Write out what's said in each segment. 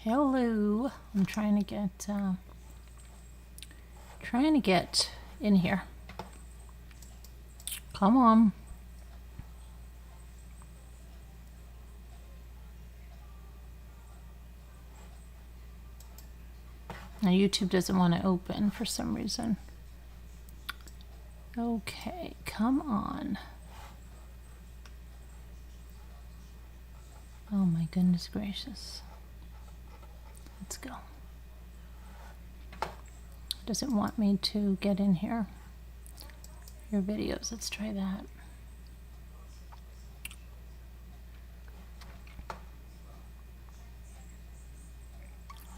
Hello. I'm trying to get in here. Come on. Now YouTube doesn't want to open for some reason. Okay, come on. Oh my goodness gracious. Let's go. Doesn't want me to get in here. Your videos, let's try that.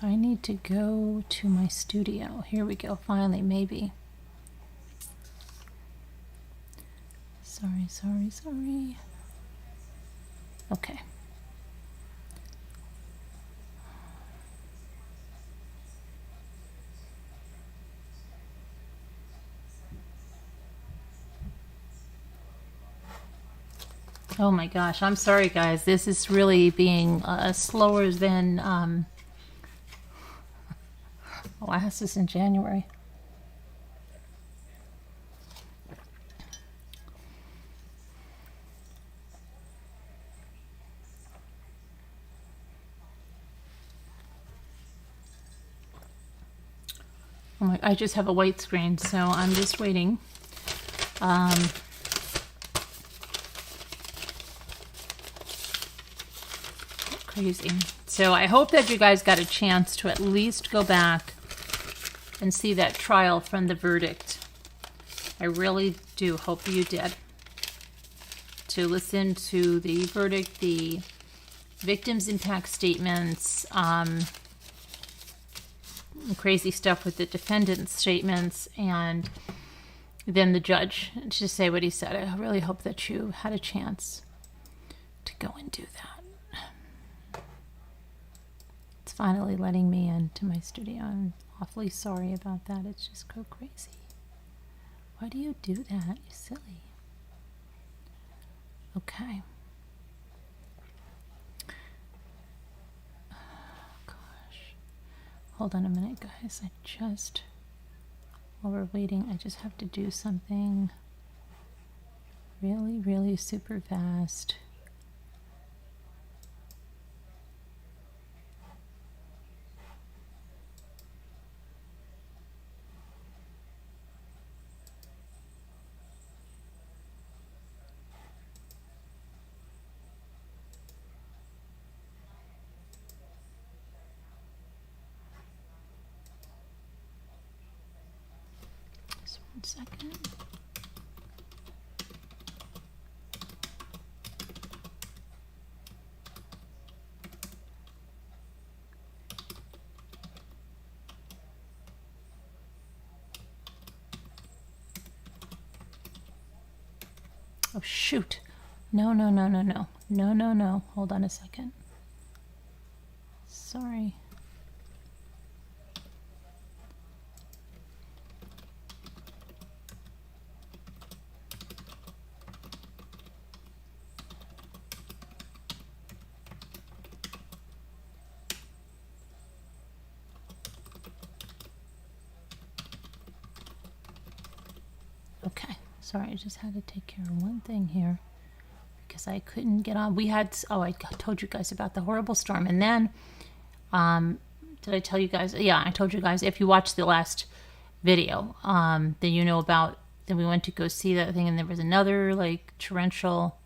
I need to go to my studio. Here we go, finally, maybe. Sorry. Okay. Oh my gosh, I'm sorry guys. This is really being slower than Oasis in January. Oh my, I just have a white screen, so I'm just waiting. Crazy. So I hope that you guys got a chance to at least go back and see that trial from the verdict. I really do hope you did. To listen to the verdict, the victims' impact statements, crazy stuff with the defendant's statements, and then the judge to say what he said. I really hope that you had a chance to go and do that. It's finally letting me into my studio. I'm awfully sorry about that. It's just so crazy. Why do you do that? You're silly. Okay. Gosh. Hold on a minute, guys. While we're waiting, I just have to do something really, really super fast. Just 1 second. Oh, shoot. No. Hold on a second. Sorry. Okay. Sorry, I just had to take care of one thing here because I couldn't get on. I told you guys about the horrible storm. And then, did I tell you guys? Yeah, I told you guys. If you watched the last video, then you know about, then we went to go see that thing, and there was another like torrential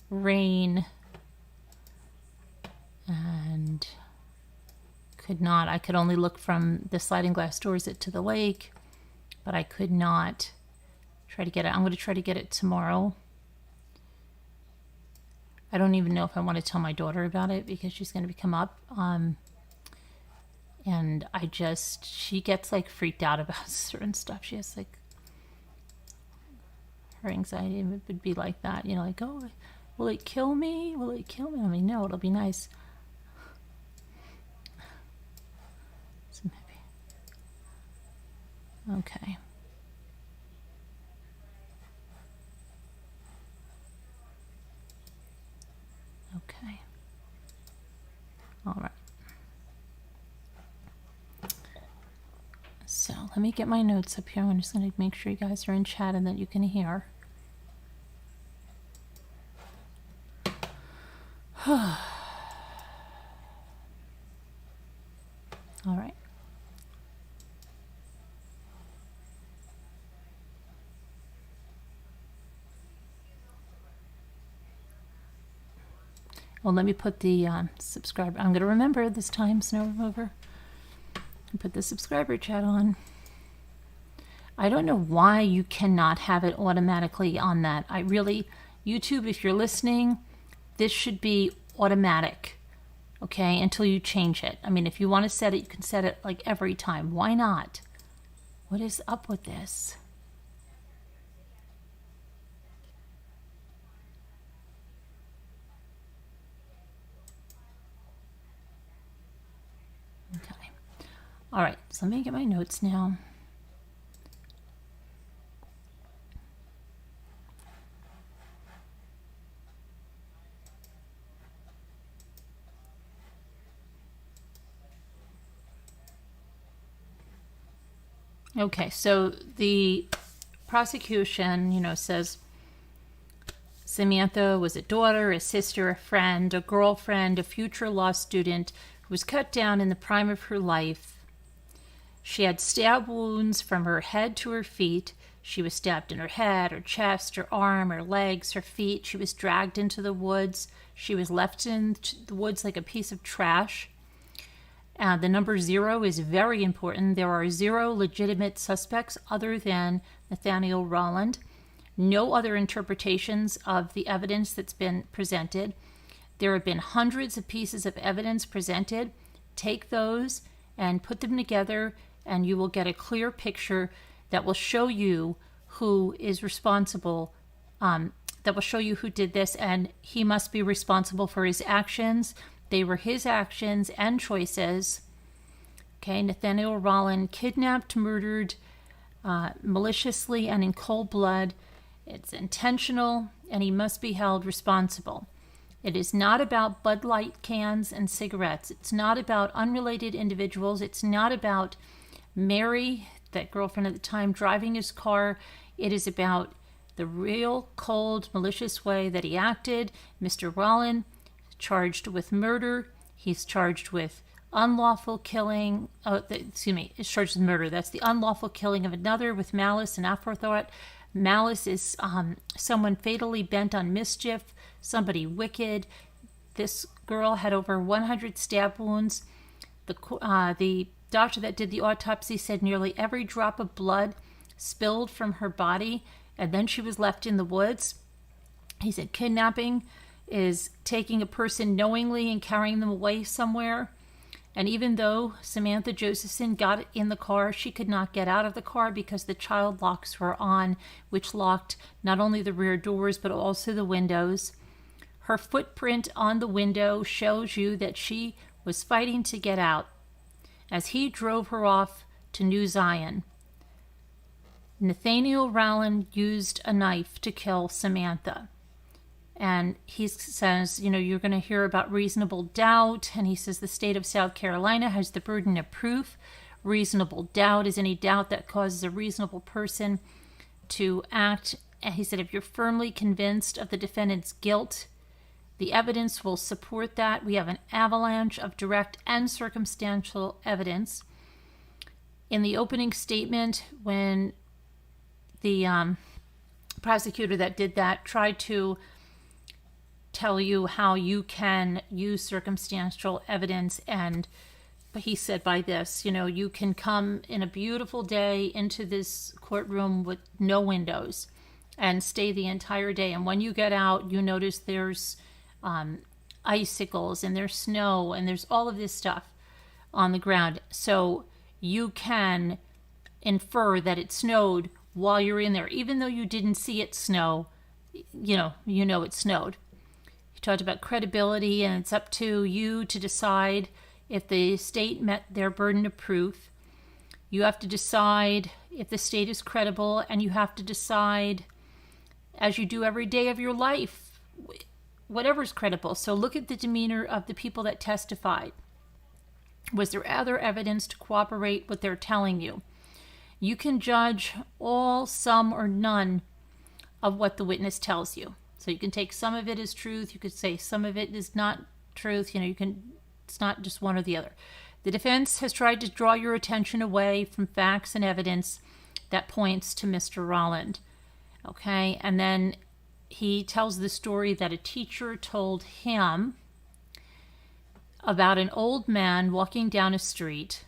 rain, and I could only look from the sliding glass doors to the lake, but I could not try to get it. I'm going to try to get it tomorrow. I don't even know if I want to tell my daughter about it because she's going to come up. And she gets like freaked out about certain stuff. She has like, her anxiety would be like that, you know, like, oh, will it kill me? Will it kill me? I mean, no, it'll be nice. So maybe. Okay. Okay. All right. So let me get my notes up here. I'm just going to make sure you guys are in chat and that you can hear. All right. Well, let me put the subscriber. I'm going to remember this time, Snow Remover. Put the subscriber chat on. I don't know why you cannot have it automatically on that. I really, YouTube, if you're listening, this should be automatic, okay, until you change it. I mean, if you want to set it, you can set it like every time. Why not? What is up with this? Okay. All right, so let me get my notes now. Okay, so the prosecution, says Samantha was a daughter, a sister, a friend, a girlfriend, a future law student who was cut down in the prime of her life. She had stab wounds from her head to her feet. She was stabbed in her head, her chest, her arm, her legs, her feet. She was dragged into the woods. She was left in the woods like a piece of trash. The number 0 is very important. There are 0 legitimate suspects other than Nathaniel Rowland. No other interpretations of the evidence that's been presented. There have been hundreds of pieces of evidence presented. Take those and put them together, and you will get a clear picture that will show you who is responsible, that will show you who did this, and he must be responsible for his actions. They were his actions and choices. Okay, Nathaniel Rowland kidnapped, murdered, maliciously and in cold blood. It's intentional, and he must be held responsible. It is not about Bud Light cans and cigarettes. It's not about unrelated individuals. It's not about Mary, that girlfriend at the time, driving his car. It is about the real, cold, malicious way that he acted. Mr. Rowland, charged with murder. He's charged with unlawful killing. Is charged with murder. That's the unlawful killing of another with malice and aforethought. Malice is someone fatally bent on mischief, somebody wicked. This girl had over 100 stab wounds. The doctor that did the autopsy said nearly every drop of blood spilled from her body, and then she was left in the woods. He said kidnapping is taking a person knowingly and carrying them away somewhere. And even though Samantha Josephson got in the car, she could not get out of the car because the child locks were on, which locked not only the rear doors but also the windows. Her footprint on the window shows you that she was fighting to get out as he drove her off to New Zion. Nathaniel Rowland used a knife to kill Samantha. And he says, you're going to hear about reasonable doubt. And he says the state of South Carolina has the burden of proof. Reasonable doubt is any doubt that causes a reasonable person to act. And he said, if you're firmly convinced of the defendant's guilt, the evidence will support that. We have an avalanche of direct and circumstantial evidence. In the opening statement, when the prosecutor that did that tried to tell you how you can use circumstantial evidence, but he said by this, you can come in a beautiful day into this courtroom with no windows and stay the entire day, and when you get out, you notice there's icicles and there's snow and there's all of this stuff on the ground, so you can infer that it snowed while you're in there, even though you didn't see it snow. It snowed. Talked about credibility, and it's up to you to decide if the state met their burden of proof. You have to decide if the state is credible, and you have to decide, as you do every day of your life, whatever's credible. So look at the demeanor of the people that testified. Was there other evidence to corroborate what they're telling you? You can judge all, some, or none of what the witness tells you. So you can take some of it as truth. You could say some of it is not truth. It's not just one or the other. The defense has tried to draw your attention away from facts and evidence that points to Mr. Rolland. Okay, and then he tells the story that a teacher told him about an old man walking down a street,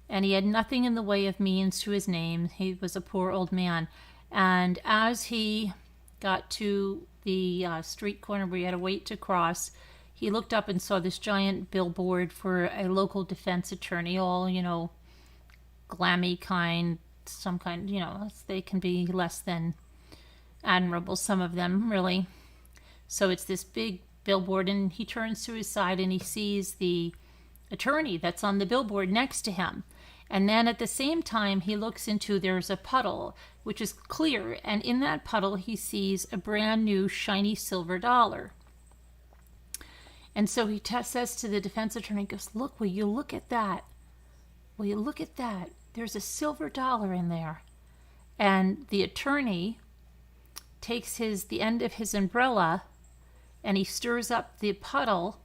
and he had nothing in the way of means to his name. He was a poor old man. And as he got to the street corner where he had to wait to cross, he looked up and saw this giant billboard for a local defense attorney, all, glammy kind, some kind, they can be less than admirable, some of them, really. So it's this big billboard, and he turns to his side and he sees the attorney that's on the billboard next to him. And then at the same time, he looks into, there's a puddle, which is clear. And in that puddle, he sees a brand new shiny silver dollar. And so he says to the defense attorney, he goes, look, will you look at that? Will you look at that? There's a silver dollar in there. And the attorney takes the end of his umbrella and he stirs up the puddle,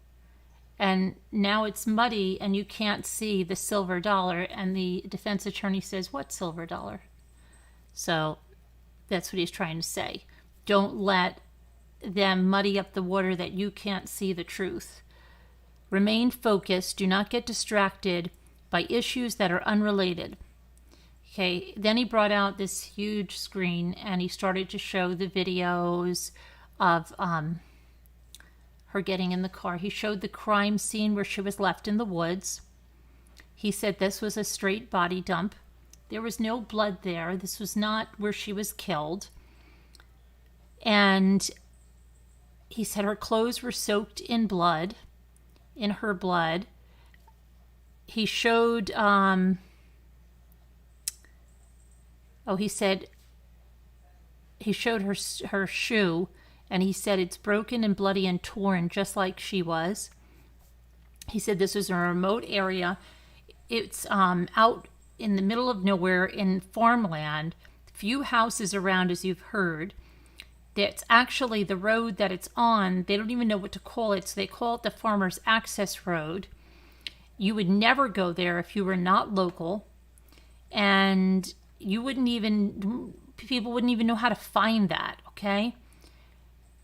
and now it's muddy and you can't see the silver dollar. And the defense attorney says, what silver dollar? So that's what he's trying to say. Don't let them muddy up the water that you can't see the truth. Remain focused. Do not get distracted by issues that are unrelated. Okay, then he brought out this huge screen and he started to show the videos of her getting in the car. He showed the crime scene where she was left in the woods. He said this was a straight body dump. There was no blood there. This was not where she was killed. And he said her clothes were soaked in blood, in her blood. He showed, he showed her shoe, and he said it's broken and bloody and torn just like she was. He said this was a remote area. It's out in the middle of nowhere in farmland, few houses around, as you've heard. That's actually the road that it's on. They don't even know what to call it, so they call it the Farmer's Access Road. You would never go there if you were not local, and people wouldn't even know how to find that, okay?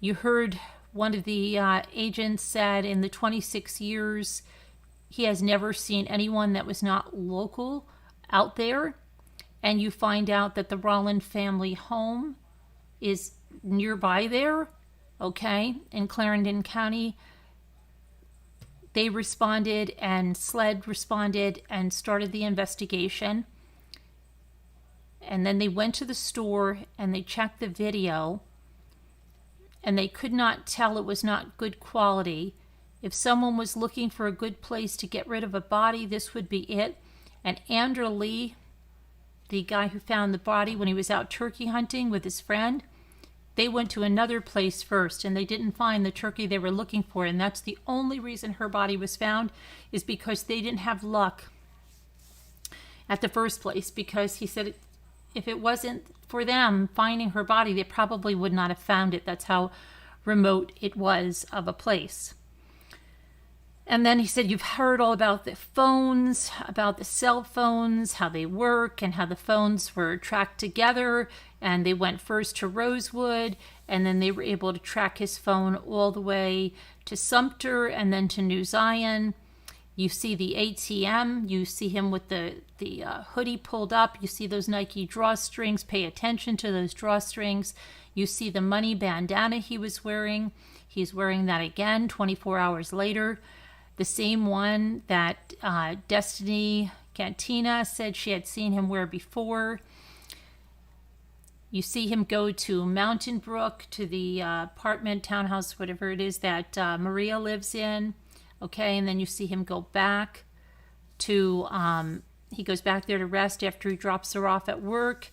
You heard one of the agents said in the 26 years, he has never seen anyone that was not local out there. And you find out that the Rolland family home is nearby there, okay, in Clarendon County. They responded, and SLED responded and started the investigation. And then they went to the store and they checked the video, and they could not tell it was not good quality. If someone was looking for a good place to get rid of a body, this would be it. And Andrew Lee, the guy who found the body when he was out turkey hunting with his friend, they went to another place first, and they didn't find the turkey they were looking for. And that's the only reason her body was found, is because they didn't have luck at the first place. Because he said if it wasn't for them finding her body, they probably would not have found it. That's how remote it was of a place. And then he said, you've heard all about the phones, about the cell phones, how they work, and how the phones were tracked together. And they went first to Rosewood, and then they were able to track his phone all the way to Sumter and then to New Zion. You see the ATM. You see him with the hoodie pulled up. You see those Nike drawstrings. Pay attention to those drawstrings. You see the money bandana he was wearing. He's wearing that again 24 hours later. The same one that Destiny Cantina said she had seen him wear before. You see him go to Mountain Brook, to the apartment, townhouse, whatever it is that Maria lives in. Okay, and then you see him go back to, he goes back there to rest after he drops her off at work.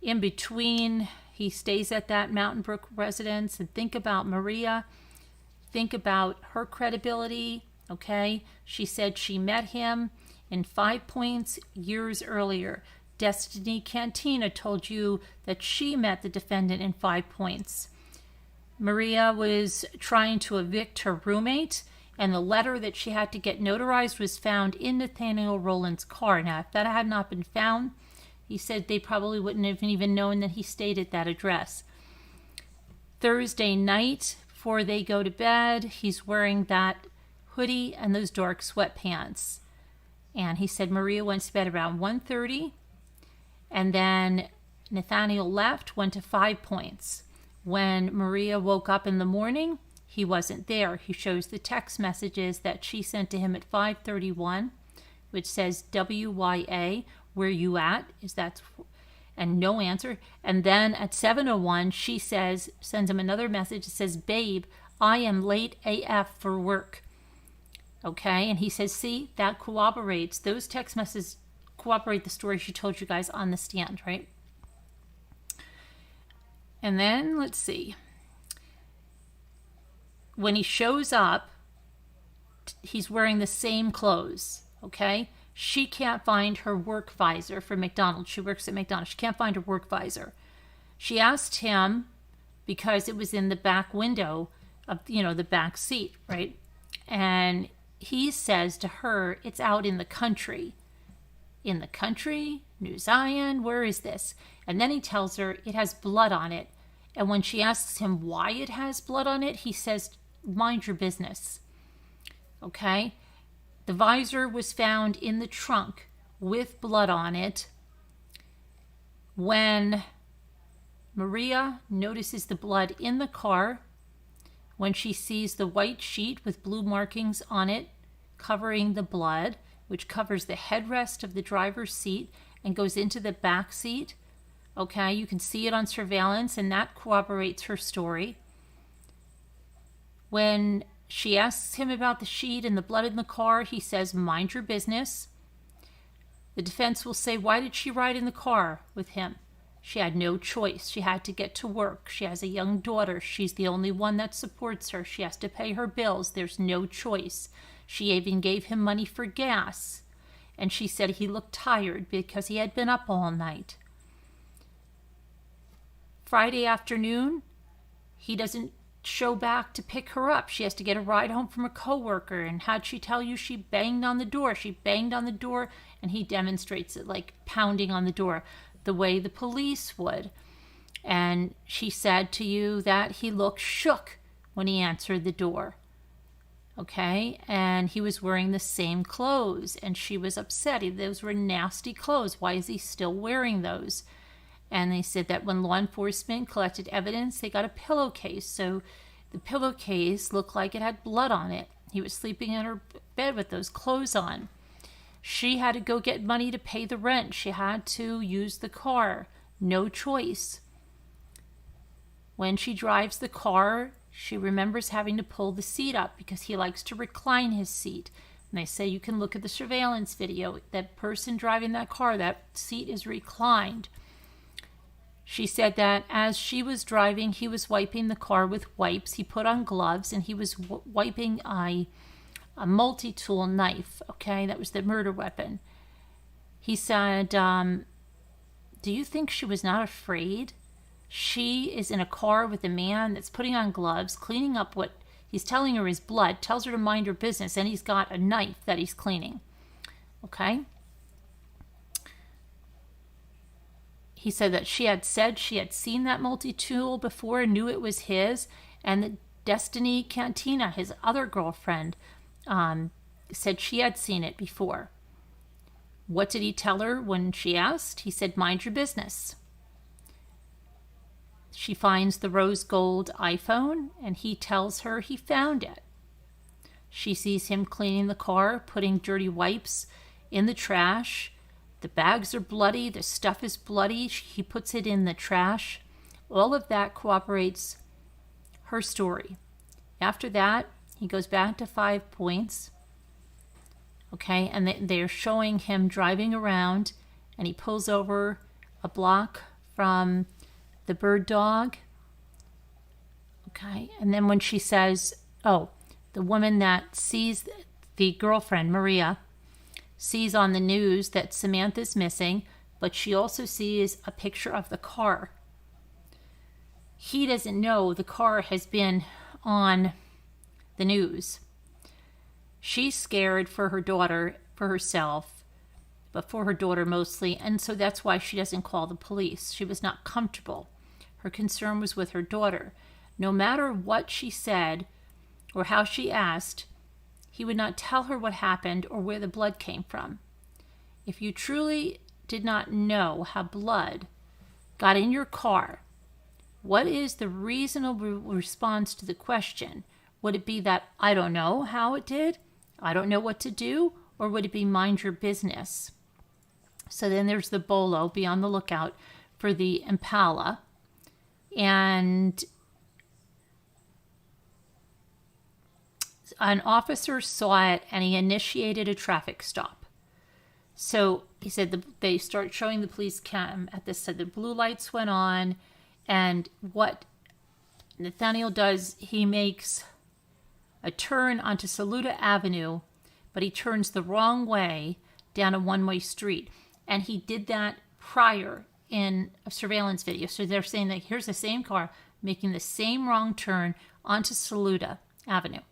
In between, he stays at that Mountain Brook residence. And think about Maria. think about her credibility, okay? She said she met him in 5 Points years earlier. Destiny Cantina told you that she met the defendant in 5 Points. Maria was trying to evict her roommate, and the letter that she had to get notarized was found in Nathaniel Rowland's car. Now, if that had not been found, he said they probably wouldn't have even known that he stayed at that address. Thursday night, before they go to bed, he's wearing that hoodie and those dark sweatpants. And he said Maria went to bed around 1:30, and then Nathaniel left, went to 5 Points. When Maria woke up in the morning, he wasn't there. He shows the text messages that she sent to him at 5:31, which says WYA, where you at? And no answer. And then at 7:01, she sends him another message that says, babe, I am late AF for work. Okay, and he says, see, that corroborates. Those text messages corroborate the story she told you guys on the stand, right? And then, let's see. When he shows up, he's wearing the same clothes, okay? She can't find her work visor for McDonald's. She works at McDonald's. She can't find her work visor. She asked him because it was in the back window of, the back seat, right? And he says to her, it's out in the country. In the country? New Zion? Where is this? And then he tells her it has blood on it. And when she asks him why it has blood on it, he says, mind your business. Okay? The visor was found in the trunk with blood on it. When Maria notices the blood in the car, when she sees the white sheet with blue markings on it covering the blood, which covers the headrest of the driver's seat and goes into the back seat, okay, you can see it on surveillance, and that corroborates her story. When she asks him about the sheet and the blood in the car, he says, mind your business. The defense will say, why did she ride in the car with him? She had no choice. She had to get to work. She has a young daughter. She's the only one that supports her. She has to pay her bills. There's no choice. She even gave him money for gas. And she said he looked tired because he had been up all night. Friday afternoon, he doesn't show back to pick her up. She has to get a ride home from a coworker. And how'd she tell you she banged on the door? She banged on the door, and he demonstrates it like pounding on the door, the way the police would. And she said to you that he looked shook when he answered the door. Okay, and he was wearing the same clothes, and she was upset. Those were nasty clothes. Why is he still wearing those? And they said that when law enforcement collected evidence, they got a pillowcase. So the pillowcase looked like it had blood on it. He was sleeping in her bed with those clothes on. She had to go get money to pay the rent. She had to use the car. No choice. When she drives the car, she remembers having to pull the seat up because he likes to recline his seat. And they say you can look at the surveillance video. That person driving that car, that seat is reclined. She said that as she was driving, he was wiping the car with wipes. He put on gloves, and he was wiping a multi-tool knife, okay? That was the murder weapon. He said, do you think she was not afraid? She is in a car with a man that's putting on gloves, cleaning up what he's telling her is blood, tells her to mind her business, and he's got a knife that he's cleaning, okay? He said that she had seen that multi-tool before and knew it was his, and that Destiny Cantina, his other girlfriend, said she had seen it before. What did he tell her when she asked? He said, mind your business. She finds the rose gold iPhone, and he tells her he found it. She sees him cleaning the car, putting dirty wipes in the trash. The bags are bloody. The stuff is bloody. He puts it in the trash. All of that corroborates her story. After that, he goes back to 5 Points. Okay, and they're showing him driving around, and he pulls over a block from the bird dog. Okay, and then when she says, Oh, the woman that sees the girlfriend, Maria, sees on the news that Samantha's missing, but she also sees a picture of the car. He doesn't know the car has been on the news. She's scared for her daughter, for herself, but for her daughter mostly, and so that's why she doesn't call the police. She was not comfortable. Her concern was with her daughter. No matter what she said or how she asked, he would not tell her what happened or where the blood came from. If you truly did not know how blood got in your car, what is the reasonable response to the question? Would it be that, I don't know how it did, I don't know what to do, or would it be mind your business? So then there's the bolo, be on the lookout for the Impala. And an officer saw it and he initiated a traffic stop. So he said they start showing the police cam at this, said the blue lights went on, and what Nathaniel does, he makes a turn onto Saluda Avenue, but he turns the wrong way down a one-way street. And he did that prior in a surveillance video. So they're saying that here's the same car making the same wrong turn onto Saluda Avenue.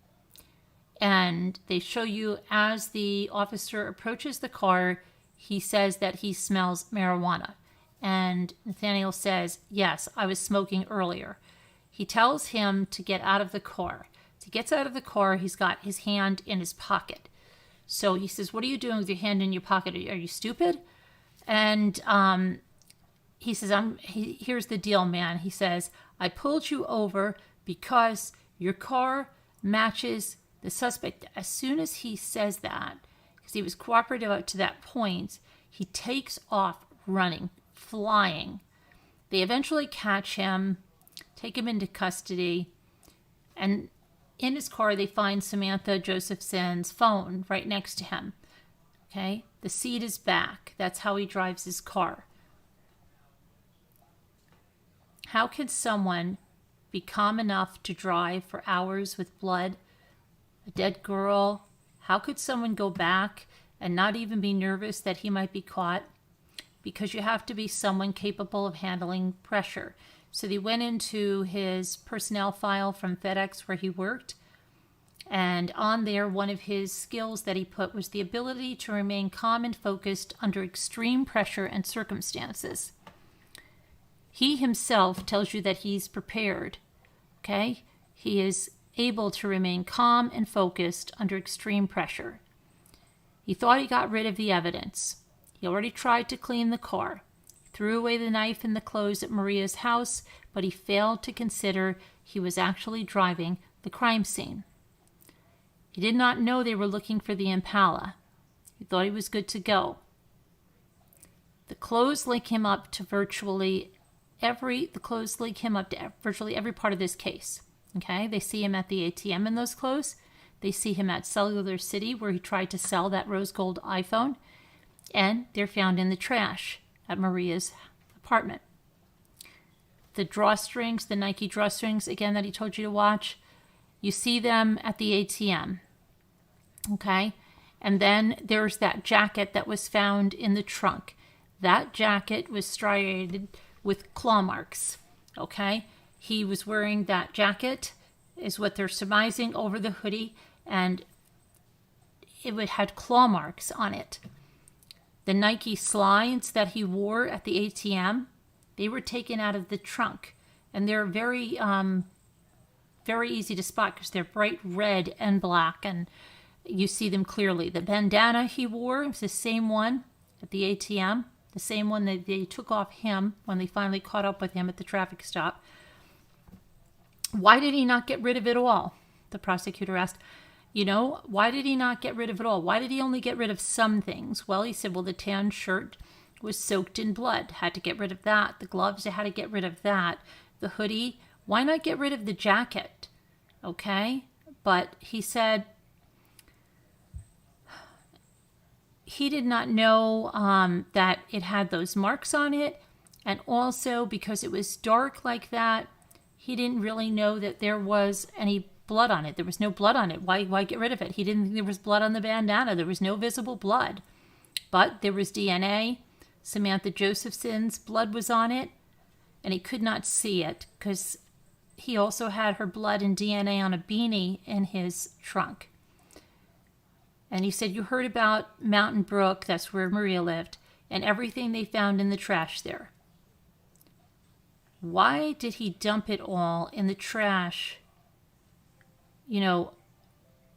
And they show you as the officer approaches the car, he says that he smells marijuana. And Nathaniel says, yes, I was smoking earlier. He tells him to get out of the car. As he gets out of the car, he's got his hand in his pocket. So he says, what are you doing with your hand in your pocket? Are you stupid? And he says, here's the deal, man. He says, I pulled you over because your car matches the suspect. As soon as he says that, because he was cooperative up to that point, he takes off running, flying. They eventually catch him, take him into custody, and in his car they find Samantha Josephson's phone right next to him. Okay, the seat is back. That's how he drives his car. How can someone be calm enough to drive for hours with blood, a dead girl? How could someone go back and not even be nervous that he might be caught? Because you have to be someone capable of handling pressure. So they went into his personnel file from FedEx where he worked. And on there, one of his skills that he put was the ability to remain calm and focused under extreme pressure and circumstances. He himself tells you that he's prepared, okay? He is able to remain calm and focused under extreme pressure. He thought he got rid of the evidence. He already tried to clean the car, threw away the knife and the clothes at Maria's house, but he failed to consider he was actually driving the crime scene. He did not know they were looking for the Impala. He thought he was good to go. The clothes link him up to virtually every part of this case. Okay, they see him at the ATM in those clothes. They see him at Cellular City where he tried to sell that rose gold iPhone. And they're found in the trash at Maria's apartment. The drawstrings, the Nike drawstrings, again, that he told you to watch, you see them at the ATM. Okay? And then there's that jacket that was found in the trunk. That jacket was striated with claw marks. Okay? He was wearing that jacket, is what they're surmising, over the hoodie, and it had claw marks on it. The Nike slides that he wore at the ATM, they were taken out of the trunk. And they're very, very easy to spot because they're bright red and black, and you see them clearly. The bandana he wore was the same one at the ATM, the same one that they took off him when they finally caught up with him at the traffic stop. Why did he not get rid of it all? The prosecutor asked. Why did he not get rid of it all? Why did he only get rid of some things? Well, he said, the tan shirt was soaked in blood. Had to get rid of that. The gloves, they had to get rid of that. The hoodie, why not get rid of the jacket? Okay? But he said he did not know that it had those marks on it. And also, because it was dark like that, he didn't really know that there was any blood on it. There was no blood on it. Why get rid of it? He didn't think there was blood on the bandana. There was no visible blood. But there was DNA. Samantha Josephson's blood was on it, and he could not see it because he also had her blood and DNA on a beanie in his trunk. And he said, you heard about Mountain Brook, that's where Maria lived, and everything they found in the trash there. Why did he dump it all in the trash? You know,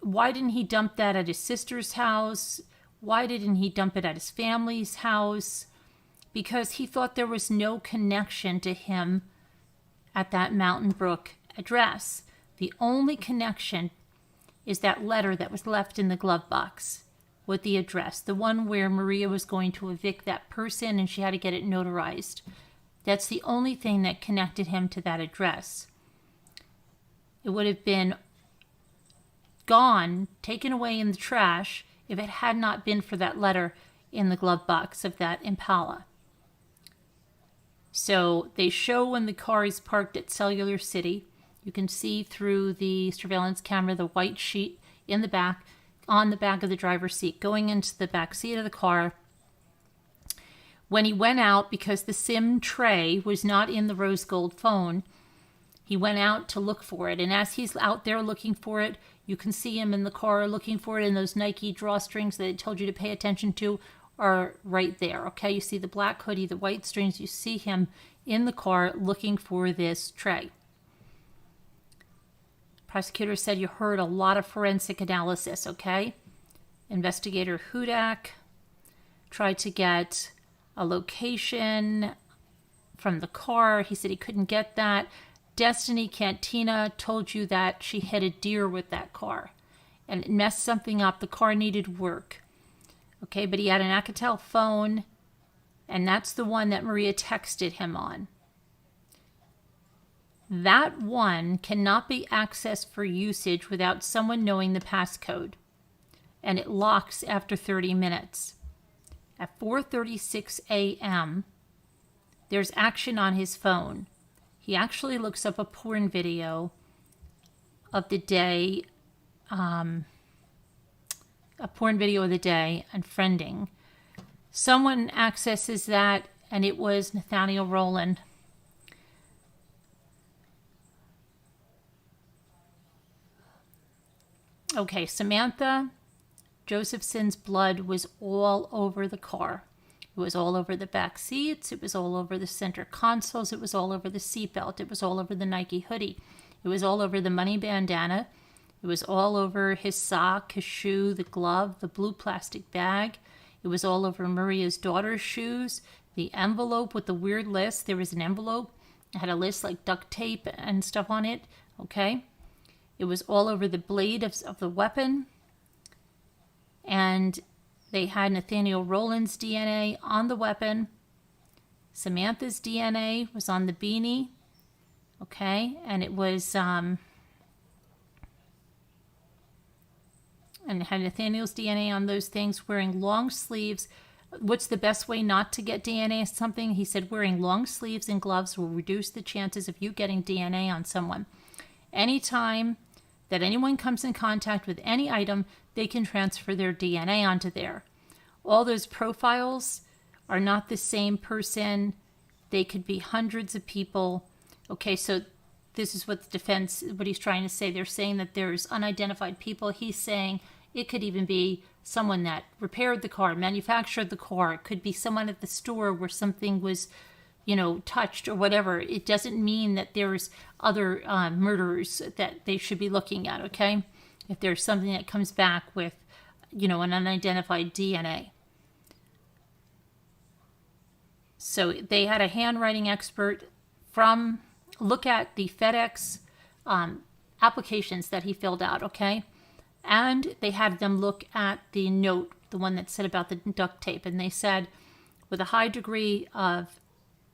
why didn't he dump that at his sister's house? Why didn't he dump it at his family's house? Because he thought there was no connection to him at that Mountain Brook address. The only connection is that letter that was left in the glove box with the address, the one where Maria was going to evict that person and she had to get it notarized. That's the only thing that connected him to that address. It would have been gone, taken away in the trash, if it had not been for that letter in the glove box of that Impala. So they show when the car is parked at Cellular City. You can see through the surveillance camera the white sheet in the back, on the back of the driver's seat, going into the back seat of the car. When he went out, because the SIM tray was not in the rose gold phone, he went out to look for it. And as he's out there looking for it, you can see him in the car looking for it, and those Nike drawstrings that I told you to pay attention to are right there, okay? You see the black hoodie, the white strings. You see him in the car looking for this tray. Prosecutor said you heard a lot of forensic analysis, okay? Investigator Hudak tried to get a location from the car. He said he couldn't get that. Destiny Cantina told you that she hit a deer with that car and it messed something up. The car needed work. Okay, but he had an Alcatel phone, and that's the one that Maria texted him on. That one cannot be accessed for usage without someone knowing the passcode, and it locks after 30 minutes. At 4:36 a.m., there's action on his phone. He actually looks up a porn video of the day, and friending. Someone accesses that, and it was Nathaniel Rowland. Okay, Samantha Josephson's blood was all over the car. It was all over the back seats. It was all over the center consoles. It was all over the seatbelt. It was all over the Nike hoodie. It was all over the money bandana. It was all over his sock, his shoe, the glove, the blue plastic bag. It was all over Maria's daughter's shoes, the envelope with the weird list. There was an envelope. It had a list like duct tape and stuff on it, okay? It was all over the blade of the weapon. And they had Nathaniel Rowland's DNA on the weapon. Samantha's DNA was on the beanie, okay? And it was... and had Nathaniel's DNA on those things, wearing long sleeves. What's the best way not to get DNA on something? He said wearing long sleeves and gloves will reduce the chances of you getting DNA on someone. Anytime that anyone comes in contact with any item, they can transfer their DNA onto there. All those profiles are not the same person. They could be hundreds of people. Okay, so this is what the defense, what he's trying to say. They're saying that there's unidentified people. He's saying it could even be someone that repaired the car, manufactured the car. It could be someone at the store where something was, touched or whatever. It doesn't mean that there's other murderers that they should be looking at, okay? If there's something that comes back with, an unidentified DNA. So they had a handwriting expert look at the FedEx applications that he filled out, okay? And they had them look at the note, the one that said about the duct tape. And they said, with a high degree of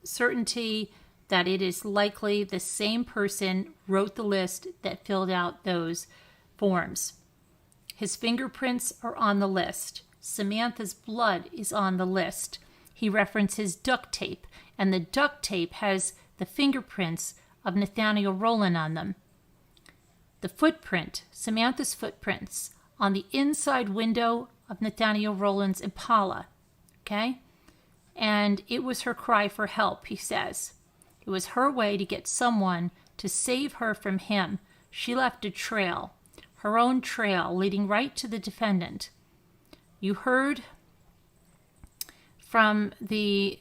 certainty, that it is likely the same person wrote the list that filled out those forms. His fingerprints are on the list. Samantha's blood is on the list. He references duct tape, and the duct tape has the fingerprints of Nathaniel Rowland on them. the footprint, Samantha's footprints, on the inside window of Nathaniel Rowland's Impala, okay? And it was her cry for help, he says. It was her way to get someone to save her from him. She left a trail, her own trail, leading right to the defendant. You heard from the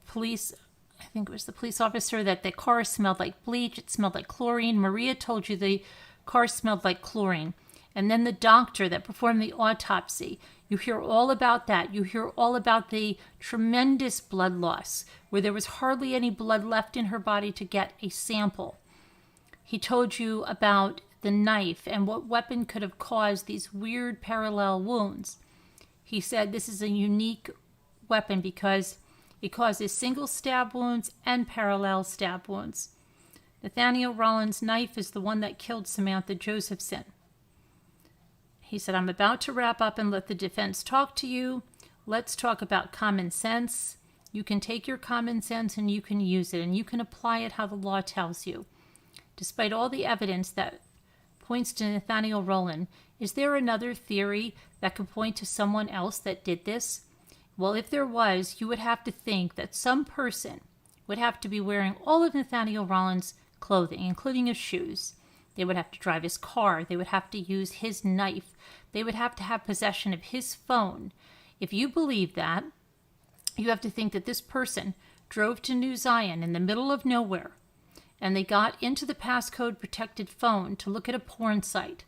police, I think it was the police officer, that the car smelled like bleach, it smelled like chlorine. Maria told you the car smelled like chlorine. And then the doctor that performed the autopsy, you hear all about that. You hear all about the tremendous blood loss, where there was hardly any blood left in her body to get a sample. He told you about the knife and what weapon could have caused these weird parallel wounds. He said this is a unique weapon because it causes single stab wounds and parallel stab wounds. Nathaniel Rowland's knife is the one that killed Samantha Josephson. He said, I'm about to wrap up and let the defense talk to you. Let's talk about common sense. You can take your common sense and you can use it, and you can apply it how the law tells you. Despite all the evidence that points to Nathaniel Rowland, is there another theory that could point to someone else that did this? Well, if there was, you would have to think that some person would have to be wearing all of Nathaniel Rowland's clothing, including his shoes. They would have to drive his car. They would have to use his knife. They would have to have possession of his phone. If you believe that, you have to think that this person drove to New Zion in the middle of nowhere, and they got into the passcode protected phone to look at a porn site.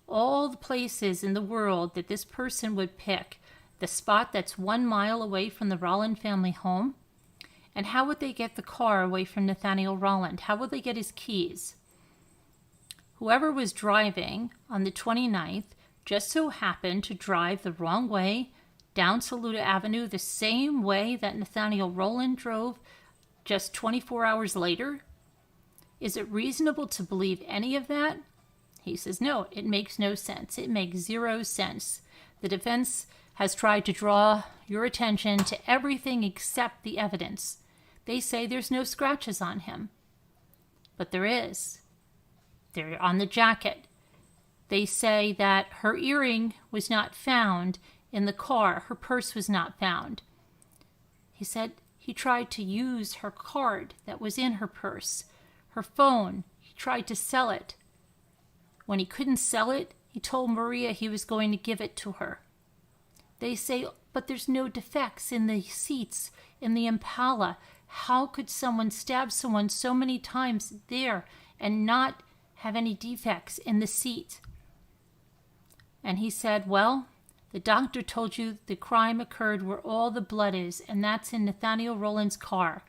All the places in the world that this person would pick, the spot that's 1 mile away from the Rowland family home, and how would they get the car away from Nathaniel Rowland? How would they get his keys? Whoever was driving on the 29th just so happened to drive the wrong way down Saluda Avenue, the same way that Nathaniel Rowland drove just 24 hours later. Is it reasonable to believe any of that? He says, no, it makes no sense. It makes zero sense. The defense has tried to draw your attention to everything except the evidence. They say there's no scratches on him, but there is. They're on the jacket. They say that her earring was not found in the car. Her purse was not found. He said he tried to use her card that was in her purse. Her phone, he tried to sell it. When he couldn't sell it, he told Maria he was going to give it to her. They say, but there's no defects in the seats in the Impala. How could someone stab someone so many times there and not have any defects in the seat? And he said, well, the doctor told you the crime occurred where all the blood is, and that's in Nathaniel Rowland's car.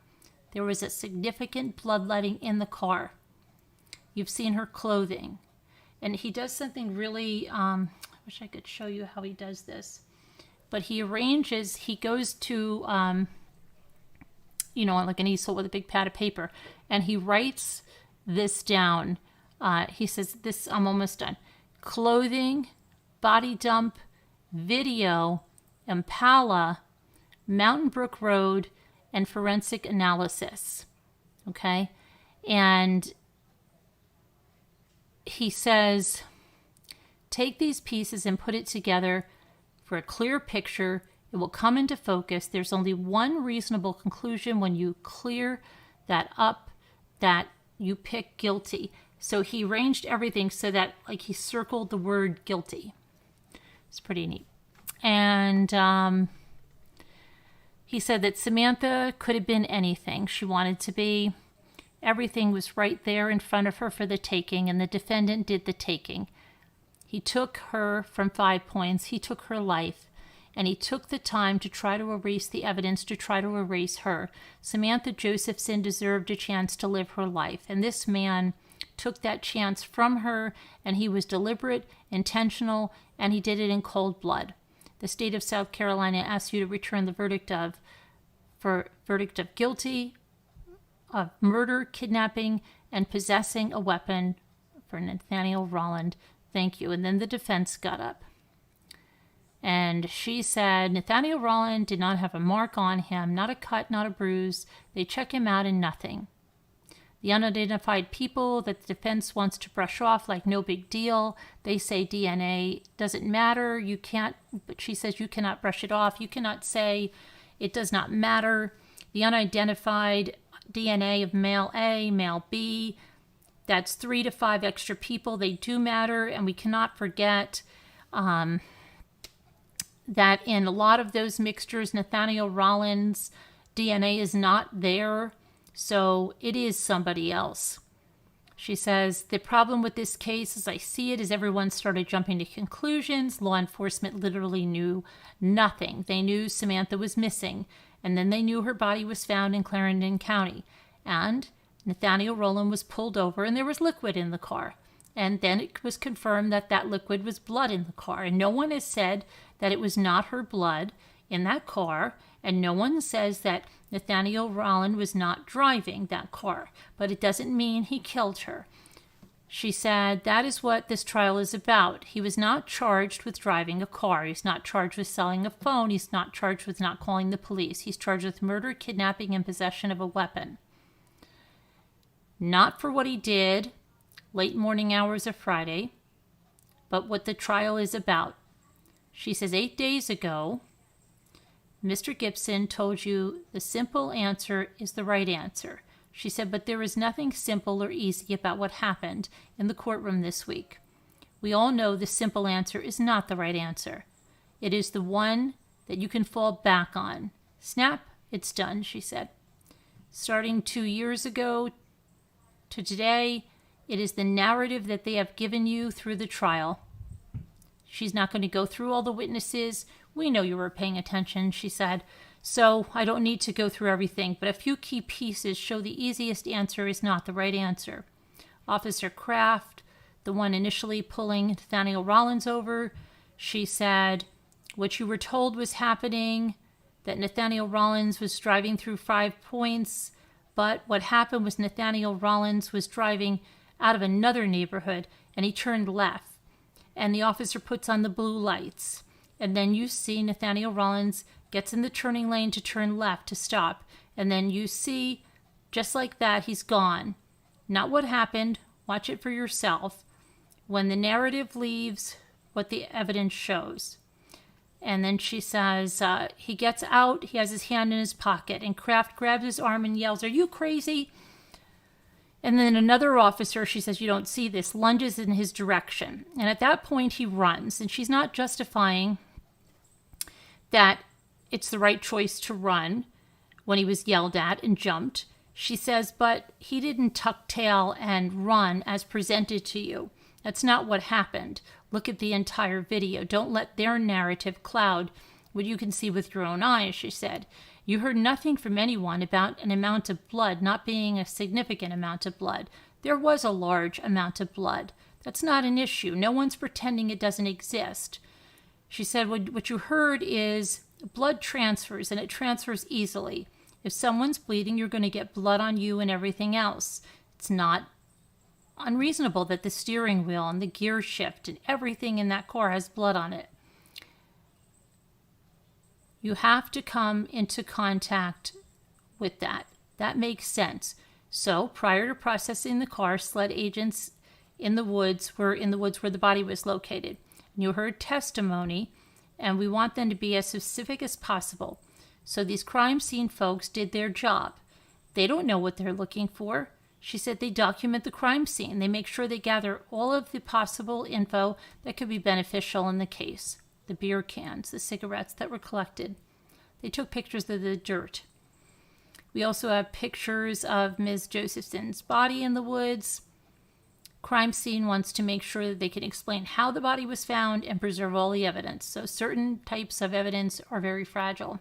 There was a significant bloodletting in the car. You've seen her clothing. And he does something really, I wish I could show you how he does this. But he arranges, he goes to, like an easel with a big pad of paper, and he writes this down. He says, this, I'm almost done. Clothing, body dump, video, Impala, Mountain Brook Road, and forensic analysis. Okay? And he says, take these pieces and put it together for a clear picture. It will come into focus. There's only one reasonable conclusion when you clear that up, that you pick guilty. So he arranged everything so that, like, he circled the word guilty. It's pretty neat. And he said that Samantha could have been anything she wanted to be. Everything was right there in front of her for the taking, and the defendant did the taking. He took her from 5 points. He took her life, and he took the time to try to erase the evidence, to try to erase her. Samantha Josephson deserved a chance to live her life, and this man took that chance from her, and he was deliberate, intentional, and he did it in cold blood. The state of South Carolina asks you to return the verdict of guilty of murder, kidnapping, and possessing a weapon for Nathaniel Rowland. Thank you. And then the defense got up. And she said, Nathaniel Rowland did not have a mark on him, not a cut, not a bruise. They check him out and nothing. The unidentified people that the defense wants to brush off like no big deal. They say DNA doesn't matter. You can't, but she says you cannot brush it off. You cannot say it does not matter. The unidentified DNA of male A, male B, that's 3 to 5 extra people. They do matter, and we cannot forget that in a lot of those mixtures, Nathaniel Rollins' DNA is not there, so it is somebody else. She says, the problem with this case, as I see it, is everyone started jumping to conclusions. Law enforcement literally knew nothing. They knew Samantha was missing, and then they knew her body was found in Clarendon County. And Nathaniel Rowland was pulled over, and there was liquid in the car. And then it was confirmed that that liquid was blood in the car. And no one has said that it was not her blood in that car, and no one says that Nathaniel Rowland was not driving that car, but it doesn't mean he killed her. She said that is what this trial is about. He was not charged with driving a car. He's not charged with selling a phone. He's not charged with not calling the police. He's charged with murder, kidnapping, and possession of a weapon. Not for what he did late morning hours of Friday, but what the trial is about. She says 8 days ago, Mr. Gibson told you the simple answer is the right answer. She said, but there is nothing simple or easy about what happened in the courtroom this week. We all know the simple answer is not the right answer. It is the one that you can fall back on. Snap, it's done, she said. Starting 2 years ago to today, it is the narrative that they have given you through the trial. She's not going to go through all the witnesses. We know you were paying attention, she said, so I don't need to go through everything, but a few key pieces show the easiest answer is not the right answer. Officer Kraft, the one initially pulling Nathaniel Rollins over, she said what you were told was happening, that Nathaniel Rollins was driving through 5 Points, but what happened was Nathaniel Rollins was driving out of another neighborhood, and he turned left, and the officer puts on the blue lights. And then you see Nathaniel Rollins gets in the turning lane to turn left to stop. And then you see, just like that, he's gone. Not what happened. Watch it for yourself. When the narrative leaves what the evidence shows. And then she says, he gets out, he has his hand in his pocket, and Kraft grabs his arm and yells, "Are you crazy?" And then another officer, she says, you don't see this, lunges in his direction. And at that point, he runs. And she's not justifying that it's the right choice to run when he was yelled at and jumped. She says, but he didn't tuck tail and run as presented to you. That's not what happened. Look at the entire video. Don't let their narrative cloud what you can see with your own eyes, she said. You heard nothing from anyone about an amount of blood not being a significant amount of blood. There was a large amount of blood. That's not an issue. No one's pretending it doesn't exist. She said what you heard is blood transfers, and it transfers easily. If someone's bleeding, you're going to get blood on you and everything else. It's not unreasonable that the steering wheel and the gear shift and everything in that car has blood on it. You have to come into contact with that. That makes sense. So prior to processing the car, SLED agents were in the woods where the body was located. And you heard testimony, and we want them to be as specific as possible. So these crime scene folks did their job. They don't know what they're looking for. She said they document the crime scene. They make sure they gather all of the possible info that could be beneficial in the case. The beer cans, the cigarettes that were collected. They took pictures of the dirt. We also have pictures of Ms. Josephson's body in the woods. Crime scene wants to make sure that they can explain how the body was found and preserve all the evidence. So certain types of evidence are very fragile.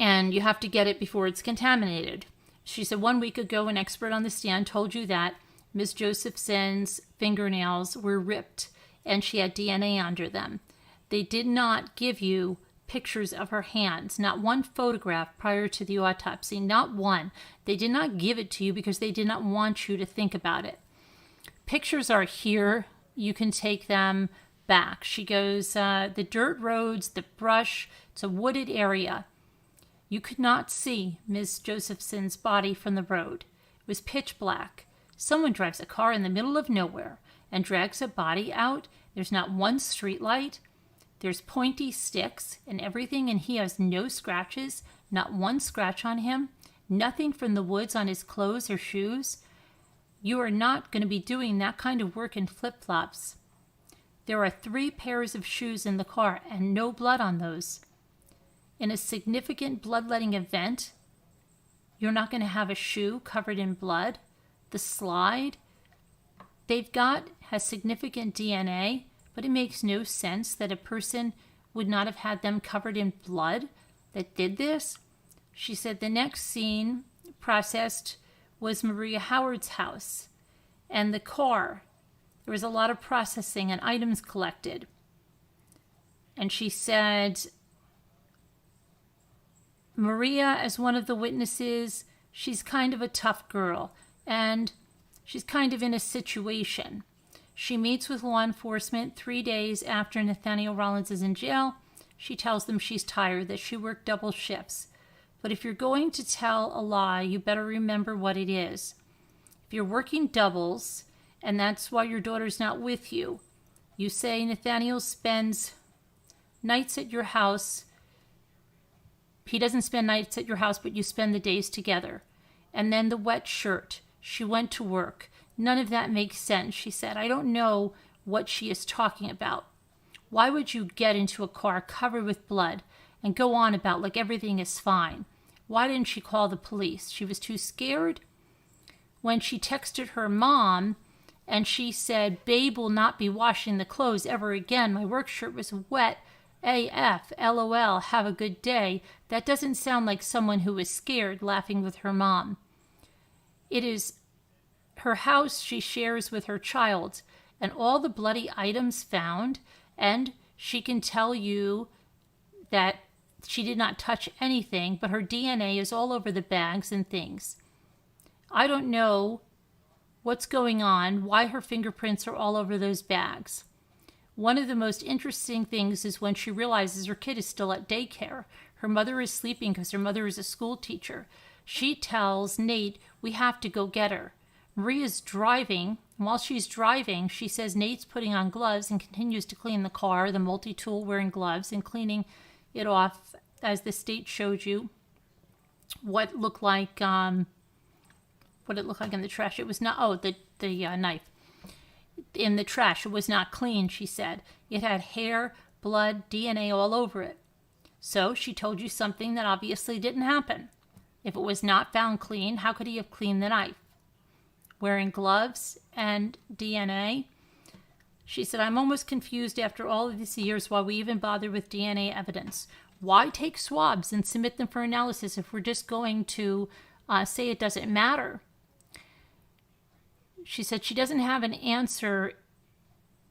And you have to get it before it's contaminated. She said 1 week ago, an expert on the stand told you that Ms. Josephson's fingernails were ripped and she had DNA under them. They did not give you pictures of her hands, not one photograph prior to the autopsy, not one. They did not give it to you because they did not want you to think about it. Pictures are here. You can take them back. She goes, the dirt roads, the brush, it's a wooded area. You could not see Ms. Josephson's body from the road. It was pitch black. Someone drives a car in the middle of nowhere and drags a body out. There's not one street light. There's pointy sticks and everything, and he has no scratches, not one scratch on him, nothing from the woods on his clothes or shoes. You are not going to be doing that kind of work in flip-flops. There are 3 pairs of shoes in the car and no blood on those. In a significant bloodletting event, you're not going to have a shoe covered in blood. The slide they've got has significant DNA, but it makes no sense that a person would not have had them covered in blood that did this. She said the next scene processed was Maria Howard's house and the car. There was a lot of processing and items collected. And she said Maria, as one of the witnesses, she's kind of a tough girl and she's kind of in a situation. She meets with law enforcement 3 days after Nathaniel Rollins is in jail. She tells them she's tired, that she worked double shifts. But if you're going to tell a lie, you better remember what it is. If you're working doubles, and that's why your daughter's not with you, you say Nathaniel spends nights at your house. He doesn't spend nights at your house, but you spend the days together. And then the wet shirt. She went to work. None of that makes sense, she said. I don't know what she is talking about. Why would you get into a car covered with blood and go on about like everything is fine? Why didn't she call the police? She was too scared. When she texted her mom and she said, Babe will not be washing the clothes ever again. My work shirt was wet. AF, LOL, have a good day. That doesn't sound like someone who was scared laughing with her mom. It is her house she shares with her child, and all the bloody items found, and she can tell you that she did not touch anything, but her DNA is all over the bags and things. I don't know what's going on, why her fingerprints are all over those bags. One of the most interesting things is when she realizes her kid is still at daycare. Her mother is sleeping because her mother is a school teacher. She tells Nate, we have to go get her. Maria's driving. While she's driving, she says Nate's putting on gloves and continues to clean the car, the multi-tool wearing gloves and cleaning it off, as the state showed you what it looked like in the trash. It was not, the knife. In the trash, it was not clean, she said. It had hair, blood, DNA all over it. So she told you something that obviously didn't happen. If it was not found clean, how could he have cleaned the knife? Wearing gloves and DNA? She said, I'm almost confused after all of these years why we even bother with DNA evidence. Why take swabs and submit them for analysis if we're just going to say it doesn't matter? She said she doesn't have an answer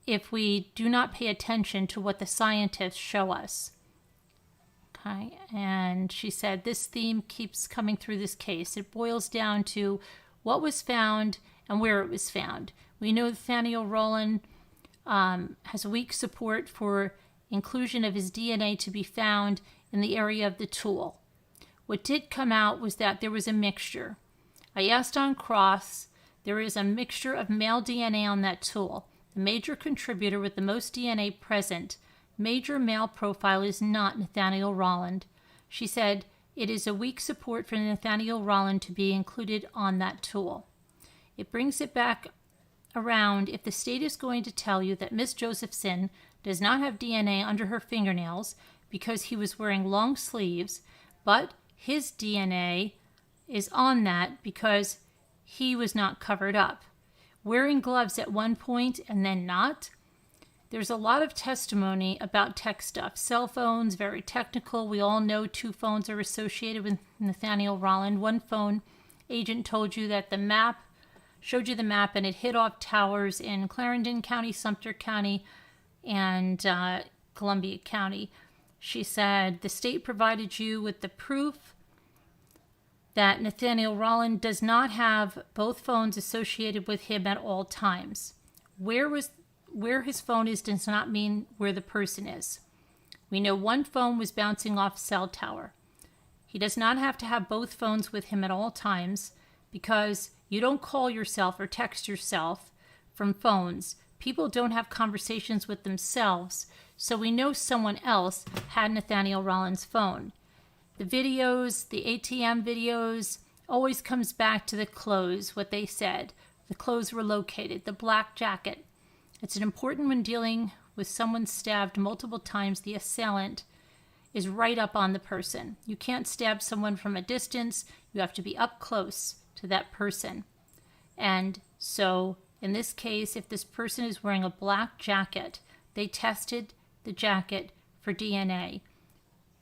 if we do not pay attention to what the scientists show us. Okay, and she said this theme keeps coming through this case. It boils down to what was found and where it was found. We know Nathaniel Rollins has weak support for inclusion of his DNA to be found in the area of the tool. What did come out was that there was a mixture. I asked on cross, there is a mixture of male DNA on that tool. The major contributor with the most DNA present, major male profile, is not Nathaniel Rollins. She said it is a weak support for Nathaniel Rollins to be included on that tool. It brings it back around if the state is going to tell you that Miss Josephson does not have DNA under her fingernails because he was wearing long sleeves, but his DNA is on that because he was not covered up. Wearing gloves at one point and then not. There's a lot of testimony about tech stuff. Cell phones, very technical. We all know 2 phones are associated with Nathaniel Rollins. One phone agent told you that the map, showed you the map, and it hit off towers in Clarendon County, Sumter County, and Columbia County. She said the state provided you with the proof that Nathaniel Rollins does not have both phones associated with him at all times. Where his phone is does not mean where the person is. We know one phone was bouncing off a cell tower. He does not have to have both phones with him at all times because You don't call yourself or text yourself from phones. People don't have conversations with themselves, so we know someone else had Nathaniel Rollins' phone. The videos, the ATM videos, always comes back to the clothes, what they said. The clothes were located, the black jacket. It's important when dealing with someone stabbed multiple times, the assailant is right up on the person. You can't stab someone from a distance. You have to be up close to that person. And so in this case, if this person is wearing a black jacket, they tested the jacket for DNA.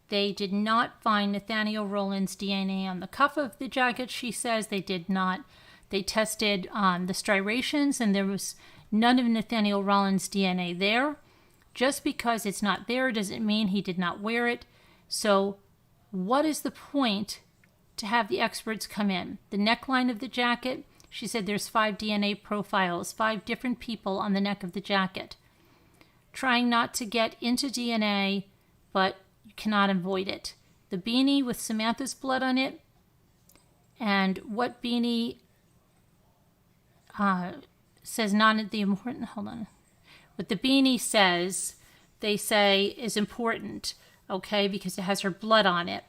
They did not find Nathaniel Rollins' DNA on the cuff of the jacket, she says. They did not. They tested the striations, and there was none of Nathaniel Rollins' DNA there. Just because it's not there doesn't mean he did not wear it. So what is the point to have the experts come in? The neckline of the jacket, she said there's 5 DNA profiles, 5 different people on the neck of the jacket. Trying not to get into DNA, but you cannot avoid it. The beanie with Samantha's blood on it, and what beanie says not the important, hold on. What the beanie says, they say is important, okay, because it has her blood on it.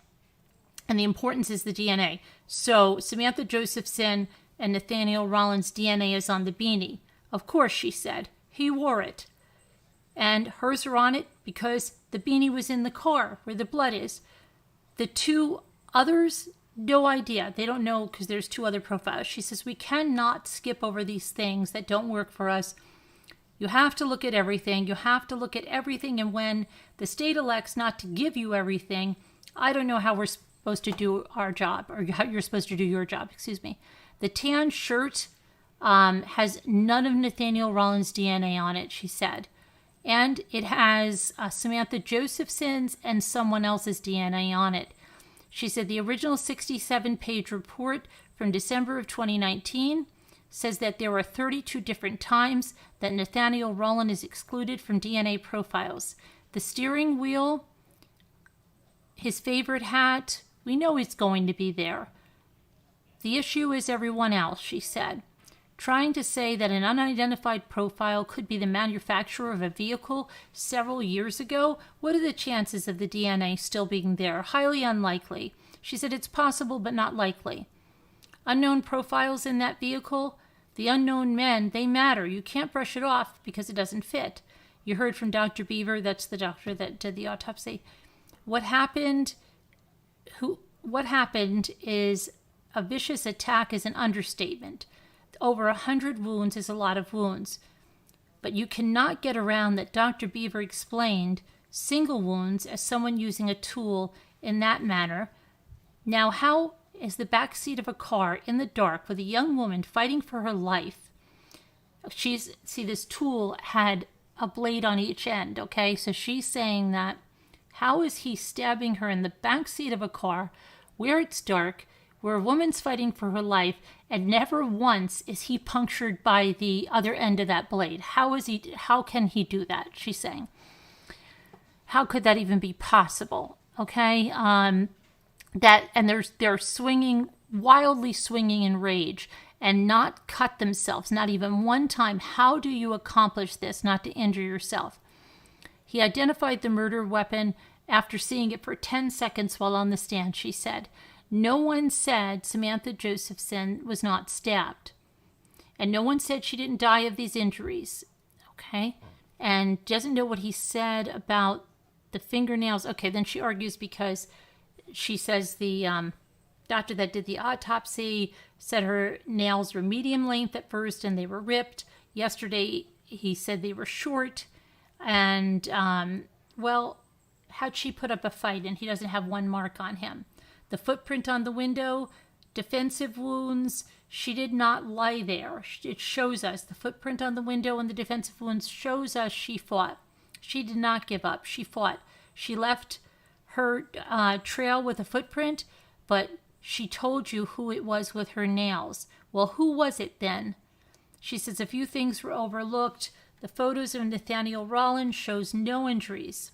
And the importance is the DNA. So Samantha Josephson and Nathaniel Rollins' DNA is on the beanie. Of course, she said. He wore it. And hers are on it because the beanie was in the car where the blood is. The 2 others, no idea. They don't know because there's 2 other profiles. She says, we cannot skip over these things that don't work for us. You have to look at everything. You have to look at everything. And when the state elects not to give you everything, I don't know how we're supposed to do our job, or how you're supposed to do your job, excuse me. The tan shirt has none of Nathaniel Rollins' DNA on it, she said. And it has Samantha Josephson's and someone else's DNA on it. She said the original 67-page report from December of 2019 says that there are 32 different times that Nathaniel Rollins is excluded from DNA profiles. The steering wheel, his favorite hat, we know he's going to be there. The issue is everyone else, she said. Trying to say that an unidentified profile could be the manufacturer of a vehicle several years ago, what are the chances of the DNA still being there? Highly unlikely. She said it's possible but not likely. Unknown profiles in that vehicle, the unknown men, they matter. You can't brush it off because it doesn't fit. You heard from Dr. Beaver, that's the doctor that did the autopsy. What happened is a vicious attack is an understatement. Over 100 wounds is a lot of wounds. But you cannot get around that Dr. Beaver explained single wounds as someone using a tool in that manner. Now, how is the back seat of a car in the dark with a young woman fighting for her life? This tool had a blade on each end, okay? So she's saying that, how is he stabbing her in the back seat of a car where it's dark, where a woman's fighting for her life, and never once is he punctured by the other end of that blade? How can he do that? She's saying. How could that even be possible? Okay, they're swinging, wildly swinging in rage, and not cut themselves, not even one time. How do you accomplish this, not to injure yourself? He identified the murder weapon after seeing it for 10 seconds while on the stand, she said. No one said Samantha Josephson was not stabbed. And no one said she didn't die of these injuries. Okay? And doesn't know what he said about the fingernails. Okay, then she argues because she says the doctor that did the autopsy said her nails were medium length at first and they were ripped. Yesterday, he said they were short. And, how'd she put up a fight and he doesn't have one mark on him? The footprint on the window, defensive wounds, she did not lie there. It shows us the footprint on the window and the defensive wounds shows us she fought. She did not give up. She fought. She left her trail with a footprint, but she told you who it was with her nails. Well, who was it then? She says a few things were overlooked. The photos of Nathaniel Rollins shows no injuries.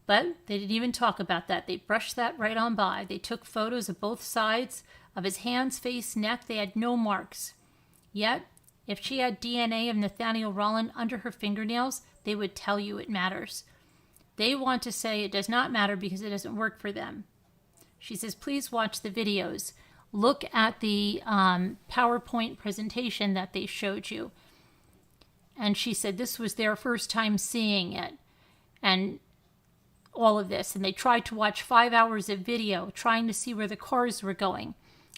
But they didn't even talk about that. They brushed that right on by. They took photos of both sides Of his hands, face, neck, they had no marks. Yet, if she had DNA of Nathaniel Rollin under her fingernails, they would tell you it matters. They want to say it does not matter because it doesn't work for them. She says, please watch the videos. Look at the PowerPoint presentation that they showed you. And she said this was their first time seeing it. And all of this. And they tried to watch 5 hours of video trying to see where the cars were going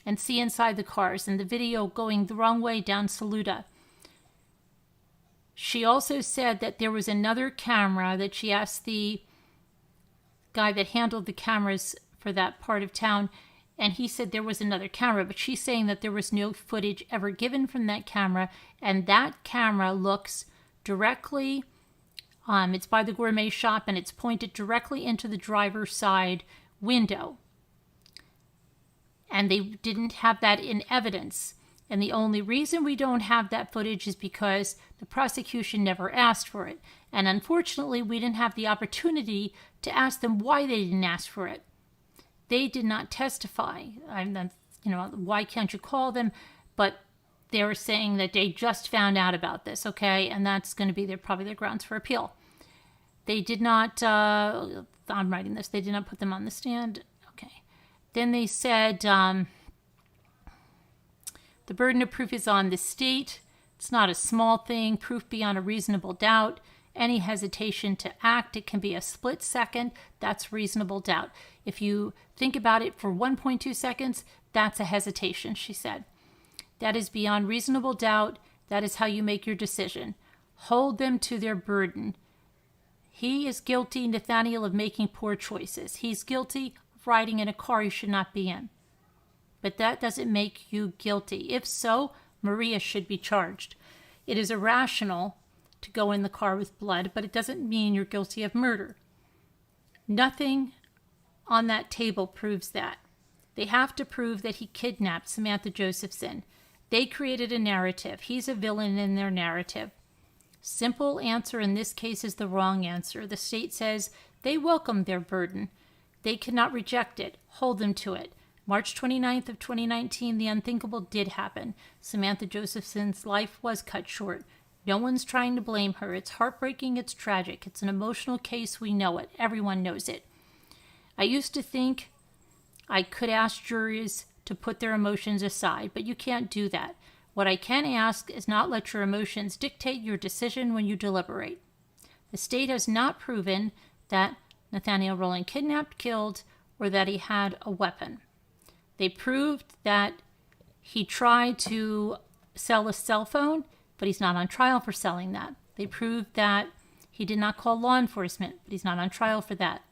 and see inside the cars, and the video going the wrong way down Saluda. She also said that there was another camera that she asked the guy that handled the cameras for that part of town, and he said there was another camera, but she's saying that there was no footage ever given from that camera, and that camera looks directly, it's by the gourmet shop, and it's pointed directly into the driver's side window. And they didn't have that in evidence. And the only reason we don't have that footage is because the prosecution never asked for it. And unfortunately, we didn't have the opportunity to ask them why they didn't ask for it. They did not testify. Why can't you call them? But they were saying that they just found out about this, okay? And that's going to be probably their grounds for appeal. They did not, I'm writing this, they did not put them on the stand. Okay. Then they said the burden of proof is on the state. It's not a small thing. Proof beyond a reasonable doubt. Any hesitation to act, it can be a split second. That's reasonable doubt. If you think about it for 1.2 seconds, that's a hesitation, she said. That is beyond reasonable doubt. That is how you make your decision. Hold them to their burden. He is guilty, Nathaniel, of making poor choices. He's guilty of riding in a car he should not be in. But that doesn't make you guilty. If so, Maria should be charged. It is irrational to go in the car with blood, but it doesn't mean you're guilty of murder. Nothing on that table proves that. They have to prove that he kidnapped Samantha Josephson. They created a narrative. He's a villain in their narrative. Simple answer in this case is the wrong answer. The state says they welcome their burden. They cannot reject it. Hold them to it. March 29th of 2019, the unthinkable did happen. Samantha Josephson's life was cut short. No one's trying to blame her. It's heartbreaking. It's tragic. It's an emotional case. We know it. Everyone knows it. I used to think I could ask juries to put their emotions aside, but you can't do that. What I can ask is not let your emotions dictate your decision when you deliberate. The state has not proven that Nathaniel Rollin kidnapped, killed, or that he had a weapon. They proved that he tried to sell a cell phone, but he's not on trial for selling that. They proved that he did not call law enforcement, but he's not on trial for that.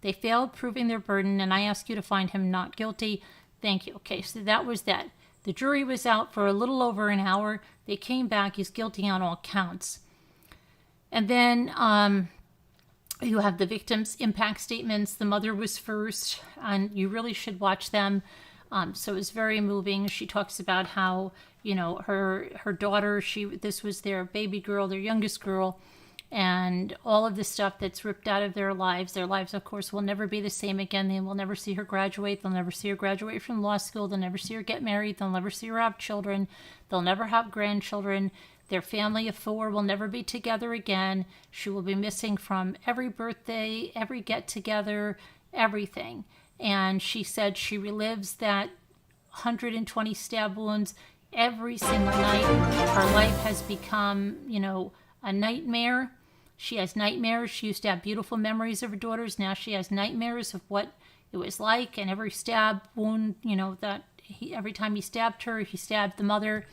They failed proving their burden, and I ask you to find him not guilty. Thank you. Okay, so that was that. The jury was out for a little over an hour. They came back. He's guilty on all counts. And then you have the victim's impact statements. The mother was first, and you really should watch them. So it was very moving. She talks about how, her daughter, this was their baby girl, their youngest girl, and all of the stuff that's ripped out of their lives. Their lives, of course, will never be the same again. They will never see her graduate. They'll never see her graduate from law school. They'll never see her get married. They'll never see her have children. They'll never have grandchildren. Their family of 4 will never be together again. She will be missing from every birthday, every get-together, everything. And she said she relives that 120 stab wounds every single night. Her life has become, a nightmare. She has nightmares. She used to have beautiful memories of her daughters. Now she has nightmares of what it was like. And every stab wound, every time he stabbed her, he stabbed the mother.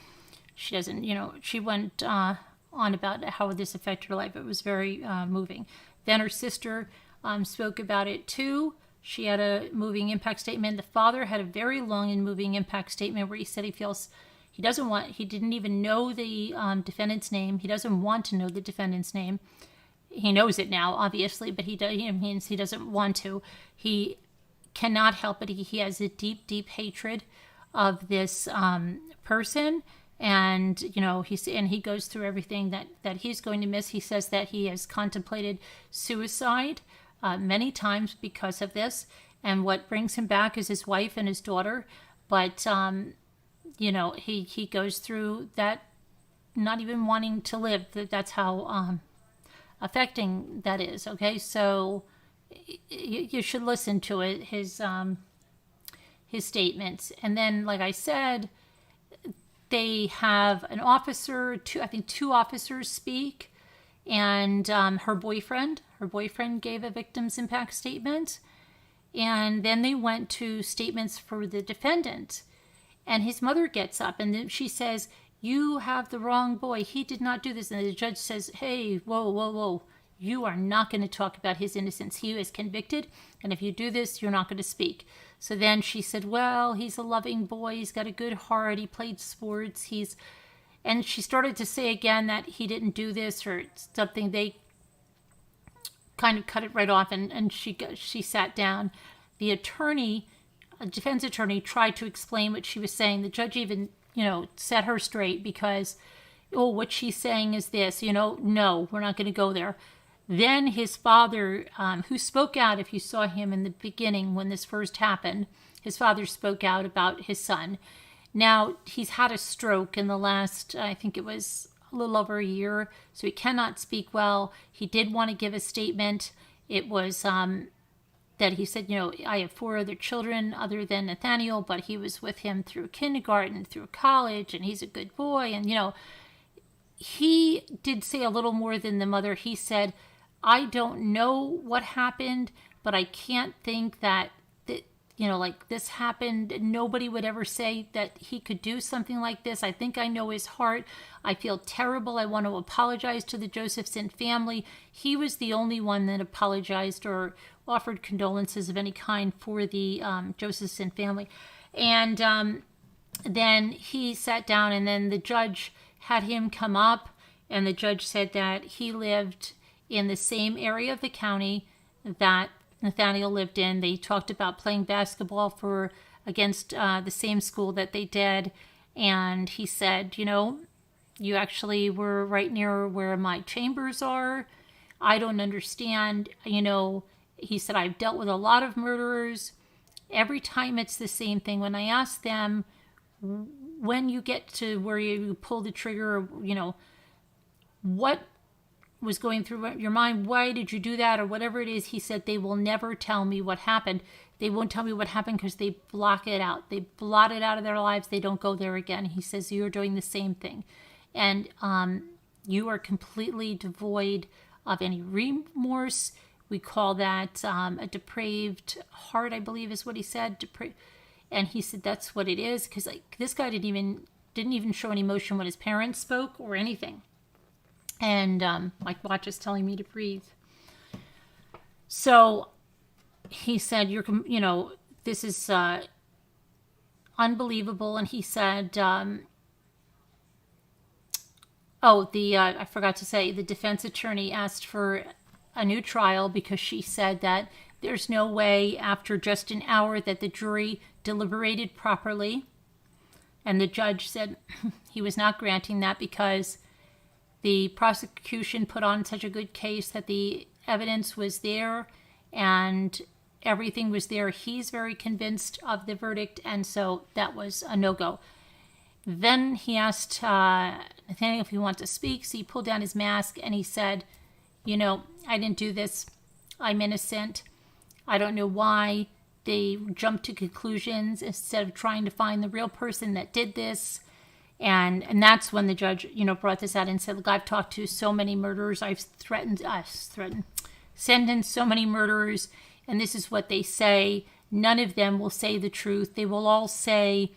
She doesn't, she went on about how this affected her life. It was very moving. Then her sister spoke about it too. She had a moving impact statement. The father had a very long and moving impact statement where he said he didn't even know the defendant's name. He doesn't want to know the defendant's name. He knows it now, obviously, but he doesn't want to. He cannot help it. He has a deep, deep hatred of this person. And, he goes through everything that he's going to miss. He says that he has contemplated suicide many times because of this. And what brings him back is his wife and his daughter. But, he goes through that, not even wanting to live. That's how affecting that is. Okay, so you should listen to it, his statements. And then, like I said, they have an officer, two officers speak, and her boyfriend gave a victim's impact statement. And then they went to statements for the defendant. And his mother gets up and then she says, "You have the wrong boy. He did not do this." And the judge says, "Hey, whoa, whoa, whoa. You are not going to talk about his innocence. He is convicted. And if you do this, you're not going to speak." So then she said, "Well, he's a loving boy. He's got a good heart. He played sports. And she started to say again that he didn't do this or something. They kind of cut it right off, and she sat down. The attorney, a defense attorney, tried to explain what she was saying. The judge even, set her straight because, what she's saying is this, no, we're not going to go there. Then his father, who spoke out, if you saw him in the beginning when this first happened, his father spoke out about his son. Now, he's had a stroke in the last, I think it was a little over a year, so he cannot speak well. He did want to give a statement. It was that he said, I have 4 other children other than Nathaniel, but he was with him through kindergarten, through college, and he's a good boy. And, he did say a little more than the mother. He said, "I don't know what happened, but I can't think that like this happened. Nobody would ever say that he could do something like this. I think I know his heart. I feel terrible. I want to apologize to the Josephson family." He was the only one that apologized or offered condolences of any kind for the Josephson family. And then he sat down, and then the judge had him come up, and the judge said that he lived in the same area of the county that Nathaniel lived in. They talked about playing basketball against the same school that they did. And he said, "You actually were right near where my chambers are. I don't understand." He said, "I've dealt with a lot of murderers. Every time it's the same thing. When I ask them, when you get to where you pull the trigger, what was going through your mind, why did you do that, or whatever it is," he said, "they will never tell me what happened. They won't tell me what happened because they block it out. They blot it out of their lives. They don't go there again." He says, "You're doing the same thing. And you are completely devoid of any remorse. We call that a depraved heart," I believe is what he said. And he said that's what it is, because this guy didn't even show any emotion when his parents spoke or anything. And my watch is telling me to breathe. So he said, "This is unbelievable." And he said, I forgot to say, the defense attorney asked for a new trial because she said that there's no way after just an hour that the jury deliberated properly. And the judge said he was not granting that because the prosecution put on such a good case that the evidence was there and everything was there. He's very convinced of the verdict, and so that was a no-go. Then he asked Nathaniel if he wanted to speak, so he pulled down his mask and he said, "I didn't do this. I'm innocent. I don't know why they jumped to conclusions instead of trying to find the real person that did this." And that's when the judge, brought this out and said, "Look, I've talked to so many murderers. I've sentenced so many murderers, and this is what they say. None of them will say the truth. They will all say,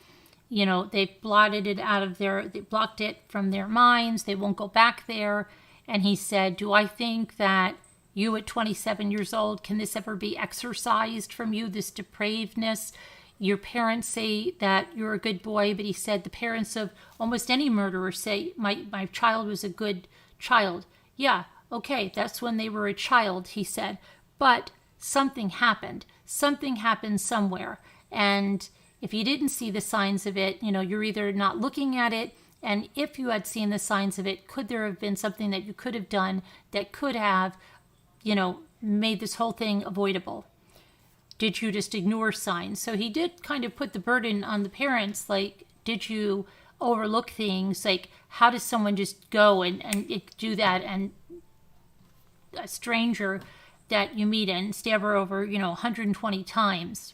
they've they blocked it from their minds. They won't go back there." And he said, "Do I think that you at 27 years old, can this ever be exorcised from you, this depravedness? Your parents say that you're a good boy," but he said the parents of almost any murderer say, my child was a good child. Yeah, okay, that's when they were a child, he said. But something happened. Something happened somewhere. And if you didn't see the signs of it, you're either not looking at it, and if you had seen the signs of it, could there have been something that you could have done that could have, made this whole thing avoidable? did you just ignore signs? So he did kind of put the burden on the parents, like, did you overlook things? Like, how does someone just go and do that, and a stranger that you meet and stab her over, 120 times?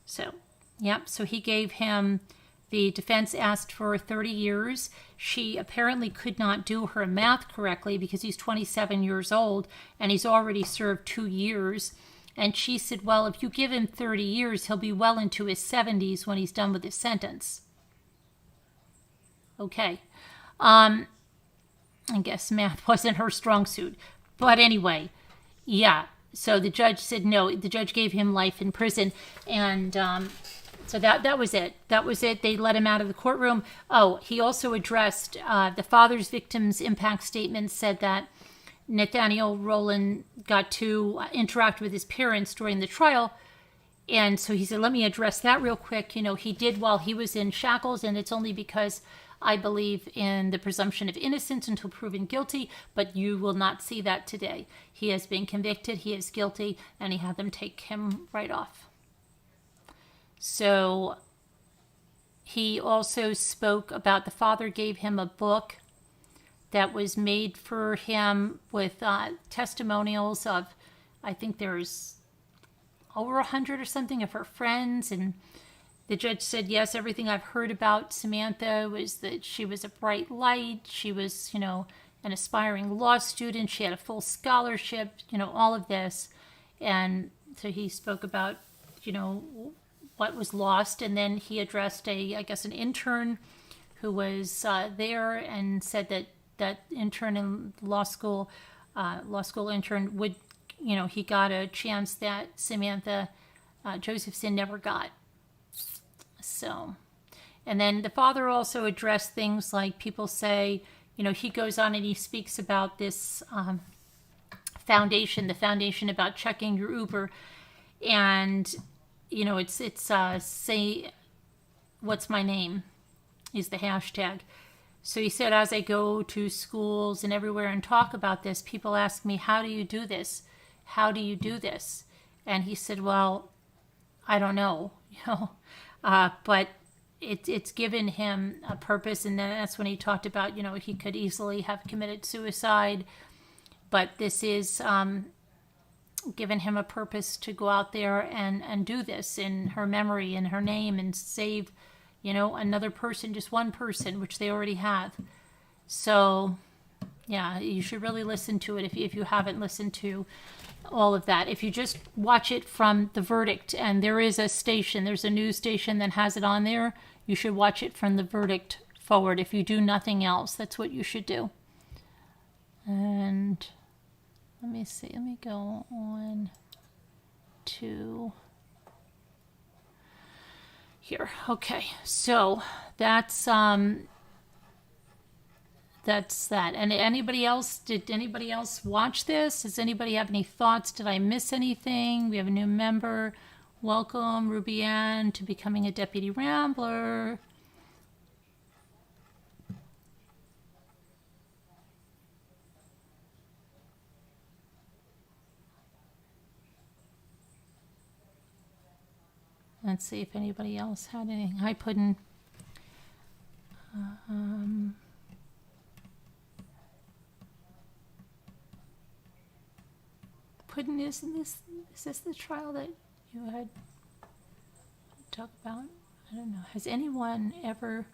So, yep, so he gave him, the defense asked for 30 years. She apparently could not do her math correctly because he's 27 years old and he's already served 2 years. And she said, well, if you give him 30 years, he'll be well into his 70s when he's done with his sentence. Okay. I guess math wasn't her strong suit. But anyway, yeah. So the judge said no. The judge gave him life in prison. And so that was it. That was it. They let him out of the courtroom. Oh, he also addressed the father's victims impact statement, said that Nathaniel Rowland got to interact with his parents during the trial. And so he said, let me address that real quick. He did while he was in shackles, and it's only because I believe in the presumption of innocence until proven guilty, but you will not see that today. He has been convicted, he is guilty, and he had them take him right off. So he also spoke about the father gave him a book that was made for him with testimonials of, I think there's over 100 or something of her friends. And the judge said, yes, everything I've heard about Samantha was that she was a bright light. She was, an aspiring law student. She had a full scholarship, all of this. And so he spoke about, what was lost. And then he addressed an intern who was there, and said that intern in law school intern would, he got a chance that Samantha Josephson never got. So, and then the father also addressed things like people say, he goes on and he speaks about this foundation, the foundation about checking your Uber, and it's say what's my name is the hashtag. So he said, as I go to schools and everywhere and talk about this, people ask me, how do you do this? How do you do this? And he said, well, I don't know, but it's given him a purpose. And then that's when he talked about, he could easily have committed suicide, but this is given him a purpose to go out there and do this in her memory, in her name, and save, another person, just one person, which they already have. So, yeah, you should really listen to it if you haven't listened to all of that. If you just watch it from the verdict, and there's a news station that has it on there, you should watch it from the verdict forward. If you do nothing else, that's what you should do. And let me see, let me go on to here. Okay, so that's that. And did anybody else watch this? Does anybody have any thoughts? Did I miss anything? We have a new member. Welcome, Ruby Ann, to becoming a Deputy Rambler. Let's see if anybody else had anything. Hi, Puddin'. Puddin', is this the trial that you had talked about? I don't know. Has anyone ever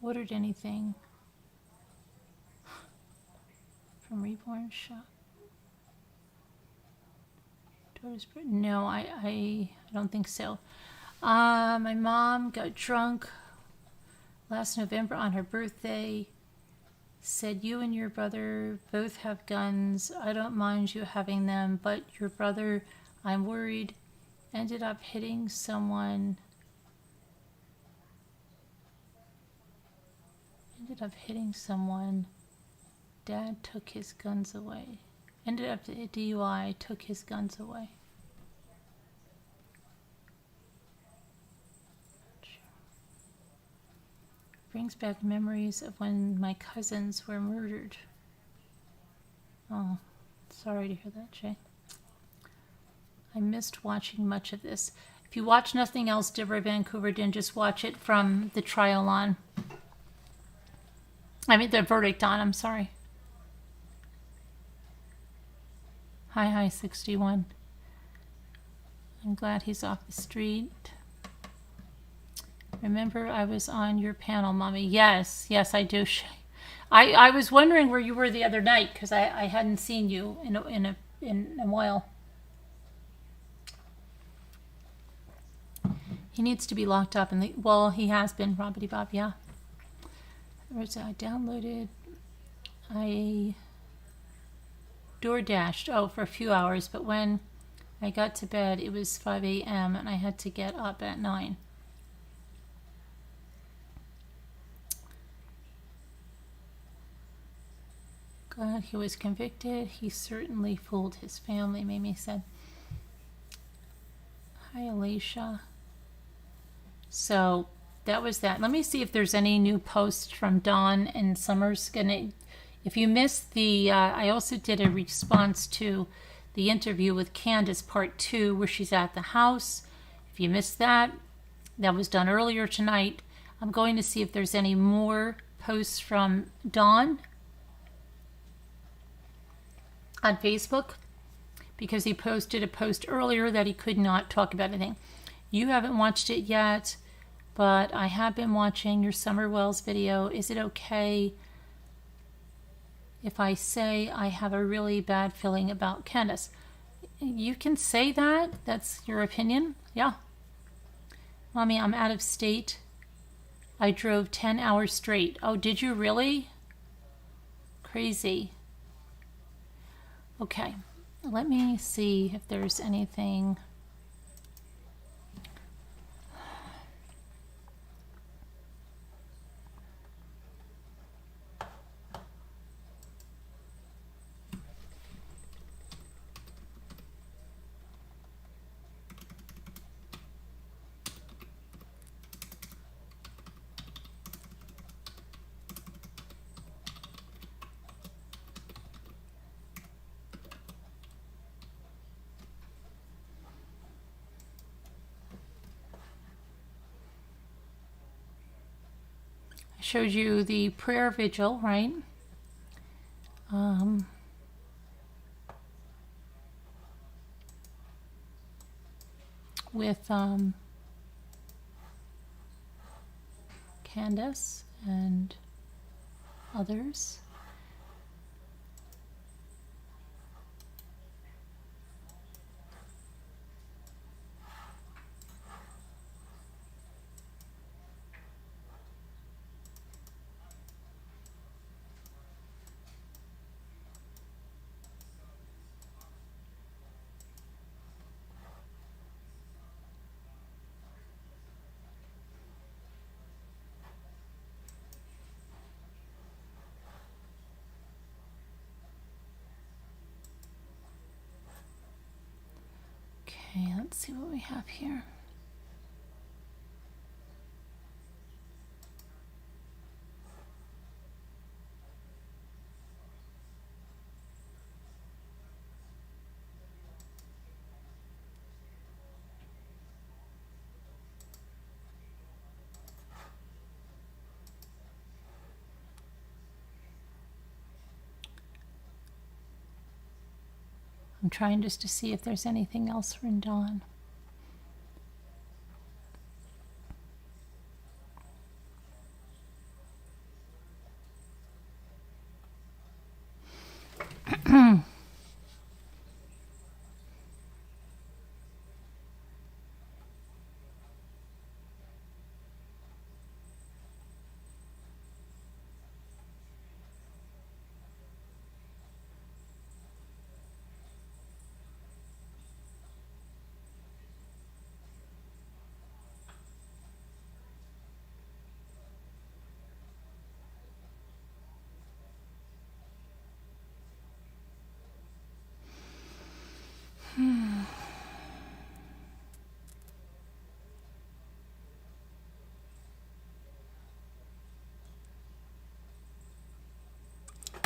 ordered anything from Reborn Shop? No, I don't think so. My mom got drunk last November on her birthday. Said you and your brother both have guns. I don't mind you having them, but your brother, I'm worried, ended up hitting someone. Dad took his guns away. Ended up at DUI, took his guns away. Brings back memories of when my cousins were murdered. Oh, sorry to hear that, Jay. I missed watching much of this. If you watch nothing else, Deborah Vancouver didn't just watch it from the trial on. I mean, the verdict on, I'm sorry. Hi, 61. I'm glad he's off the street. Remember, I was on your panel, Mommy. Yes, I do. I was wondering where you were the other night because I hadn't seen you in a while. He needs to be locked up, and well, he has been. Robbity Bob, yeah. I downloaded. I door dashed for a few hours, but when I got to bed, it was 5 a.m. and I had to get up at 9. Glad he was convicted. He certainly fooled his family, Mimi said. Hi, Alicia. So that was that. Let me see if there's any new posts from Dawn and Summers. If you missed I also did a response to the interview with Candace, part 2, where she's at the house. If you missed that, that was done earlier tonight. I'm going to see if there's any more posts from Dawn on Facebook, because he posted a post earlier that he could not talk about anything. You haven't watched it yet, but I have been watching your Summer Wells video. Is it okay if I say I have a really bad feeling about Candace? You can say that. That's your opinion. Yeah. Mommy, I'm out of state. I drove 10 hours straight. Oh, did you really? Crazy. Okay. Let me see if there's anything. Showed you the prayer vigil, right? With Candace and others. Okay, let's see what we have here. I'm trying just to see if there's anything else from Dawn.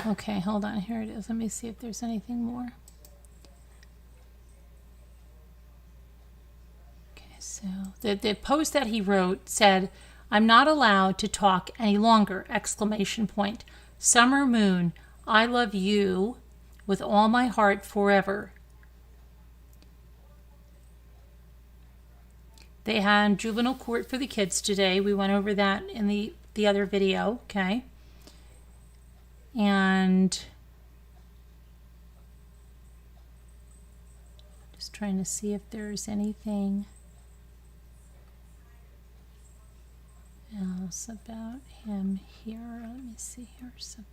Okay, hold on. Here it is. Let me see if there's anything more. So the post that he wrote said, "I'm not allowed to talk any longer!" Exclamation point. Summer moon, I love you with all my heart forever. They had juvenile court for the kids today. We went over that in the other video, okay? And just trying to see if there's anything else about him here. Let me see here something.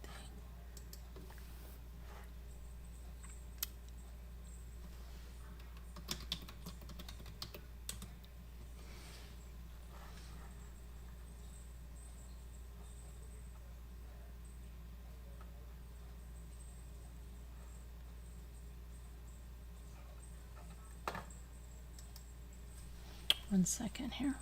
One second here.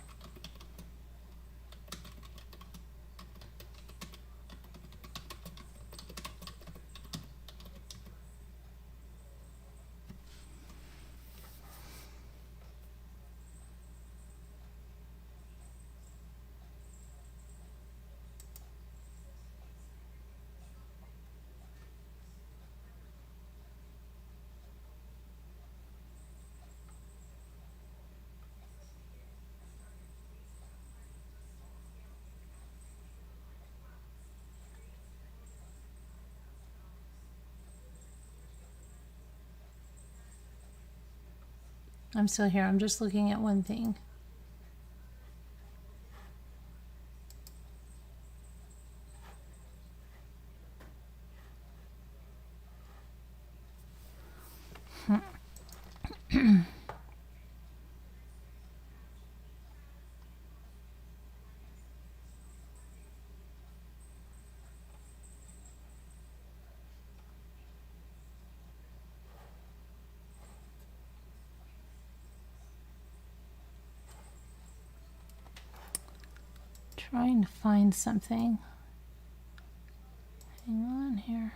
I'm still here. I'm just looking at one thing. Trying to find something. Hang on here.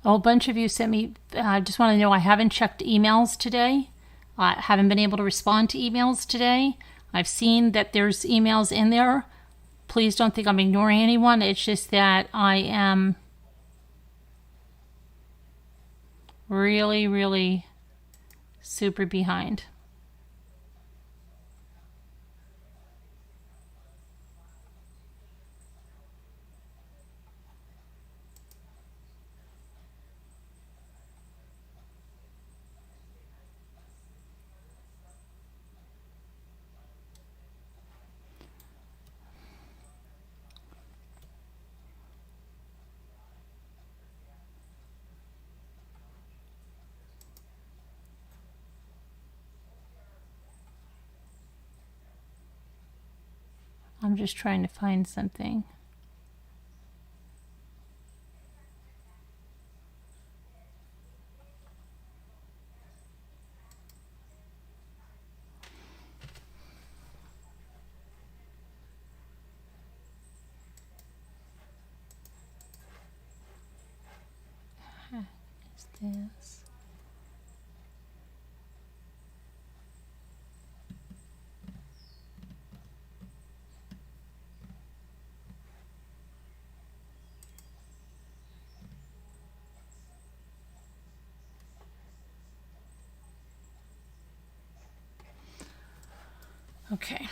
A whole bunch of you sent me, I just want to know, I haven't checked emails today. I haven't been able to respond to emails today. I've seen that there's emails in there. Please don't think I'm ignoring anyone. It's just that I am really, really super behind. I'm just trying to find something. What is this? Okay.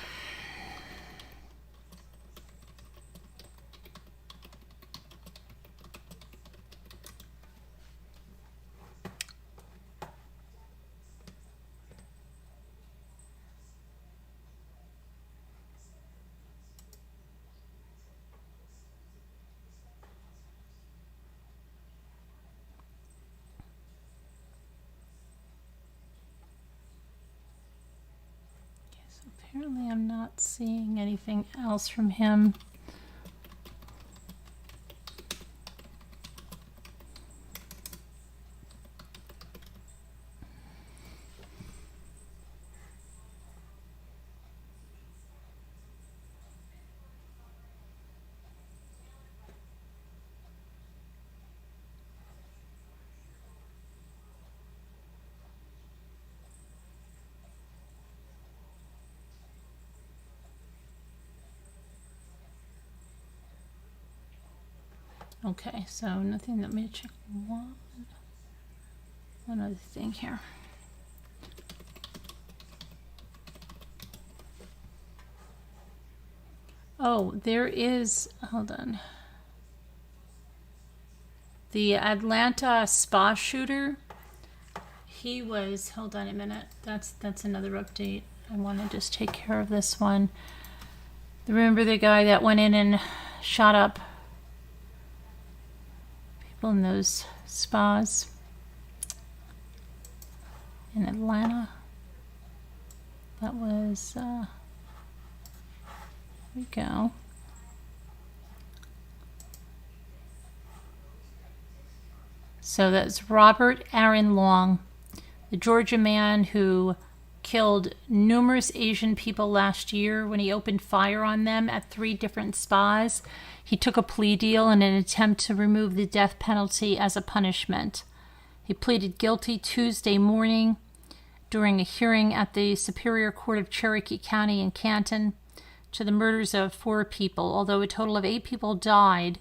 apparently I'm not seeing anything else from him. Okay, so nothing. Let me check one other thing here. Oh, there is, hold on. The Atlanta spa shooter, he was, hold on a minute. That's another update. I want to just take care of this one. Remember the guy that went in and shot up people in those spas in Atlanta? That was, here we go. So that's Robert Aaron Long, the Georgia man who killed numerous Asian people last year when he opened fire on them at 3 different spas. He took a plea deal in an attempt to remove the death penalty as a punishment. He pleaded guilty Tuesday morning during a hearing at the Superior Court of Cherokee County in Canton to the murders of 4 people, although a total of 8 people died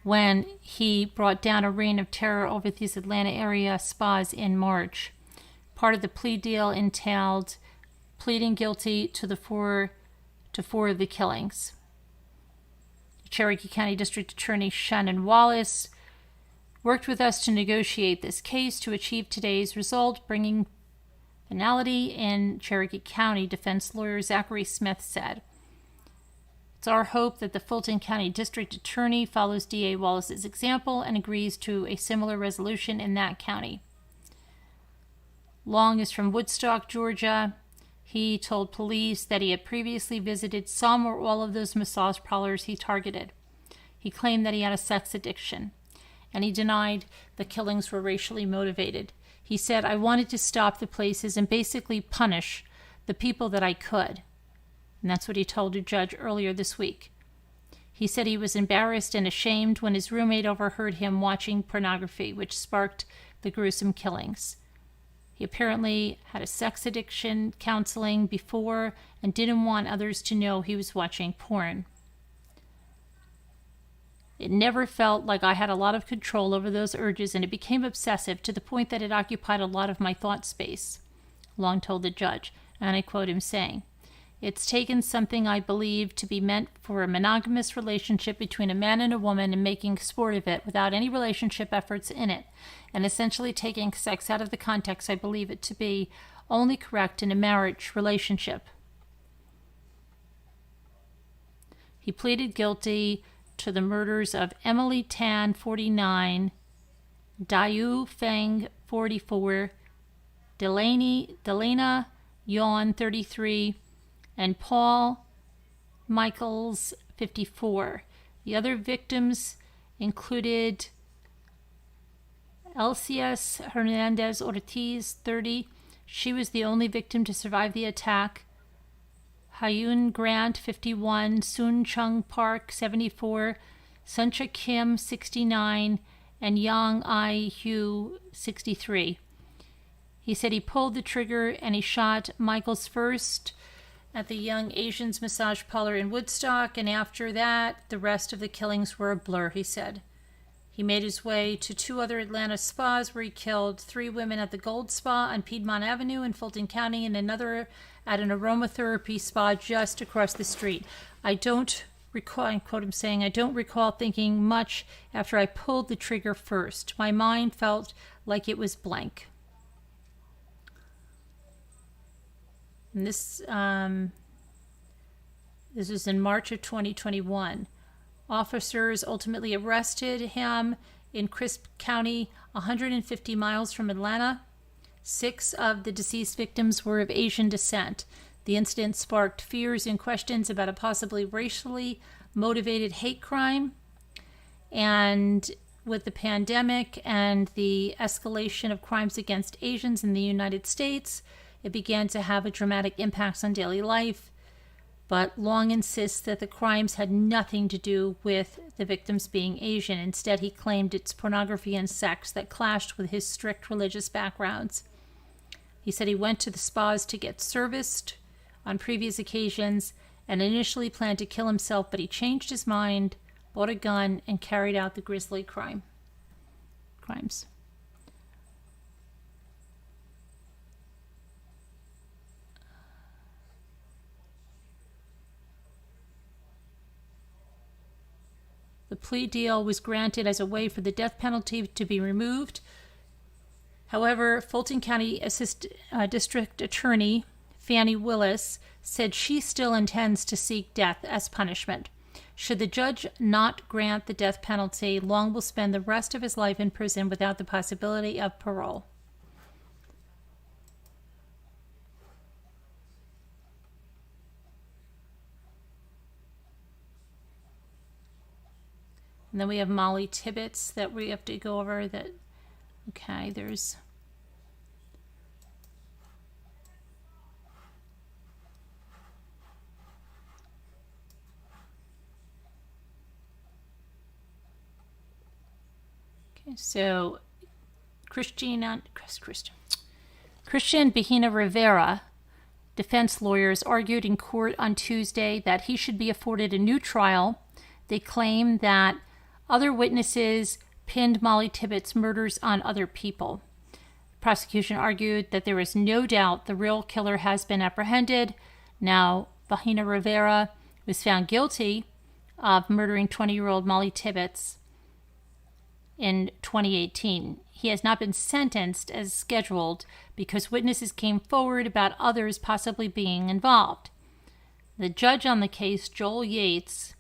when he brought down a reign of terror over these Atlanta area spas in March. Part of the plea deal entailed pleading guilty to 4 of the killings. Cherokee County District Attorney Shannon Wallace worked with us to negotiate this case to achieve today's result, bringing finality in Cherokee County, defense lawyer Zachary Smith said. It's our hope that the Fulton County District Attorney follows DA Wallace's example and agrees to a similar resolution in that county. Long is from Woodstock, Georgia. He told police that he had previously visited some or all of those massage parlors he targeted. He claimed that he had a sex addiction, and he denied the killings were racially motivated. He said, "I wanted to stop the places and basically punish the people that I could." And that's what he told a judge earlier this week. He said he was embarrassed and ashamed when his roommate overheard him watching pornography, which sparked the gruesome killings. He apparently had a sex addiction counseling before and didn't want others to know he was watching porn. It never felt like I had a lot of control over those urges, and it became obsessive to the point that it occupied a lot of my thought space, Long told the judge, and I quote him saying, "It's taken something I believe to be meant for a monogamous relationship between a man and a woman and making sport of it without any relationship efforts in it, and essentially taking sex out of the context I believe it to be only correct in a marriage relationship." He pleaded guilty to the murders of Emily Tan, 49, Dayu Feng, 44, Delana Yon, 33, and Paul Michaels, 54. The other victims included Elcias Hernandez Ortiz, 30. She was the only victim to survive the attack. Hyun Grant, 51. Soon Chung Park, 74. Suncha Kim, 69. And Yang Ai Hu, 63. He said he pulled the trigger and he shot Michaels first at the Young Asians massage parlor in Woodstock, and after that, the rest of the killings were a blur, he said. He made his way to 2 other Atlanta spas where he killed 3 women at the Gold Spa on Piedmont Avenue in Fulton County and another at an aromatherapy spa just across the street. I don't recall, I quote him saying, "I don't recall thinking much after I pulled the trigger first. My mind felt like it was blank." And this was in March of 2021. Officers ultimately arrested him in Crisp County, 150 miles from Atlanta. 6 of the deceased victims were of Asian descent. The incident sparked fears and questions about a possibly racially motivated hate crime. And with the pandemic and the escalation of crimes against Asians in the United States, it began to have a dramatic impact on daily life. But Long insists that the crimes had nothing to do with the victims being Asian. Instead, he claimed it's pornography and sex that clashed with his strict religious backgrounds. He said he went to the spas to get serviced on previous occasions and initially planned to kill himself, but he changed his mind, bought a gun, and carried out the grisly crimes. The plea deal was granted as a way for the death penalty to be removed. However, Fulton County District Attorney Fannie Willis said she still intends to seek death as punishment. Should the judge not grant the death penalty, Long will spend the rest of his life in prison without the possibility of parole. And then we have Molly Tibbetts that we have to go over. Okay, there's... Okay, so Christian Bahina Rivera, defense lawyers, argued in court on Tuesday that he should be afforded a new trial. They claim that other witnesses pinned Molly Tibbetts' murders on other people. The prosecution argued that there is no doubt the real killer has been apprehended. Now, Bahina Rivera was found guilty of murdering 20-year-old Molly Tibbetts in 2018. He has not been sentenced as scheduled because witnesses came forward about others possibly being involved. The judge on the case, Joel Yates,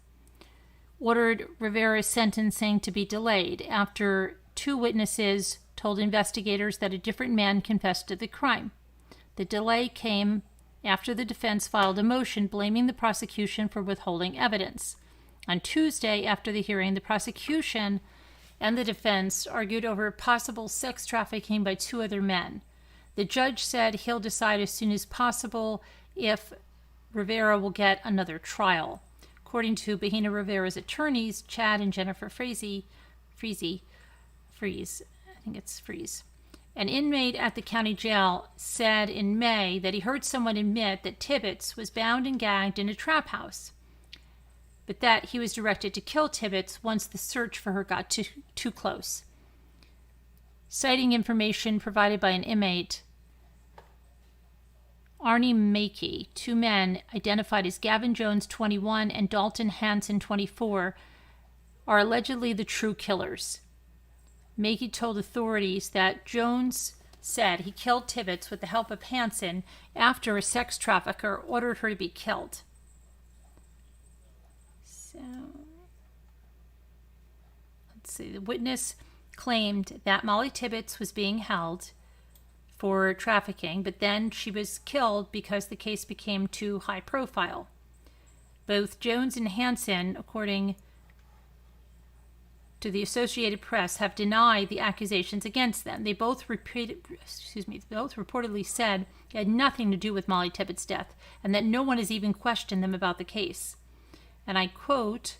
ordered Rivera's sentencing to be delayed after two witnesses told investigators that a different man confessed to the crime. The delay came after the defense filed a motion blaming the prosecution for withholding evidence. On Tuesday, after the hearing, the prosecution and the defense argued over possible sex trafficking by two other men. The judge said he'll decide as soon as possible if Rivera will get another trial. According to Bahina Rivera's attorneys, Chad and Jennifer Freeze, an inmate at the county jail said in May that he heard someone admit that Tibbetts was bound and gagged in a trap house, but that he was directed to kill Tibbetts once the search for her got too close. Citing information provided by an inmate, Arnie Mackey, two men identified as Gavin Jones, 21, and Dalton Hansen, 24, are allegedly the true killers. Mackey told authorities that Jones said he killed Tibbetts with the help of Hansen after a sex trafficker ordered her to be killed. So, let's see. The witness claimed that Molly Tibbetts was being held for trafficking, but then she was killed because the case became too high profile. Both Jones and Hansen, according to the Associated Press, have denied the accusations against them. They both reportedly said it had nothing to do with Molly Tibbetts' death and that no one has even questioned them about the case. And I quote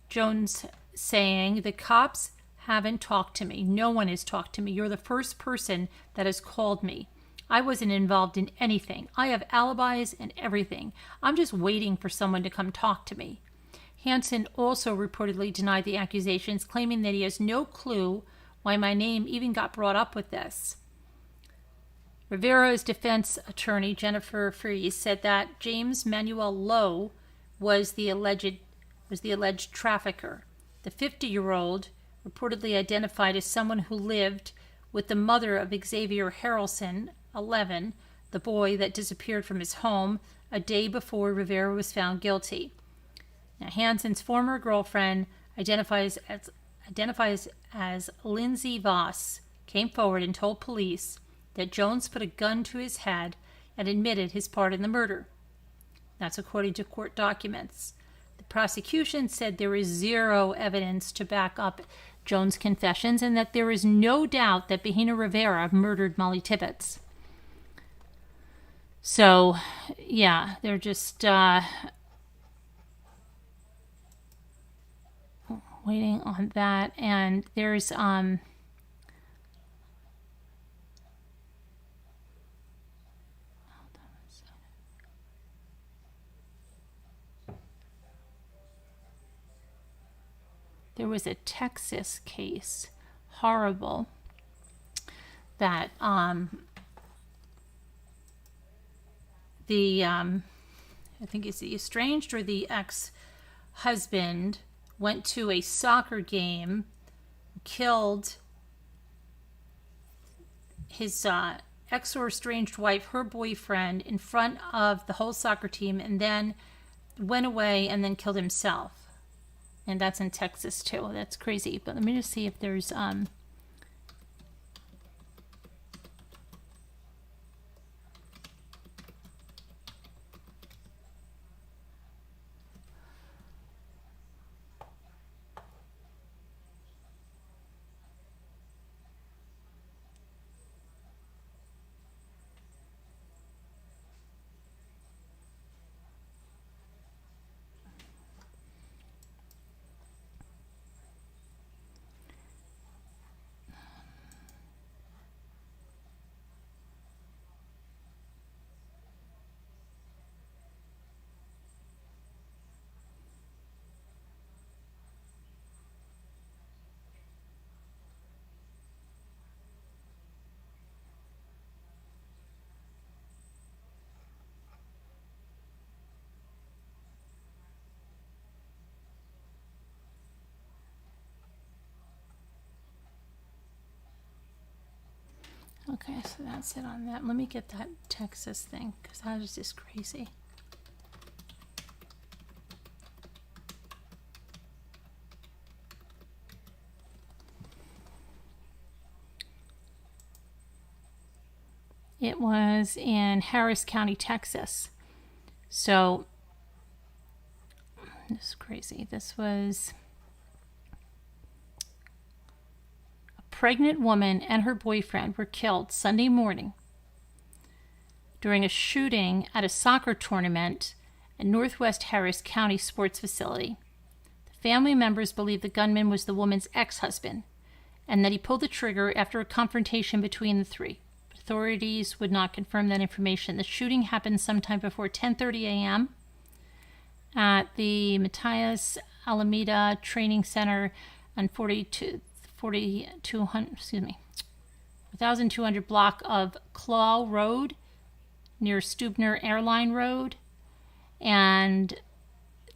Jones saying, "The cops haven't talked to me. No one has talked to me. You're the first person that has called me. I wasn't involved in anything. I have alibis and everything. I'm just waiting for someone to come talk to me." Hansen also reportedly denied the accusations, claiming that he has no clue why my name even got brought up with this. Rivera's defense attorney, Jennifer Freeze, said that James Manuel Lowe was the alleged trafficker. The 50-year-old, reportedly identified as someone who lived with the mother of Xavier Harrelson, 11, the boy that disappeared from his home a day before Rivera was found guilty. Now, Hansen's former girlfriend, identifies as Lindsay Voss, came forward and told police that Jones put a gun to his head and admitted his part in the murder. That's according to court documents. The prosecution said there is zero evidence to back up Jones' confessions and that there is no doubt that Bahena Rivera murdered Molly Tibbetts. So, yeah, they're just waiting on that. And there's there was a Texas case, horrible, that I think it's the estranged or the ex-husband went to a soccer game, killed his ex or estranged wife, her boyfriend, in front of the whole soccer team, and then went away and then killed himself. And that's in Texas too. That's crazy. But let me just see if there's okay, so that's it on that. Let me get that Texas thing, because that was just crazy. It was in Harris County, Texas. So, this is crazy. This was a pregnant woman and her boyfriend were killed Sunday morning during a shooting at a soccer tournament at Northwest Harris County Sports Facility. The family members believe the gunman was the woman's ex-husband and that he pulled the trigger after a confrontation between the three. Authorities would not confirm that information. The shooting happened sometime before 10:30 a.m. at the Matias Alameda Training Center on 1200 block of Claw Road near Stubner Airline Road. And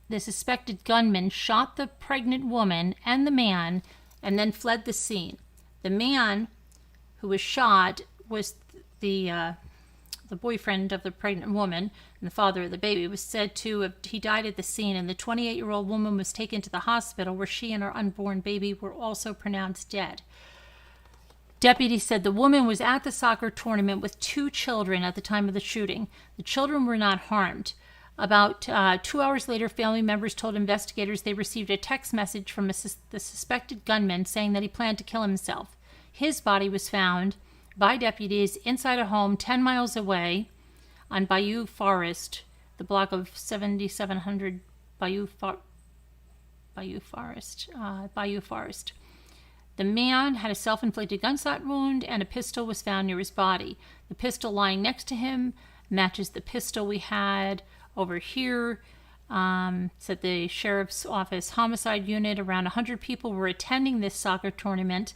the suspected gunman shot the pregnant woman and the man and then fled the scene. The man who was shot was the boyfriend of the pregnant woman and the father of the baby. Was said to have, he died at the scene, and the 28-year-old woman was taken to the hospital where she and her unborn baby were also pronounced dead. Deputies said the woman was at the soccer tournament with 2 children at the time of the shooting. The children were not harmed. About 2 hours later, family members told investigators they received a text message from the suspected gunman saying that he planned to kill himself. His body was found by deputies inside a home 10 miles away on Bayou Forest, the block of 7700 Bayou Forest. The man had a self-inflicted gunshot wound, and a pistol was found near his body. The pistol lying next to him matches the pistol we had over here. Said the sheriff's office homicide unit. Around 100 people were attending this soccer tournament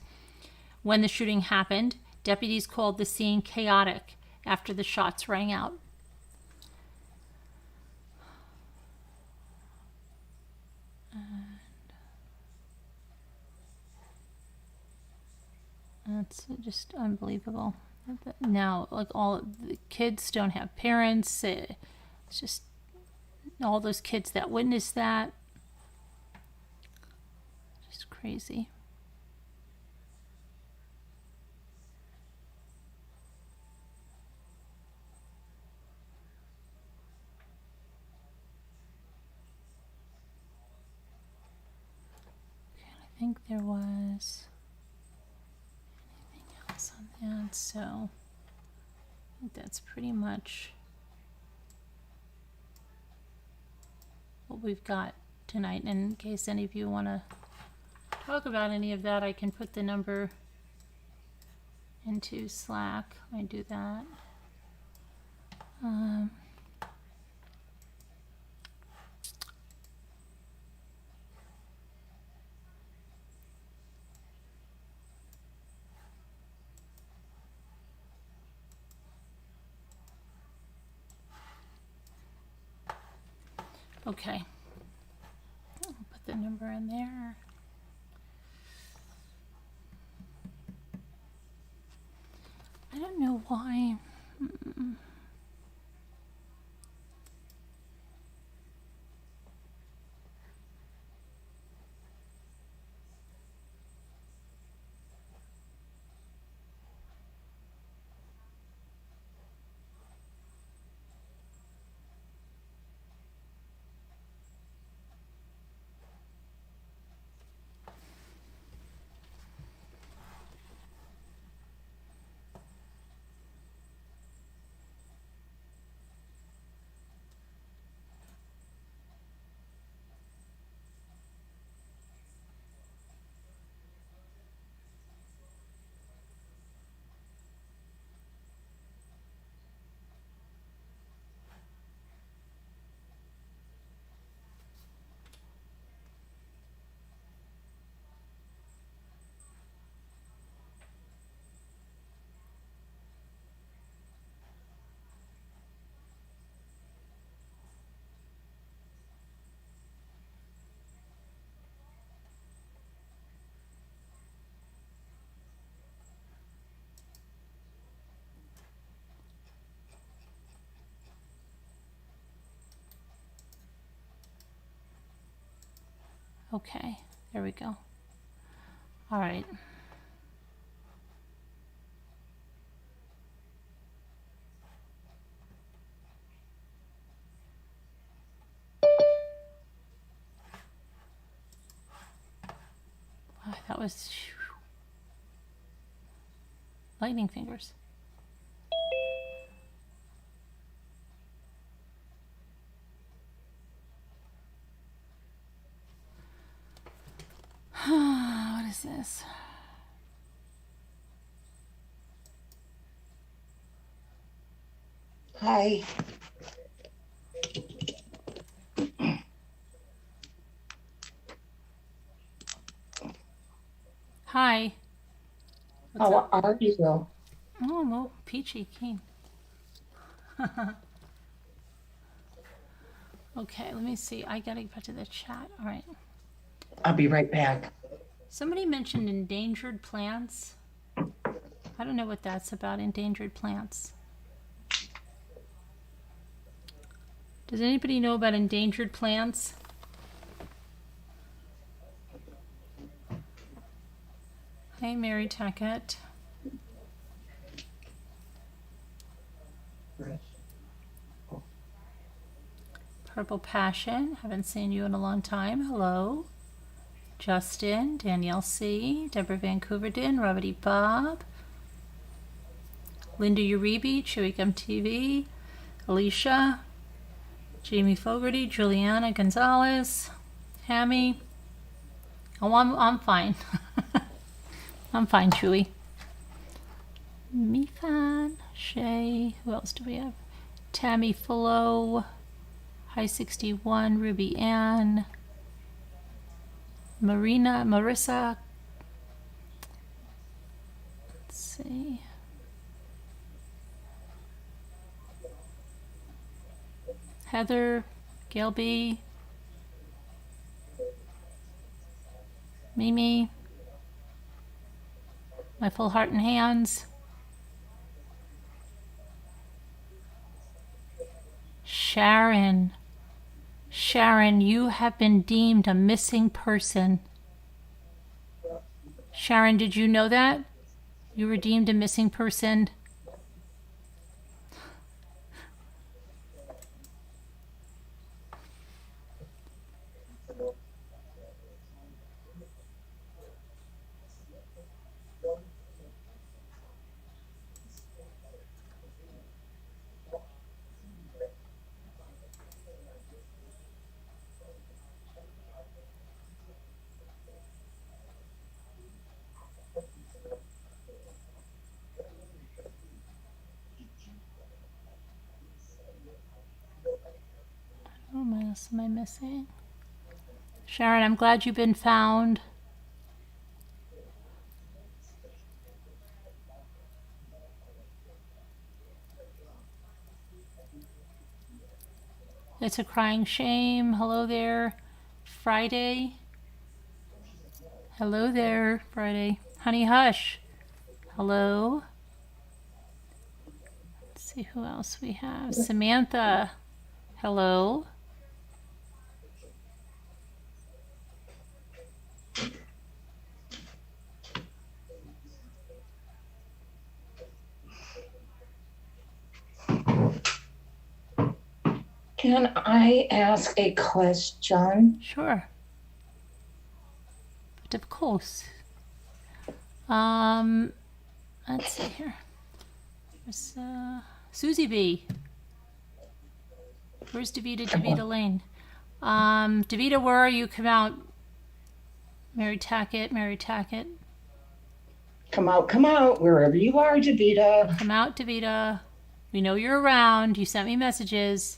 when the shooting happened. Deputies called the scene chaotic after the shots rang out. That's just unbelievable. Now, like, all the kids don't have parents. It's just all those kids that witnessed that. Just crazy. think there was anything else on that, so I think that's pretty much what we've got tonight. And in case any of you want to talk about any of that, I can put the number into Slack. I do that. Okay, I'll put the number in there. I don't know why. Okay, there we go. All right. Wow, that was lightning fingers. What is this? Hi. Hi. What's How up? are you? Oh, well, peachy keen. Okay, let me see. I gotta get back to the chat. All right. I'll be right back. Somebody mentioned endangered plants. I don't know what that's about, endangered plants. Does anybody know about endangered plants? Hey, Mary Tackett. Purple Passion. Haven't seen you in a long time. Hello. Justin, Danielle C., Deborah Vancouverden, Robert E. Bob, Linda Uribe, Chewy Gum TV, Alicia, Jamie Fogarty, Juliana Gonzalez, Hammy. Oh, I'm fine. I'm fine, Chewy. Mifan, Shay, who else do we have? Tammy Fullo, High 61, Ruby Ann, Marissa. Let's see. Heather, Gail B, Mimi, My Full Heart and Hands, Sharon. Sharon, you have been deemed a missing person. Sharon, did you know that? You were deemed a missing person. else am I missing? Sharon, I'm glad you've been found. It's a crying shame. Hello there, Friday. Hello there, Friday. Honey Hush. Hello. Let's see who else we have. Samantha. Hello. Can I ask a question? Sure. But of course. Let's see here. There's Susie B. Where's Davita? Davita Lane. Davita, where are you? Come out. Mary Tackett. Mary Tackett. Come out, wherever you are, Javita. Come out, Davita. We know you're around. You sent me messages.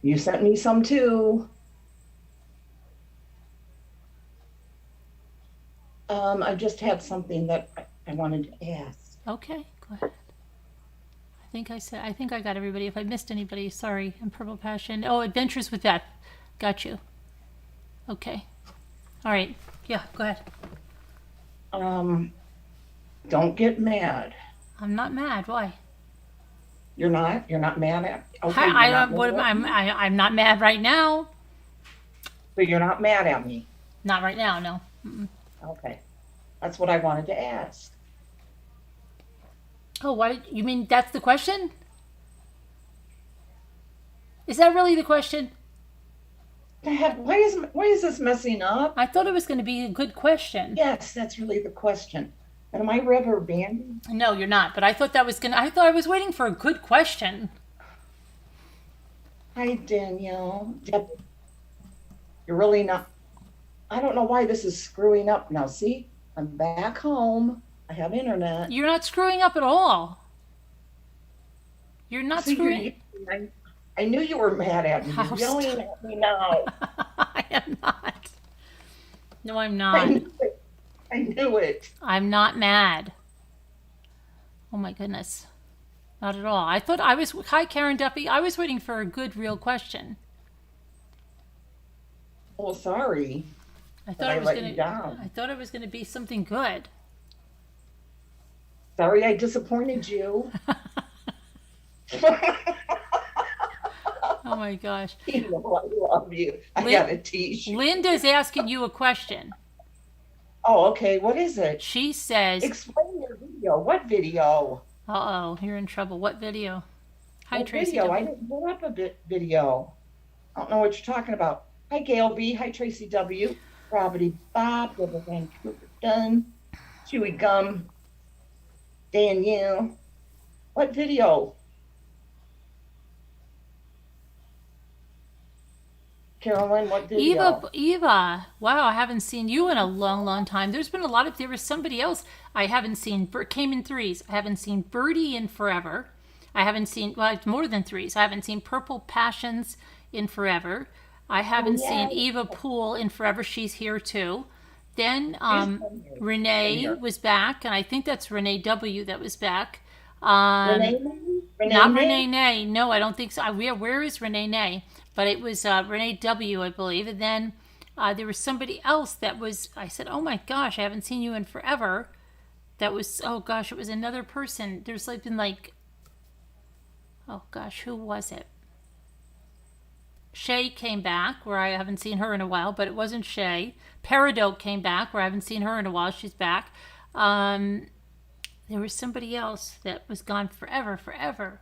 You sent me some too. I just had something that I wanted to ask. Okay, go ahead. I think I got everybody. If I missed anybody, sorry. And Purple Passion. Oh, Adventures with Beth. Got you. Okay. All right. Yeah, go ahead. Don't get mad. I'm not mad. Why? You're not mad at. Okay, I'm not mad right now. But you're not mad at me. Not right now, no. Mm-mm. Okay, that's what I wanted to ask. Oh, why? You mean that's the question? Is that really the question? The heck, why is this messing up? I thought it was going to be a good question. Yes, that's really the question. Am I rubber banding? No, you're not. But I thought I thought I was waiting for a good question. Hi, Danielle. You're really not. I don't know why this is screwing up now. See, I'm back home. I have internet. You're not screwing up at all. You're not See, screwing. I knew you were mad at me. Oh, You're yelling at me now. I am not. No, I'm I not. knew it. I knew it. I'm not mad. Oh my goodness. Not at all. Hi, Karen Duffy. I was waiting for a good, real question. Oh, sorry. I thought I let you down. I thought it was gonna be something good. Sorry I disappointed you. Oh my gosh. You know I love you. I got a t-shirt. Linda's asking you a question. Oh, okay. What is it? She says, Explain your video. What video? "Uh-oh, you're in trouble. What video?" Hi, What Tracy. video? I W. didn't pull up a video. I don't know what you're talking about. Hi, Gail B. Hi, Tracy W. Robity Bob. Double Vancouver Done. Chewy Gum. Danielle. What video? Carolyn, what video? Eva. Wow, I haven't seen you in a long, long time. There was somebody else I haven't seen. Came in threes. I haven't seen Birdie in forever. I haven't seen, well, it's more than threes. I haven't seen Purple Passions in forever. I haven't seen Eva Poole in forever. She's here too. Then Renee was back, and I think that's Renee W. that was back. Renee? Not Renee Nay. No, I don't think so. Where is Renee Nay? But it was Renee W., I believe. And then there was somebody else that was, I said, oh my gosh, I haven't seen you in forever. That was, oh gosh, it was another person. There's been oh gosh, who was it? Shay came back, where I haven't seen her in a while, but it wasn't Shay. Paradoke came back, where I haven't seen her in a while. She's back. There was somebody else that was gone forever,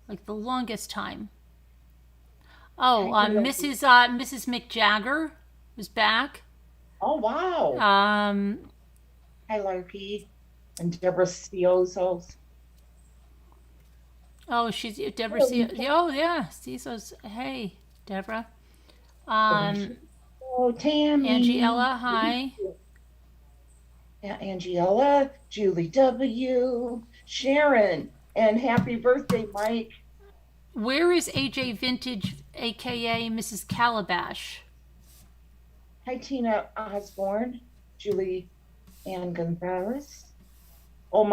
like the longest time. Oh, Mrs. McJagger was back. Oh, wow. Hi, Larky. And Deborah Stiosos. Oh, she's Deborah. Oh, yeah, Stiosos. Hey, Deborah. Oh, Tammy. Angiella, hi. Yeah, Angiella, Julie W., Sharon, and happy birthday, Mike. Where is AJ Vintage, aka Mrs. Calabash? Hi, Tina Osborne, Julie Ann Gonzalez. Oh,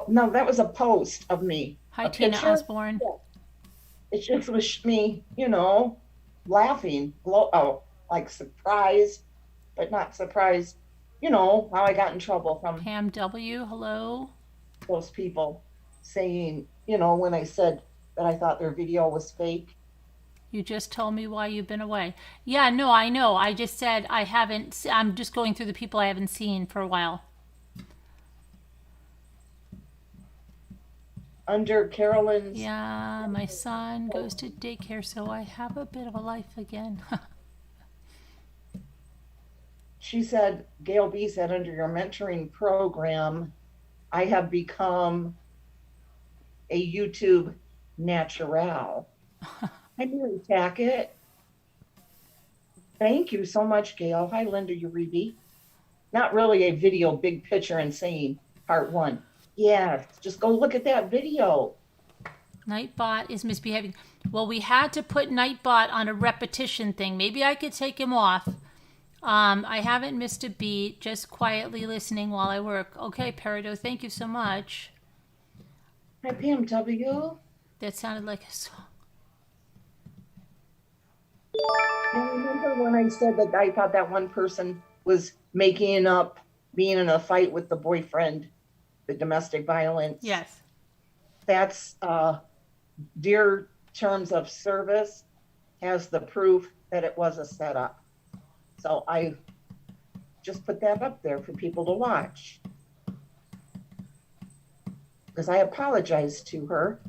no, that was a post of me. Hi, A Tina picture? Osborne. Yeah. It just was me, laughing, like surprised, but not surprised, how I got in trouble from Pam W. Hello. those people saying, when I said that I thought their video was fake. You just told me why you've been away. Yeah, no, I know. I just said I haven't. I'm just going through the people I haven't seen for a while. Under Carolyn's, Yeah, my son goes to daycare, so I have a bit of a life again. she said, Gail B said, under your mentoring program, I have become a YouTube natural. Hi, Mary Tackett. Thank you so much, Gail. Hi, Linda Uribe. Not really a video, big picture and saying part one. Yes, just go look at that video. Nightbot is misbehaving. Well, we had to put Nightbot on a repetition thing. Maybe I could take him off. I haven't missed a beat, just quietly listening while I work. Okay, Peridot, thank you so much. Hi, Pam W. That sounded like a song. Now, remember when I said that I thought that one person was making up being in a fight with the boyfriend, the domestic violence? Yes. That's dear terms of service has the proof that it was a setup. So I just put that up there for people to watch. Because I apologized to her,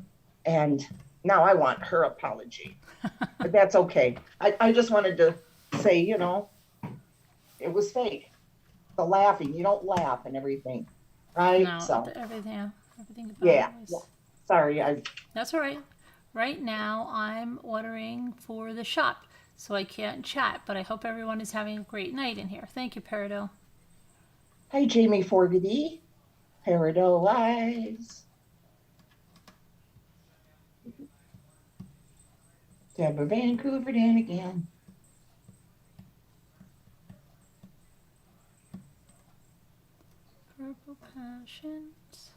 and now I want her apology. But that's okay. I just wanted to say, it was fake. The laughing, you don't laugh and everything, right? No, so everything about yeah, it was... yeah. Sorry, That's all right. Right now, I'm ordering for the shop, so I can't chat, but I hope everyone is having a great night in here. Thank you, Peridot. Hi, Jamie Fogarty. Peridot Eyes. Deborah Vancouver, Dan again. Purple Passions.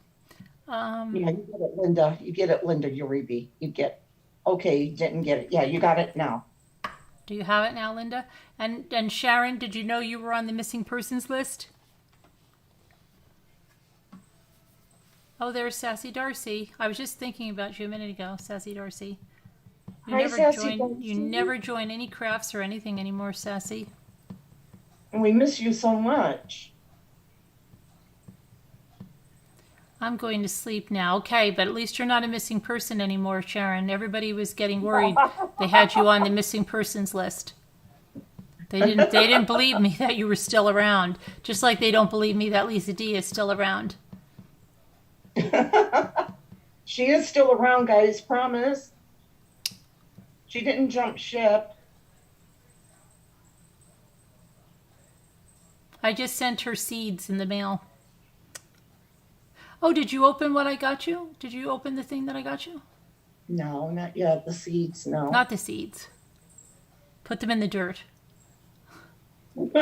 Yeah, you get it, Linda. You get it, Linda Uribe. You get. Okay, you didn't get it. Yeah, you got it now. Do you have it now, Linda? And Sharon, did you know you were on the missing persons list? Oh, there's Sassy Darcy. I was just thinking about you a minute ago, Sassy Darcy. Hi, Sassy Darcy. You never join any crafts or anything anymore, Sassy. And we miss you so much. I'm going to sleep now. Okay, but at least you're not a missing person anymore, Sharon. Everybody was getting worried they had you on the missing persons list. They didn't believe me that you were still around. Just like they don't believe me that Lisa D is still around. She is still around, guys, promise. She didn't jump ship. I just sent her seeds in the mail. Oh, did you open what I got you? Did you open the thing that I got you? No, not yet. The seeds, no. Not the seeds. Put them in the dirt. No,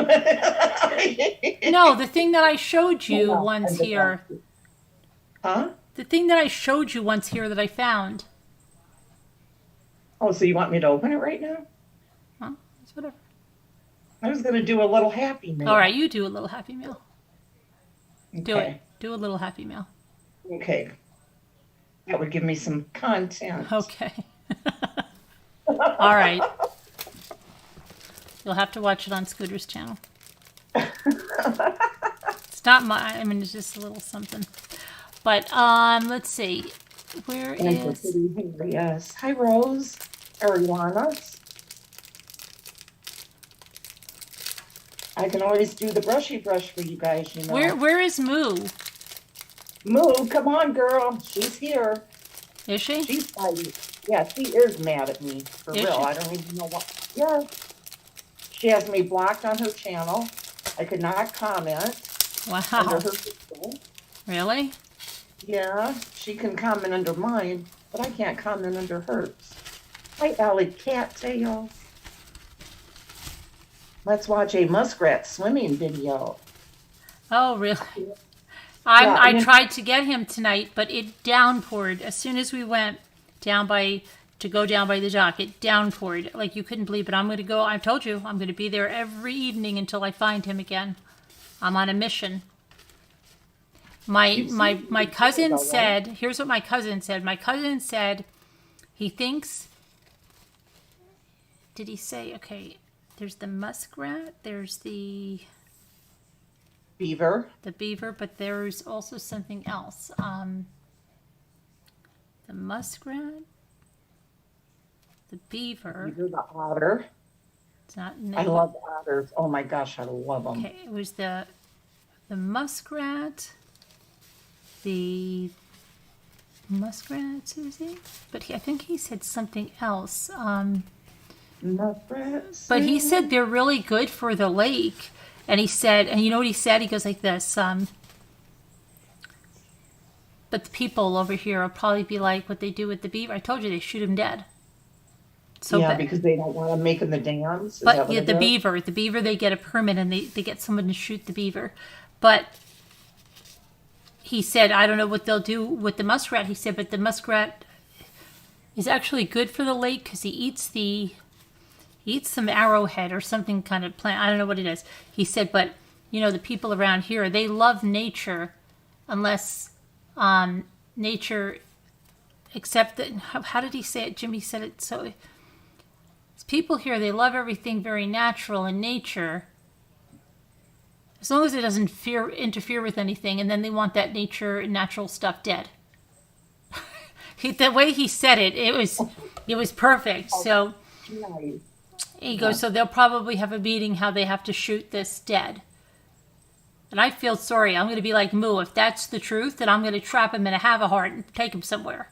the thing that I showed you once here. Huh? The thing that I showed you once here that I found. Oh, so you want me to open it right now? Huh? It's whatever. I was going to do a little happy meal. All right, you do a little happy meal. Okay. Do it. Do a little happy meal. Okay. That would give me some content. Okay. All right. You'll have to watch it on Scooter's channel. It's not my, it's just a little something. But let's see. Where is... Yes. Hi, Rose. Ariana. I can always do the brushy brush for you guys, Where is Moo? Moo, come on, girl. She's here. Is she? She's fighting. Yeah, she is mad at me. For real. I don't even know what. Yeah. She has me blocked on her channel. I could not comment. Wow. Under her video. Really? Yeah. She can comment under mine, but I can't comment under hers. Hi, Allie Cattail. Let's watch a muskrat swimming video. Oh, really? Yeah, I tried to get him tonight, but it downpoured as soon as we went to go down by the dock. It downpoured like you couldn't believe it. I'm going to go. I told you I'm going to be there every evening until I find him again. I'm on a mission. My cousin said. Here's what my cousin said. My cousin said he thinks. Did he say okay? There's the muskrat. There's the beaver, but there's also something else. The muskrat, the beaver, the otter. It's not. I love otters. Oh my gosh, I love them. Okay, it was the muskrat, the muskrat, Susie. But I think he said something else. Muskrats. But he said they're really good for the lake. And he said, and you know what he said? He goes like this, but the people over here will probably be like what they do with the beaver. I told you they shoot him dead. So yeah, because they don't want to make him the dams. But yeah, the beaver, they get a permit and they get someone to shoot the beaver. But he said, I don't know what they'll do with the muskrat. He said, but the muskrat is actually good for the lake because he eats some arrowhead or something kind of plant. I don't know what it is. He said, but, you know, the people around here, they love nature unless nature, except that, how did he say it? Jimmy said it so. People here, they love everything very natural in nature as long as it doesn't interfere with anything, and then they want that natural stuff dead. The way he said it, it was perfect. So he goes, so they'll probably have a meeting how they have to shoot this dead. And I feel sorry. I'm going to be like Moo. If that's the truth, then I'm going to trap him in a have-a-heart and take him somewhere.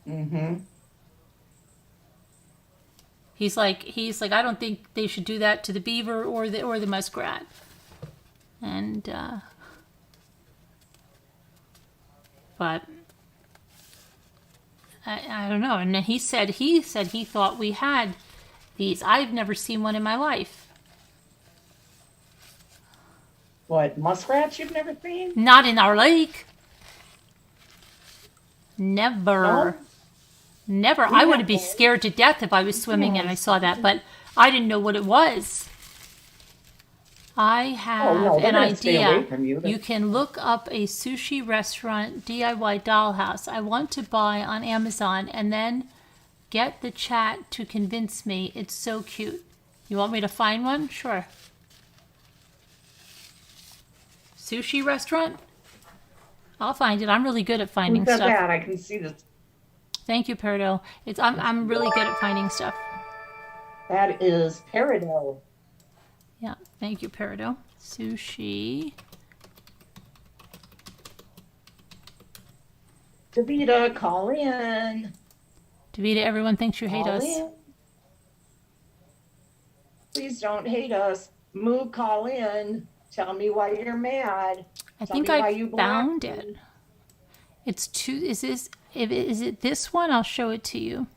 Mm-hmm. He's like, I don't think they should do that to the beaver or the muskrat. And, but I don't know. And then he said he thought we had these. I've never seen one in my life. What, muskrats you've never seen? Not in our lake. Never. No? Never. I would be scared to death if I was swimming and I saw that, but I didn't know what it was. I have an idea. You can look up a sushi restaurant DIY dollhouse I want to buy on Amazon and then get the chat to convince me it's so cute. You want me to find one? Sure. Sushi restaurant? I'll find it. I'm really good at finding stuff. That? I can see this. Thank you, Peridot. I'm really good at finding stuff. That is Peridot. Yeah, thank you, Peridot. Sushi. Davida, call in. Davida, everyone thinks you hate us. Please don't hate us. Moo, call in. Tell me why you're mad. I think I found it. It's two. Is it this one? I'll show it to you.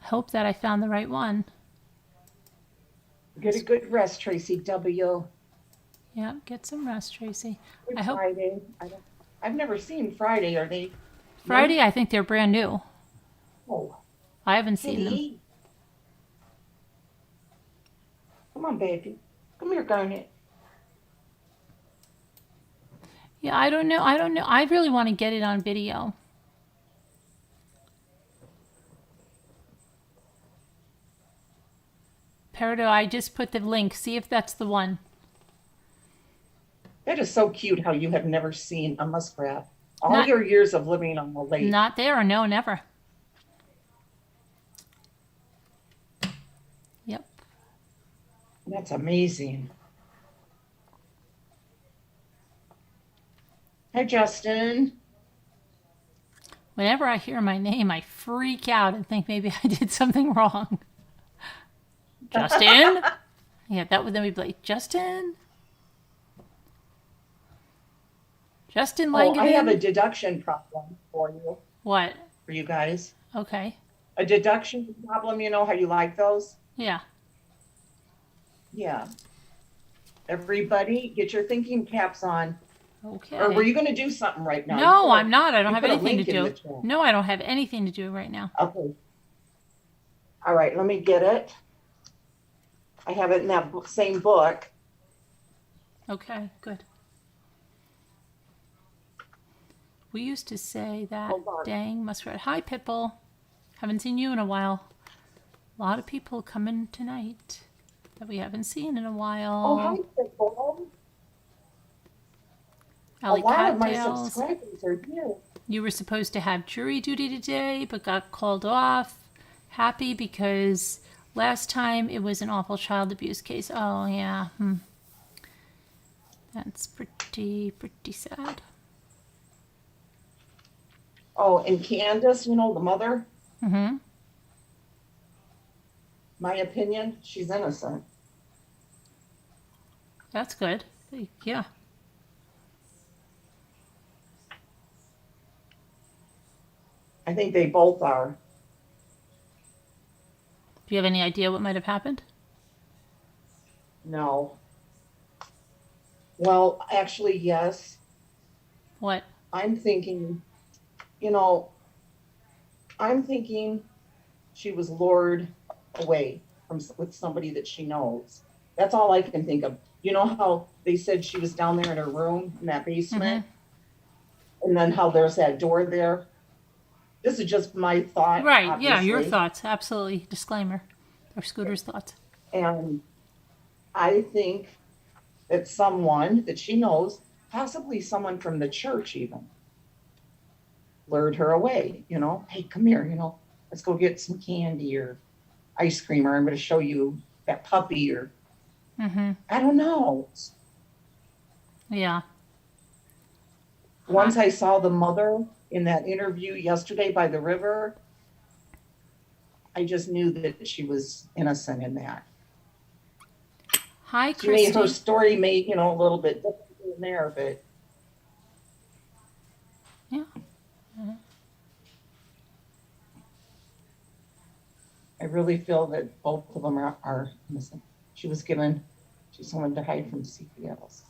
I hope that I found the right one. Get a good rest, Tracy W. Yeah, get some rest, Tracy. I hope. Friday. I've never seen Friday. Are they? Friday, I think they're brand new. Oh. I haven't seen them. Come on, baby. Come here, Garnet. Yeah, I don't know. I really want to get it on video. Peridot, I just put the link. See if that's the one. That is so cute how you have never seen a muskrat. All your years of living on the lake. Not there. No, never. Yep. That's amazing. Hi, Justin. Whenever I hear my name, I freak out and think maybe I did something wrong. Justin? Yeah, that would then be like, Justin? Justin Oh, I have a Langevin? deduction problem What? for you guys. Okay. A deduction problem, you know how you like those? Yeah. Yeah. Everybody, get your thinking caps on. Or were Okay. you going to do something right now? No, I'm not. I don't You have put a anything to link in do. the chat. No, I don't have anything to do right now. Okay. All right, let me get it. I have it in that same book. Okay, good. We used to say that. Hold on. Dang muskrat. Hi, Pitbull. Haven't seen you in a while. A lot of people coming tonight that we haven't seen in a Oh, hi, while. Pitbull. A Alley lot of my Cattails. subscribers are here. You were supposed to have jury duty today, but got called off. Happy because last time it was an awful child abuse case. Oh, yeah. That's pretty sad. Oh, and Candace, you know, the mother, Mm-hmm. my opinion, she's innocent. That's good. Yeah. I think they both are. Do you have any idea what might have happened? No. Well, actually, yes. What? I'm thinking, you know, I'm thinking she was lured away with somebody that she knows. That's all I can think of. You know how they said she was down there in her room in that basement, and then how there's that door there. This is just my thought, Right. Yeah, your obviously. thoughts. Absolutely. Disclaimer. Or Scooter's thoughts. And I think that someone that she knows, possibly someone from the church even, lured her away. You know, hey, come here. You know, let's go get some candy or ice cream, or I'm going to show you that puppy, or Mm-hmm. I don't know. Yeah. Once I saw the mother in that interview yesterday by the river, I just knew that she was innocent in that. Hi, She made her Christy. story made, you know, a little bit different in there, but Yeah. I really feel that both of them are innocent. She's someone to hide from CPLs.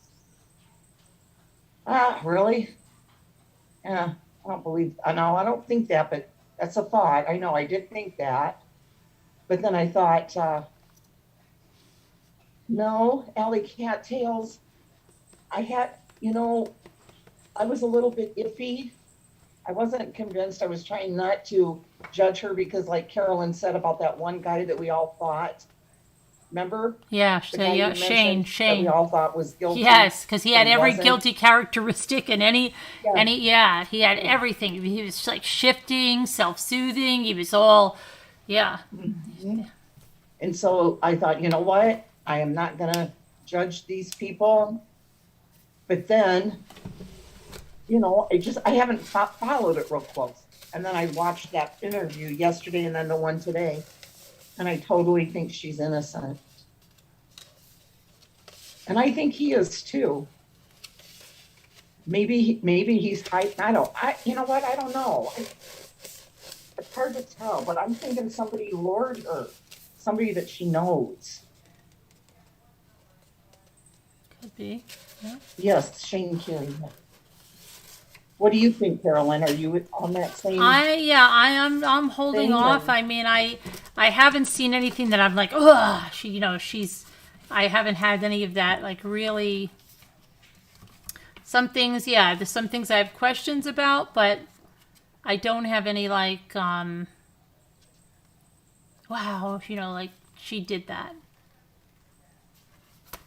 Ah, really? Yeah, I don't think that, but that's a thought. I know I did think that. But then I thought, no, Alley Cattails, I had, you know, I was a little bit iffy. I wasn't convinced. I was trying not to judge her because, like Carolyn said about that one guy that we all thought, remember? Yeah. The So, guy yeah. you mentioned that we Shane. all thought was guilty, Yes, because he but had he every wasn't. guilty characteristic and Yeah. yeah, he had everything. He was like shifting, self-soothing. He was all, yeah. Mhm. And so I thought, you know what? I am not going to judge these people. But then, you know, I haven't followed it real close. And then I watched that interview yesterday and then the one today. And I totally think she's innocent. And I think he is too. Maybe he's hiding. You know what? I don't know. It's hard to tell, but I'm thinking somebody lured her, somebody that she knows. Could be. Yeah. Yes, Shane Carey. What do you think, Carolyn? Are you on that same I'm holding thing? off. Or? I mean, I haven't seen anything that I'm like, oh, she's. I haven't had any of that. Like really. Some things, yeah. There's some things I have questions about, but I don't have any like, wow, like she did that.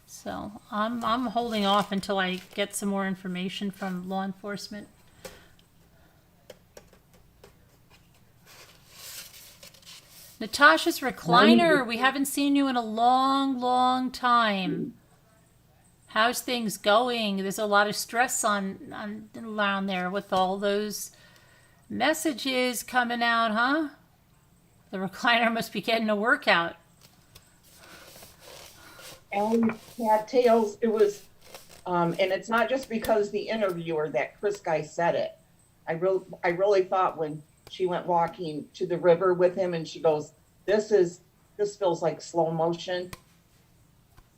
So I'm holding off until I get some more information from law enforcement. Natasha's recliner. We haven't seen you in a long time. How's things going? There's a lot of stress on around there with all those messages coming out, huh? The recliner must be getting a workout. Alley Cattails, it was And it's not just because the interviewer, that Chris guy, said it. I really thought when she went walking to the river with him and she goes, this feels like slow motion.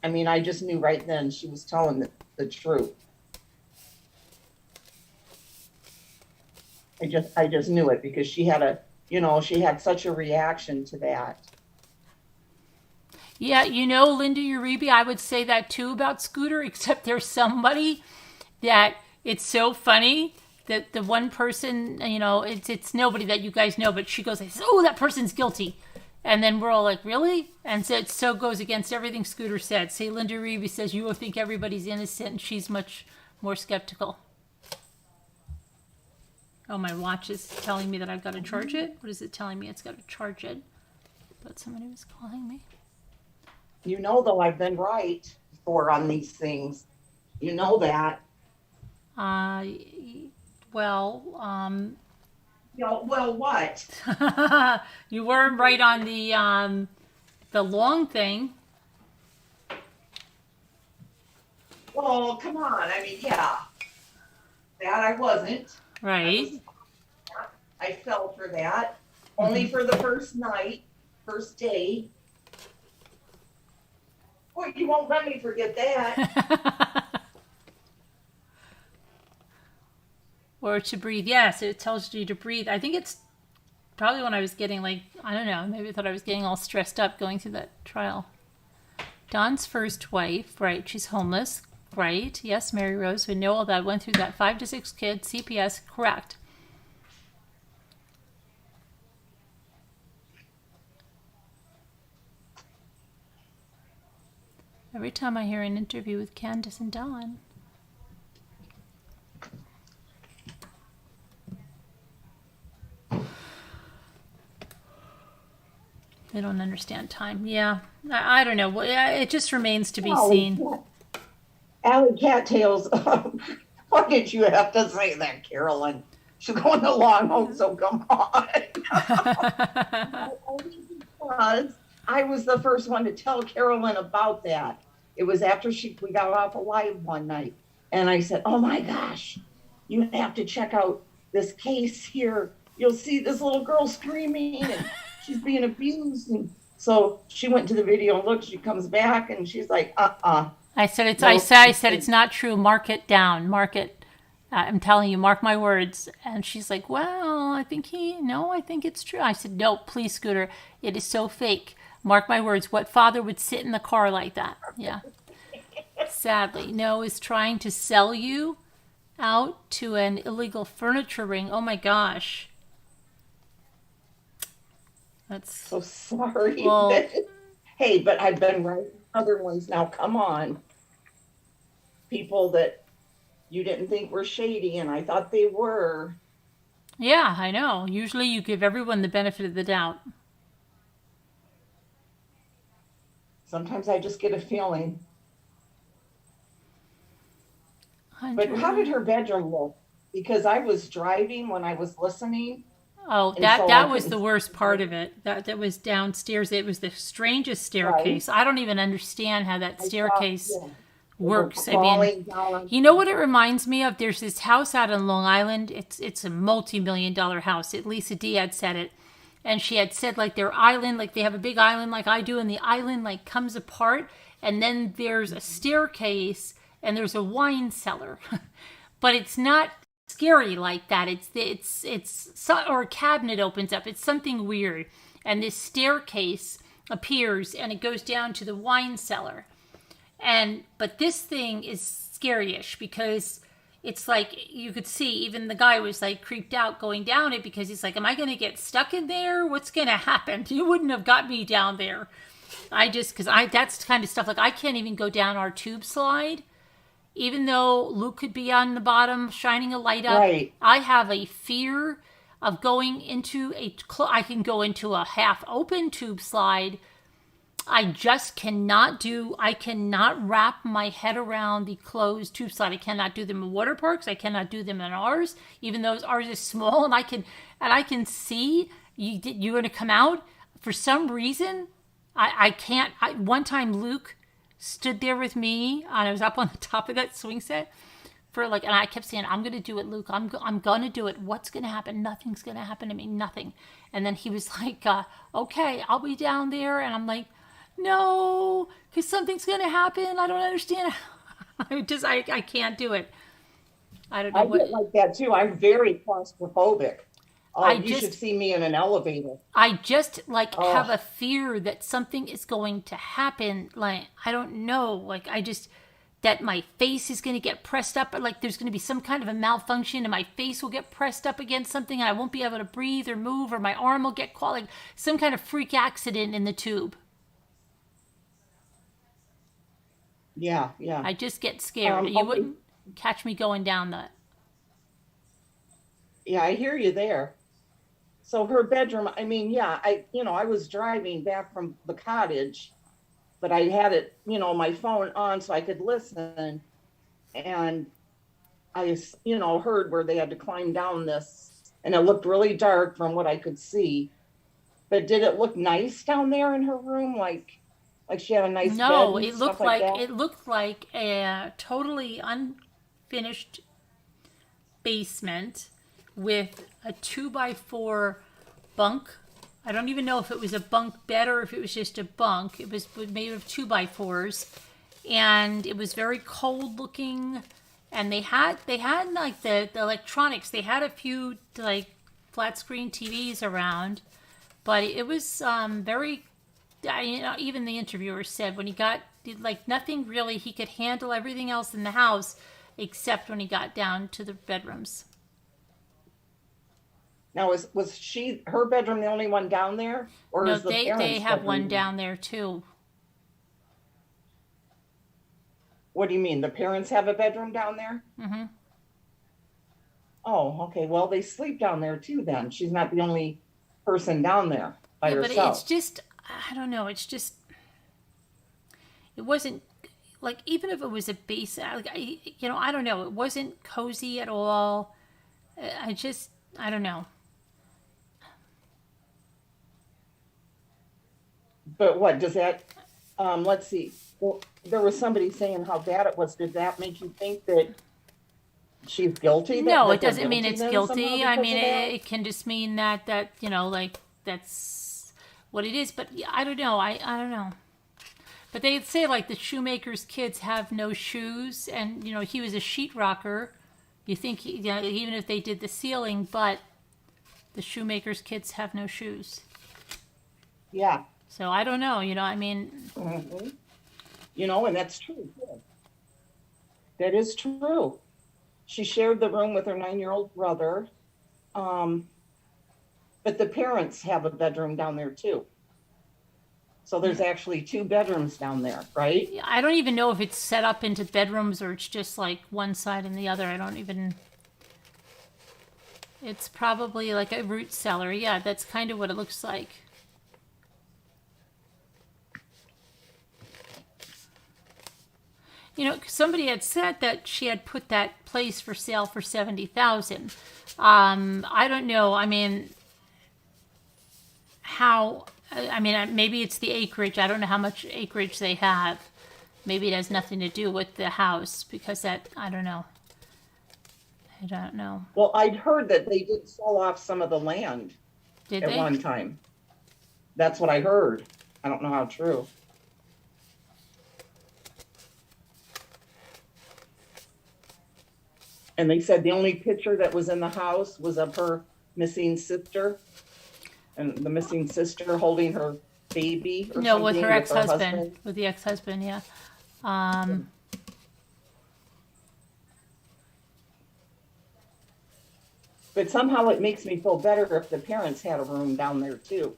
I mean, I just knew right then she was telling the truth. I just knew it because she had she had such a reaction to that. Yeah, Linda Uribe, I would say that too about Scooter, except there's somebody that it's so funny that the one person, it's nobody that you guys know, but she goes, oh, that person's guilty. And then we're all like, really? And so it so goes against everything Scooter said. Say Linda Uribe says, you will think everybody's innocent, and she's much more skeptical. Oh, my watch is telling me that I've got to charge it. What is it telling me? It's got to charge it. But somebody was calling me. You know, though, I've been right before on these things. You know that. Well, well, what? you weren't right on the long thing. Well, come on. I mean, yeah. That I wasn't. Right. I fell for that. Only for the first day. Boy, you won't let me forget that. Or to breathe. Yes, it tells you to breathe. I think it's probably when I was getting I don't know, maybe I thought I was getting all stressed up going through that trial. Don's first wife, right, she's homeless, right. Yes, Mary Rose, we know all that, went through that 5 to 6 kids, CPS, correct. Every time I hear an interview with Candace and Don. They don't understand time. Yeah, I don't know. It just remains to be seen. Allie Cattails, why did you have to say that, Carolyn? She's going along, so come on. Because I was the first one to tell Carolyn about that. It was after we got off a live one night. And I said, oh my gosh, you have to check out this case here. You'll see this little girl screaming and she's being abused. And so she went to the video and looked, she comes back and she's like, I said it's not true. Mark it down. Mark it. I'm telling you, mark my words. And she's like, well, I think it's true. I said, no, please, Scooter. It is so fake. Mark my words. What father would sit in the car like that? Yeah. Sadly, no, is trying to sell you out to an illegal furniture ring. Oh my gosh. That's so sorry. Well, hey, but I've been right. Other ones now. Come on. People that you didn't think were shady, and I thought they were. Yeah, I know. Usually you give everyone the benefit of the doubt. Sometimes I just get a feeling. But how did her bedroom look? Because I was driving when I was listening. Oh, that was the worst part of it. That was downstairs. It was the strangest staircase. Right. I don't even understand how that staircase works. I mean, you know what it reminds me of? There's this house out in Long Island. It's a multi-million-dollar house. Lisa D had said it. And she had said their island, they have a big island like I do, and the island comes apart, and then there's a staircase and there's a wine cellar. But it's not scary like that. Or a cabinet opens up. It's something weird. And this staircase appears and it goes down to the wine cellar. But this thing is scary-ish because it's you could see even the guy was creeped out going down it because he's am I going to get stuck in there? What's going to happen? You wouldn't have got me down there. That's kind of stuff I can't even go down our tube slide. Even though Luke could be on the bottom shining a light up, right. I have a fear of going into I can go into a half open tube slide. I cannot wrap my head around the closed tube slide. I cannot do them in water parks. I cannot do them in ours, even though ours is small and I can see you're going to come out. For some reason, I can't. One time Luke stood there with me, and I was up on the top of that swing set for like, and I kept saying, "I'm gonna do it, Luke. I'm gonna do it. What's gonna happen? Nothing's gonna happen to me. Nothing." And then he was like, "Okay, I'll be down there," and I'm like, "No, because something's gonna happen. I don't understand." I can't do it. I don't know I what. get like that too. I'm very claustrophobic. I Oh, you should just see me in an elevator. I just like have Oh, a fear that something is going to happen. Like, I don't know. Like, I just, that my face is going to get pressed up. Like, there's going to be some kind of a malfunction and my face will get pressed up against something and I won't be able to breathe or move, or my arm will get caught. Like, some kind of freak accident in the tube. yeah, yeah. I just get scared. You Okay. wouldn't catch me going down that. Yeah, I hear you there. So her bedroom, I mean, yeah, I was driving back from the cottage, but I had it, my phone on so I could listen. And heard where they had to climb down this, and it looked really dark from what I could see. But did it look nice down there in her room? Like she had a nice bed No, and stuff like that? it looked like a totally unfinished basement with a 2x4 bunk. I don't even know if it was a bunk bed or if it was just a bunk. It was made of 2x4s, and it was very cold looking. And they had like the electronics. They had a few like flat screen TVs around, but it was very. Even the interviewer said when he got like nothing really, he could handle everything else in the house except when he got down to the bedrooms. Now, was she her bedroom the only one down there, or No, is the they parents' have one bedroom? down there too. What do you mean? The parents have a bedroom down there? Hmm. Oh, okay. Well, they sleep down there too. Then she's not the only person down there by Yeah, but it's herself. just, I don't know. It's just, it wasn't like, even if it was a base, like I don't know. It wasn't cozy at all. I just, I don't know. But what does that? Let's see. Well, there was somebody saying how bad it was. Did that make you think that she's guilty? That No, it that they're doesn't mean guilty it's then somehow guilty. I because mean, of that? it can just mean that like that's what it is. But yeah, I don't know. I don't know. But they say like the shoemaker's kids have no shoes, and he was a sheetrocker. You think even if they did the ceiling, but the shoemaker's kids have no shoes. Yeah. So I don't know. I mean, Hmm. And that's true. Too. That is true. She shared the room with her 9-year-old brother. Um, but the parents have a bedroom down there too. So there's actually two bedrooms down there, right? I don't even know if it's set up into bedrooms or it's just like one side and the other. I don't even. It's probably like a root cellar. Yeah, that's kind of what it looks like. Somebody had said that she had put that place for sale for 70,000. I don't know. I mean, how? I mean, maybe it's the acreage. I don't know how much acreage they have. Maybe it has nothing to do with the house because that. I don't know. I don't know. Well, I'd heard that they did sell off some of the land Did at they? one time. That's what I heard. I don't know how true. And they said the only picture that was in the house was of her missing sister, and the missing sister holding her baby or No, with her something with her ex-husband. husband. With the ex-husband, yeah. Um, But somehow it makes me feel better if the parents had a room down there too.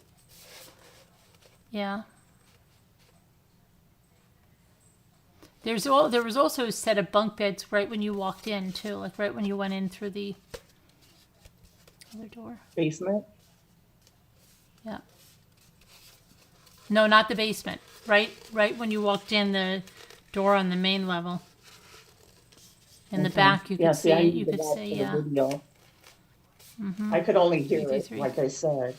yeah. There was also a set of bunk beds right when you walked in too, like right when you went in through the other door. Basement. Yeah. No, not the basement. Right when you walked in, the door on the main level. In the Okay. back, you Yeah, could see, I see. need You to could watch see. the Yeah. video. Mm-hmm. I could only Three hear through it, three. like I said.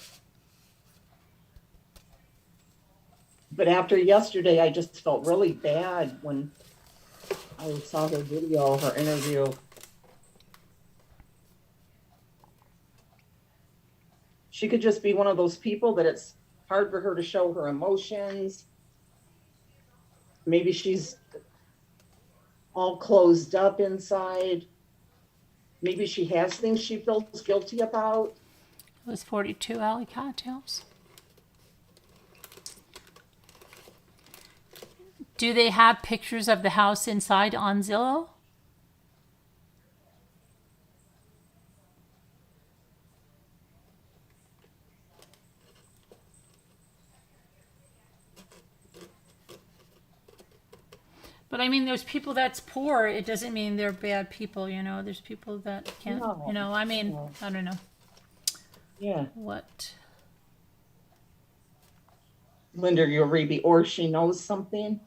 But after yesterday, I just felt really bad when I saw her video, her interview. She could just be one of those people that it's hard for her to show her emotions. Maybe she's all closed up inside. Maybe she has things she feels guilty about. It was 42 alley cocktails. Do they have pictures of the house inside on Zillow? But I mean, there's people that's poor. It doesn't mean they're bad people, you know. There's people that can't, No, you know. I mean, no. I don't know Yeah. what. Linda Uribe, or she knows something.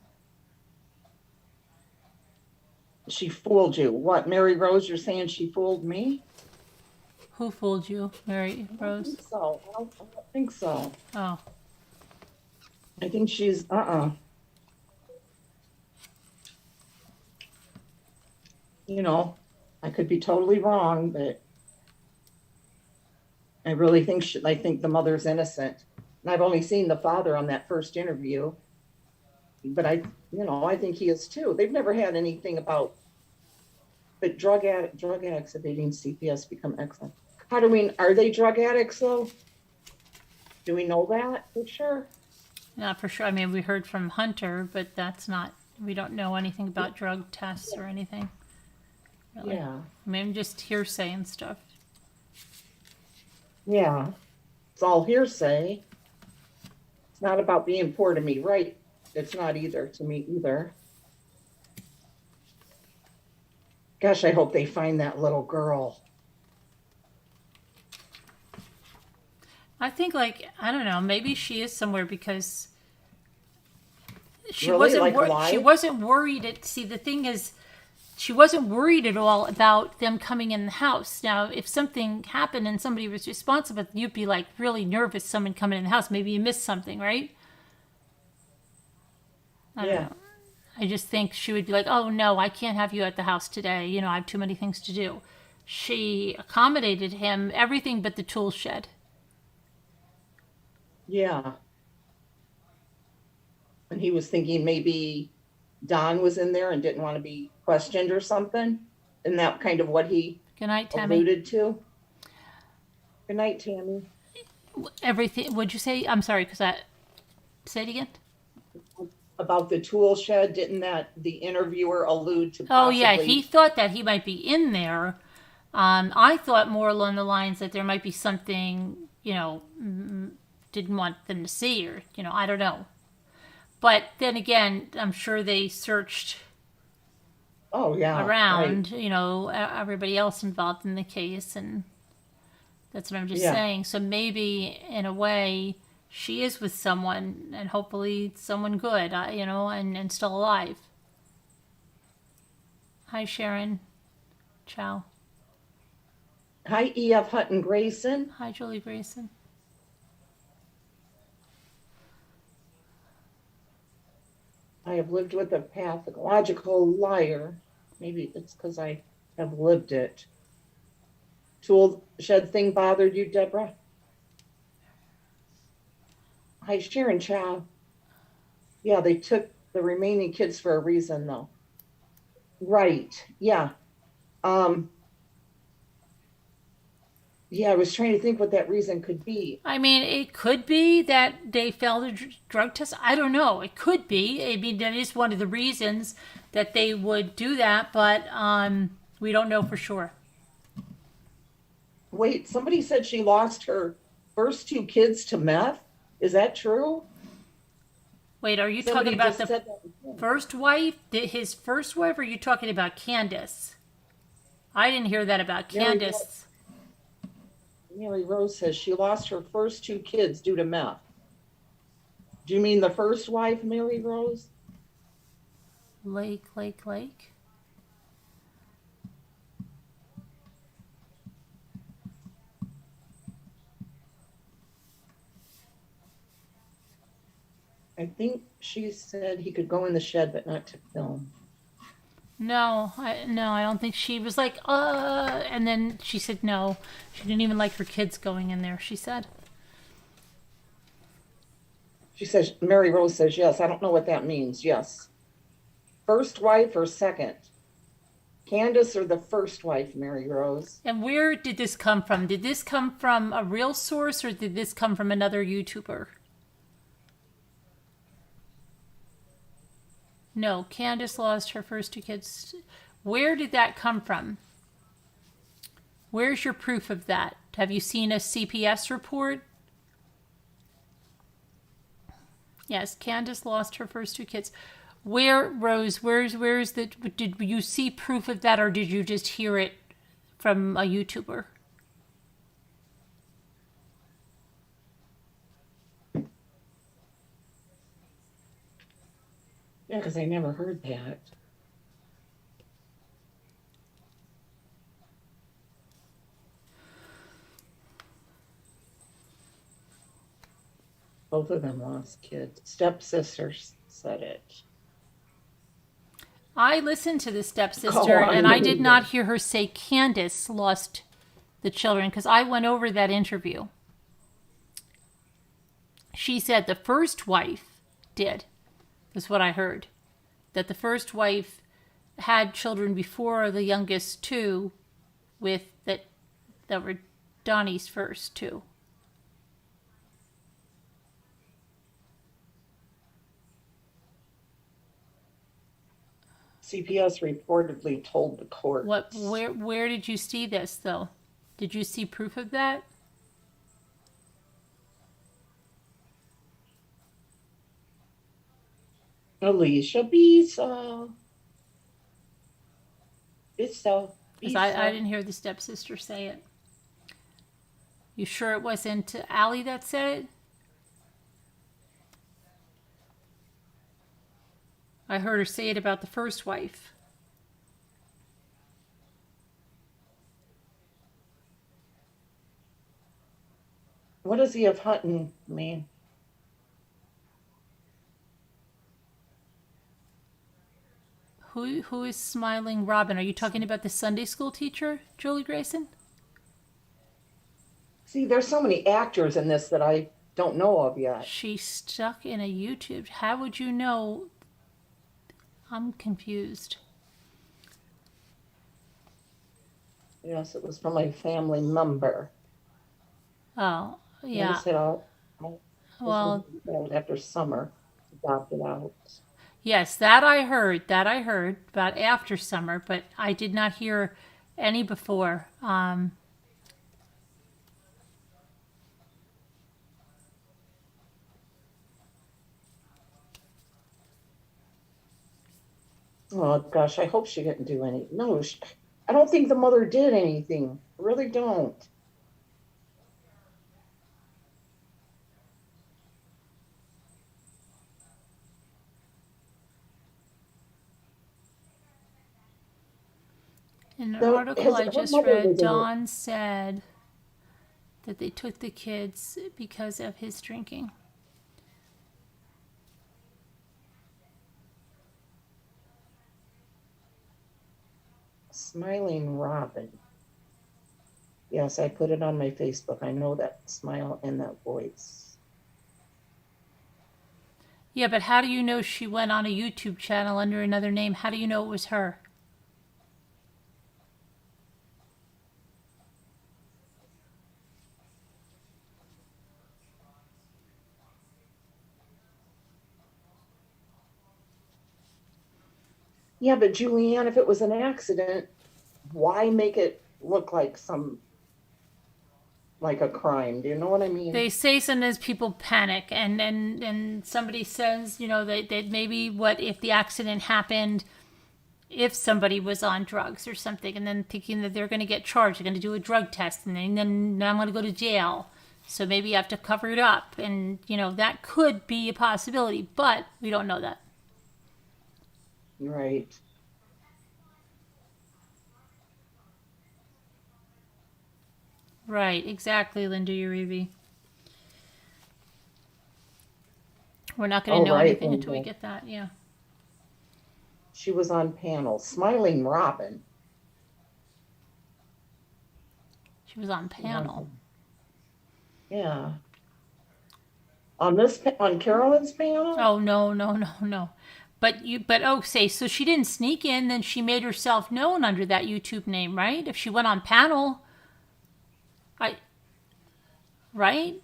She fooled you. What, Mary Rose? You're saying she fooled me? Who fooled you, Mary I don't Rose? think so. I don't think so. Oh, I think she's You know, I could be totally wrong, but I really think I think the mother's innocent. And I've only seen the father on that first interview, but I think he is too. They've never had anything about, but drug addicts evading CPS become excellent. Are they drug addicts though? Do we know that for sure? not for sure. I mean, we heard from Hunter, but that's not. We don't know anything about drug tests or anything. Really. Yeah. I mean, just hearsay and stuff. Yeah. It's all hearsay. It's not about being poor to me, right? It's not either to me either. Gosh, I hope they find that little girl. I think, like, I don't know, maybe she is somewhere because she Really? wasn't Like she alive? wasn't worried. See, the thing is, she wasn't worried at all about them coming in the house. Now, if something happened and somebody was responsible, you'd be like really nervous. Someone coming in the house, maybe you missed something, right? I don't Yeah. know. I just think she would be like, "Oh no, I can't have you at the house today. You know, I have too many things to do." She accommodated him everything but the tool shed. Yeah. And he was thinking maybe Don was in there and didn't want to be questioned or something. And that kind of what he Good night, Tammy. alluded to. Good night, Tammy. Everything. Would you say? I'm sorry, because I say it again. About the tool shed, didn't that the interviewer allude to Oh yeah, he possibly? thought that he might be in there. I thought more along the lines that there might be something, you know, didn't want them to see, or you know, I don't know. But then again, I'm sure they searched Oh, yeah, right. around, you know, everybody else involved in the case, and that's what I'm just Yeah. saying. So maybe in a way, she is with someone, and hopefully someone good, you know, and still alive. Hi, Sharon. Ciao. Hi, E.F. Hutton Grayson. Hi, Julie Grayson. I have lived with a pathological liar. Maybe it's because I have lived it. Tool shed thing bothered you, Deborah? Hi, Sharon Chow. Yeah, they took the remaining kids for a reason, though. Right. Yeah. Um, yeah, I was trying to think what that reason could be. I mean, it could be that they failed a drug test. I don't know. It could be. I mean, that is one of the reasons that they would do that, but we don't know for sure. Wait, somebody said she lost her first two kids to meth. Is that true? Wait, are you talking Somebody about just the said that. first wife, his first wife, or are you talking about Candace? I didn't hear that about Mary, Candace. Mary Rose says she lost her first two kids due to meth. Do you mean the first wife, Mary Rose? Lake. I I think she said he could go in the shed, but not to film. No, I don't think she was like, and then she said no. She didn't even like her kids going in there, she said. She says, Mary Rose says yes. I don't know what that means. Yes. First wife or second? Candace or the first wife, Mary Rose? And where did this come from? Did this come from a real source or did this come from another YouTuber? No, Candace lost her first two kids. Where did that come from? Where's your proof of that? Have you seen a CPS report? Yes, Candace lost her first two kids. Where, Rose, where's the, did you see proof of that or did you just hear it from a YouTuber? Yeah, because I never heard that. Both of them lost kids. Stepsisters said it. I listened to the stepsister Go on, and I did Linda. not hear her say Candace lost the children because I went over that interview. She said the first wife did. That's what I heard. That the first wife had children before the youngest two with that were Donnie's first two. CPS reportedly told the court. Where did you see this though? Did you see proof of that? Alicia Bisa. Bisa. Because I didn't hear the stepsister say it. You sure it wasn't Allie that said it? I heard her say it about the first wife. What does he have Hutton mean? Who is smiling Robin? Are you talking about the Sunday school teacher, Julie Grayson? See, there's so many actors in this that I don't know of yet. She's stuck in a YouTube. How would you know? I'm confused. Yes, it was from a family member. Oh, yeah. Said, Well, after summer, adopted out. yes, that I heard. That I heard about after summer, but I did not hear any before. Oh gosh, I hope she didn't do any. No, I don't think the mother did anything. I really don't. In an So, article I her just mother read, was in it. Dawn said that they took the kids because of his drinking. Smiling Robin. Yes, I put it on my Facebook. I know that smile and that voice. Yeah, but how do you know she went on a YouTube channel under another name? How do you know it was her? Yeah, but Julianne, if it was an accident, why make it look like like a crime? Do you know what I mean? They say sometimes people panic and somebody says, that maybe what if the accident happened if somebody was on drugs or something and then thinking that they're going to get charged, they're going to do a drug test and then I'm going to go to jail. So maybe you have to cover it up and, that could be a possibility, but we don't know that. Right. Right, exactly, Linda Uribe. We're not going to Oh, know right. anything until we get that. Yeah. She was on panel. Smiling Robin. She was on She was panel. yeah. On Carolyn's panel? Oh, no, no, no, no. Say, so she didn't sneak in, then she made herself known under that YouTube name, right? If she went on panel, I, right?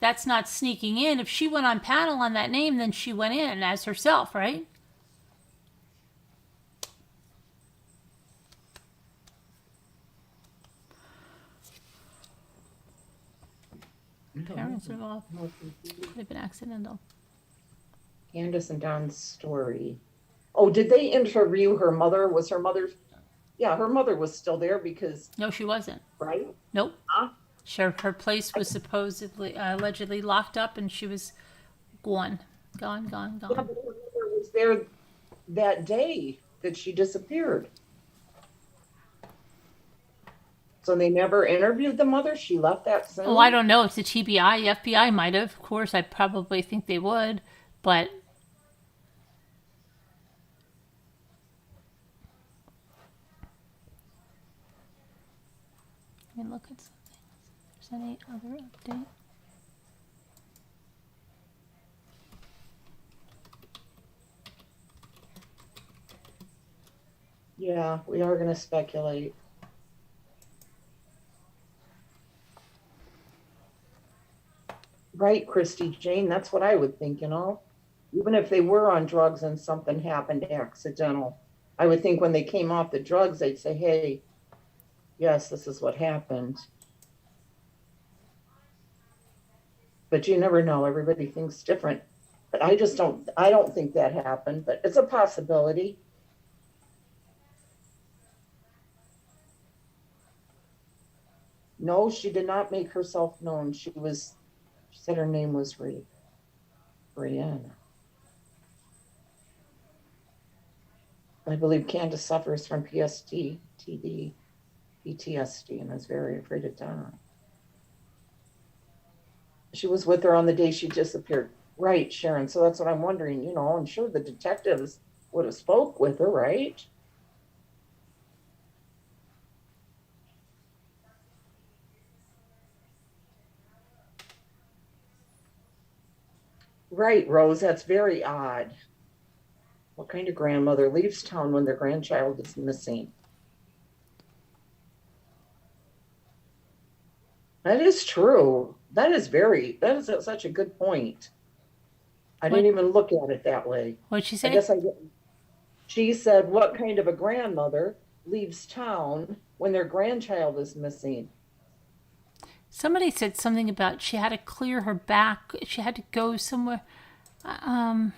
That's not sneaking in. If she went on panel on that name, then she went in as herself, right? Parents involved. Could have been accidental. Candace and Don's story. Oh, did they interview her mother? Was her mother? Yeah, her mother was still there because, No, she wasn't. right? Nope. Huh? Sure, her place was supposedly, allegedly locked up, and she was gone, gone, gone, Yeah, gone. but her mother was there that day that she disappeared. So they never interviewed the mother. She left that Oh, I soon. don't know. It's a TBI. FBI might have. Of course, I probably think they would, but let me look at something. If there's any other update. Yeah, we are going to speculate. Right, Christy Jane. That's what I would think, Even if they were on drugs and something happened accidental, I would think when they came off the drugs, they'd say, hey, yes, this is what happened. But you never know. Everybody thinks different. But I don't think that happened, but it's a possibility. No, she did not make herself known. She said her name was Brianna. I believe Candace suffers from PTSD, and is very afraid of Donna. She was with her on the day she disappeared. Right, Sharon. So that's what I'm wondering. I'm sure the detectives would have spoke with her, right? Right, Rose. That's very odd. What kind of grandmother leaves town when their grandchild is missing? That is true. That is such a good point. I What? didn't even look at it that way. What'd she I say? guess she said, what kind of a grandmother leaves town when their grandchild is missing? Somebody said something about she had to clear her back. She had to go somewhere. Um,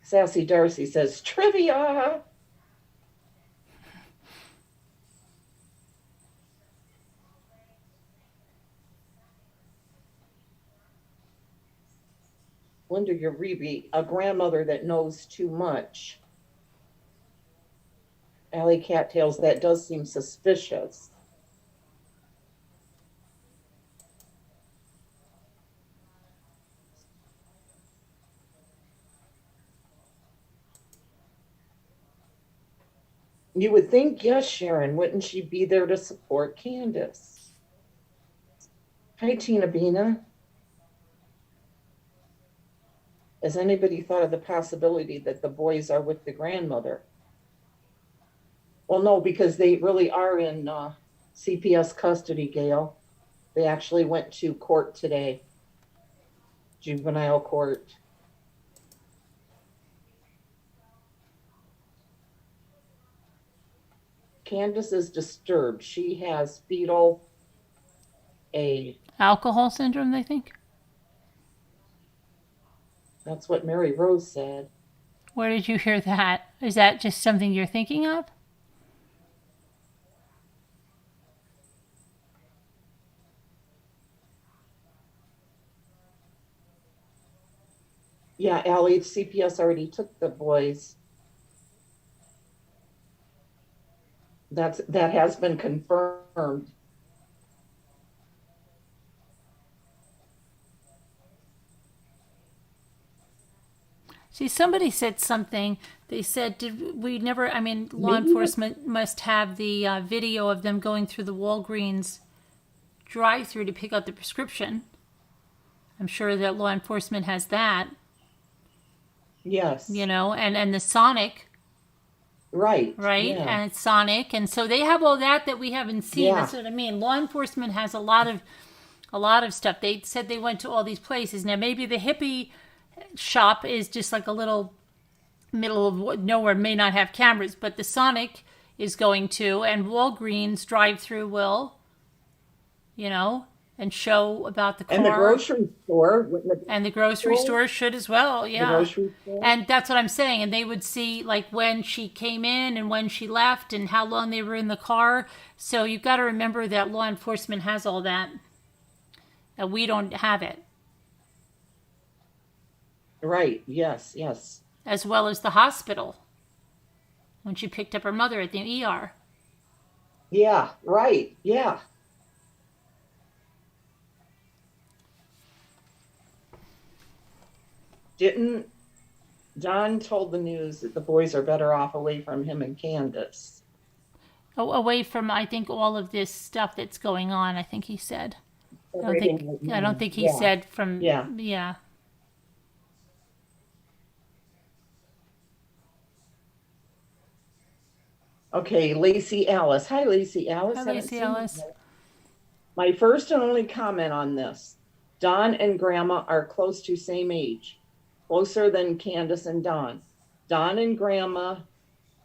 Sassy Darcy says, trivia. Linda Uribe, a grandmother that knows too much. Allie Cattails, that does seem suspicious. You would think, yes, Sharon, wouldn't she be there to support Candace? Hi, Tina Bina. Has anybody thought of the possibility that the boys are with the grandmother? Well, no, because they really are in CPS custody, Gail. They actually went to court today, juvenile court. Candace is disturbed. She has fetal A. alcohol syndrome, they think. That's what Mary Rose said. Where did you hear that? Is that just something you're thinking of? Yeah, Allie, CPS already took the boys. That has been confirmed. See, somebody said something. They said, "Did we never?" I mean, law Maybe enforcement must have the video of them going through the Walgreens drive-through to pick up the prescription. I'm sure that law enforcement has that, yes. and the Sonic, Right. right? Yeah. And Sonic, and so they have all that we haven't seen. Yeah. That's what I mean. Law enforcement has a lot of stuff. They said they went to all these places. Now maybe the hippie shop is just like a little middle of nowhere, may not have cameras, but the Sonic is going to, and Walgreens drive-through will, and show about the car. And the grocery store. And the grocery store should as well, yeah. The grocery store. And that's what I'm saying. And they would see like when she came in and when she left and how long they were in the car. So you've got to remember that law enforcement has all that. And we don't have it. Right. Yes. Yes. As well as the hospital when she picked up her mother at the ER. Yeah. Right. Yeah. Didn't John told the news that the boys are better off away from him and Candace? Away from, I think, all of this stuff that's going on, I think he said. I don't think he said from, yeah. Okay, Lacey Alice. Hi, Lacey Alice. Hi, Haven't Lacey seen you Alice. yet. My first and only comment on this. Don and Grandma are close to same age, closer than Candace and Don. Don and Grandma,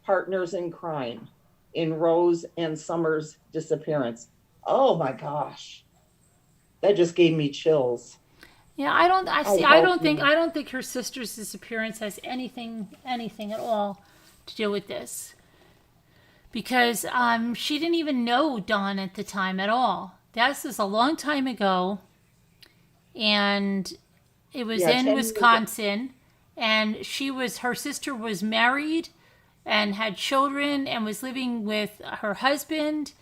partners in crime, in Rose and Summer's disappearance. Oh my gosh, that just gave me chills. Yeah, I don't think her sister's disappearance has anything at all to do with this. Because she didn't even know Dawn at the time at all. This is a long time ago, and it was in Wisconsin, and her sister was married and had children and was living with her husband.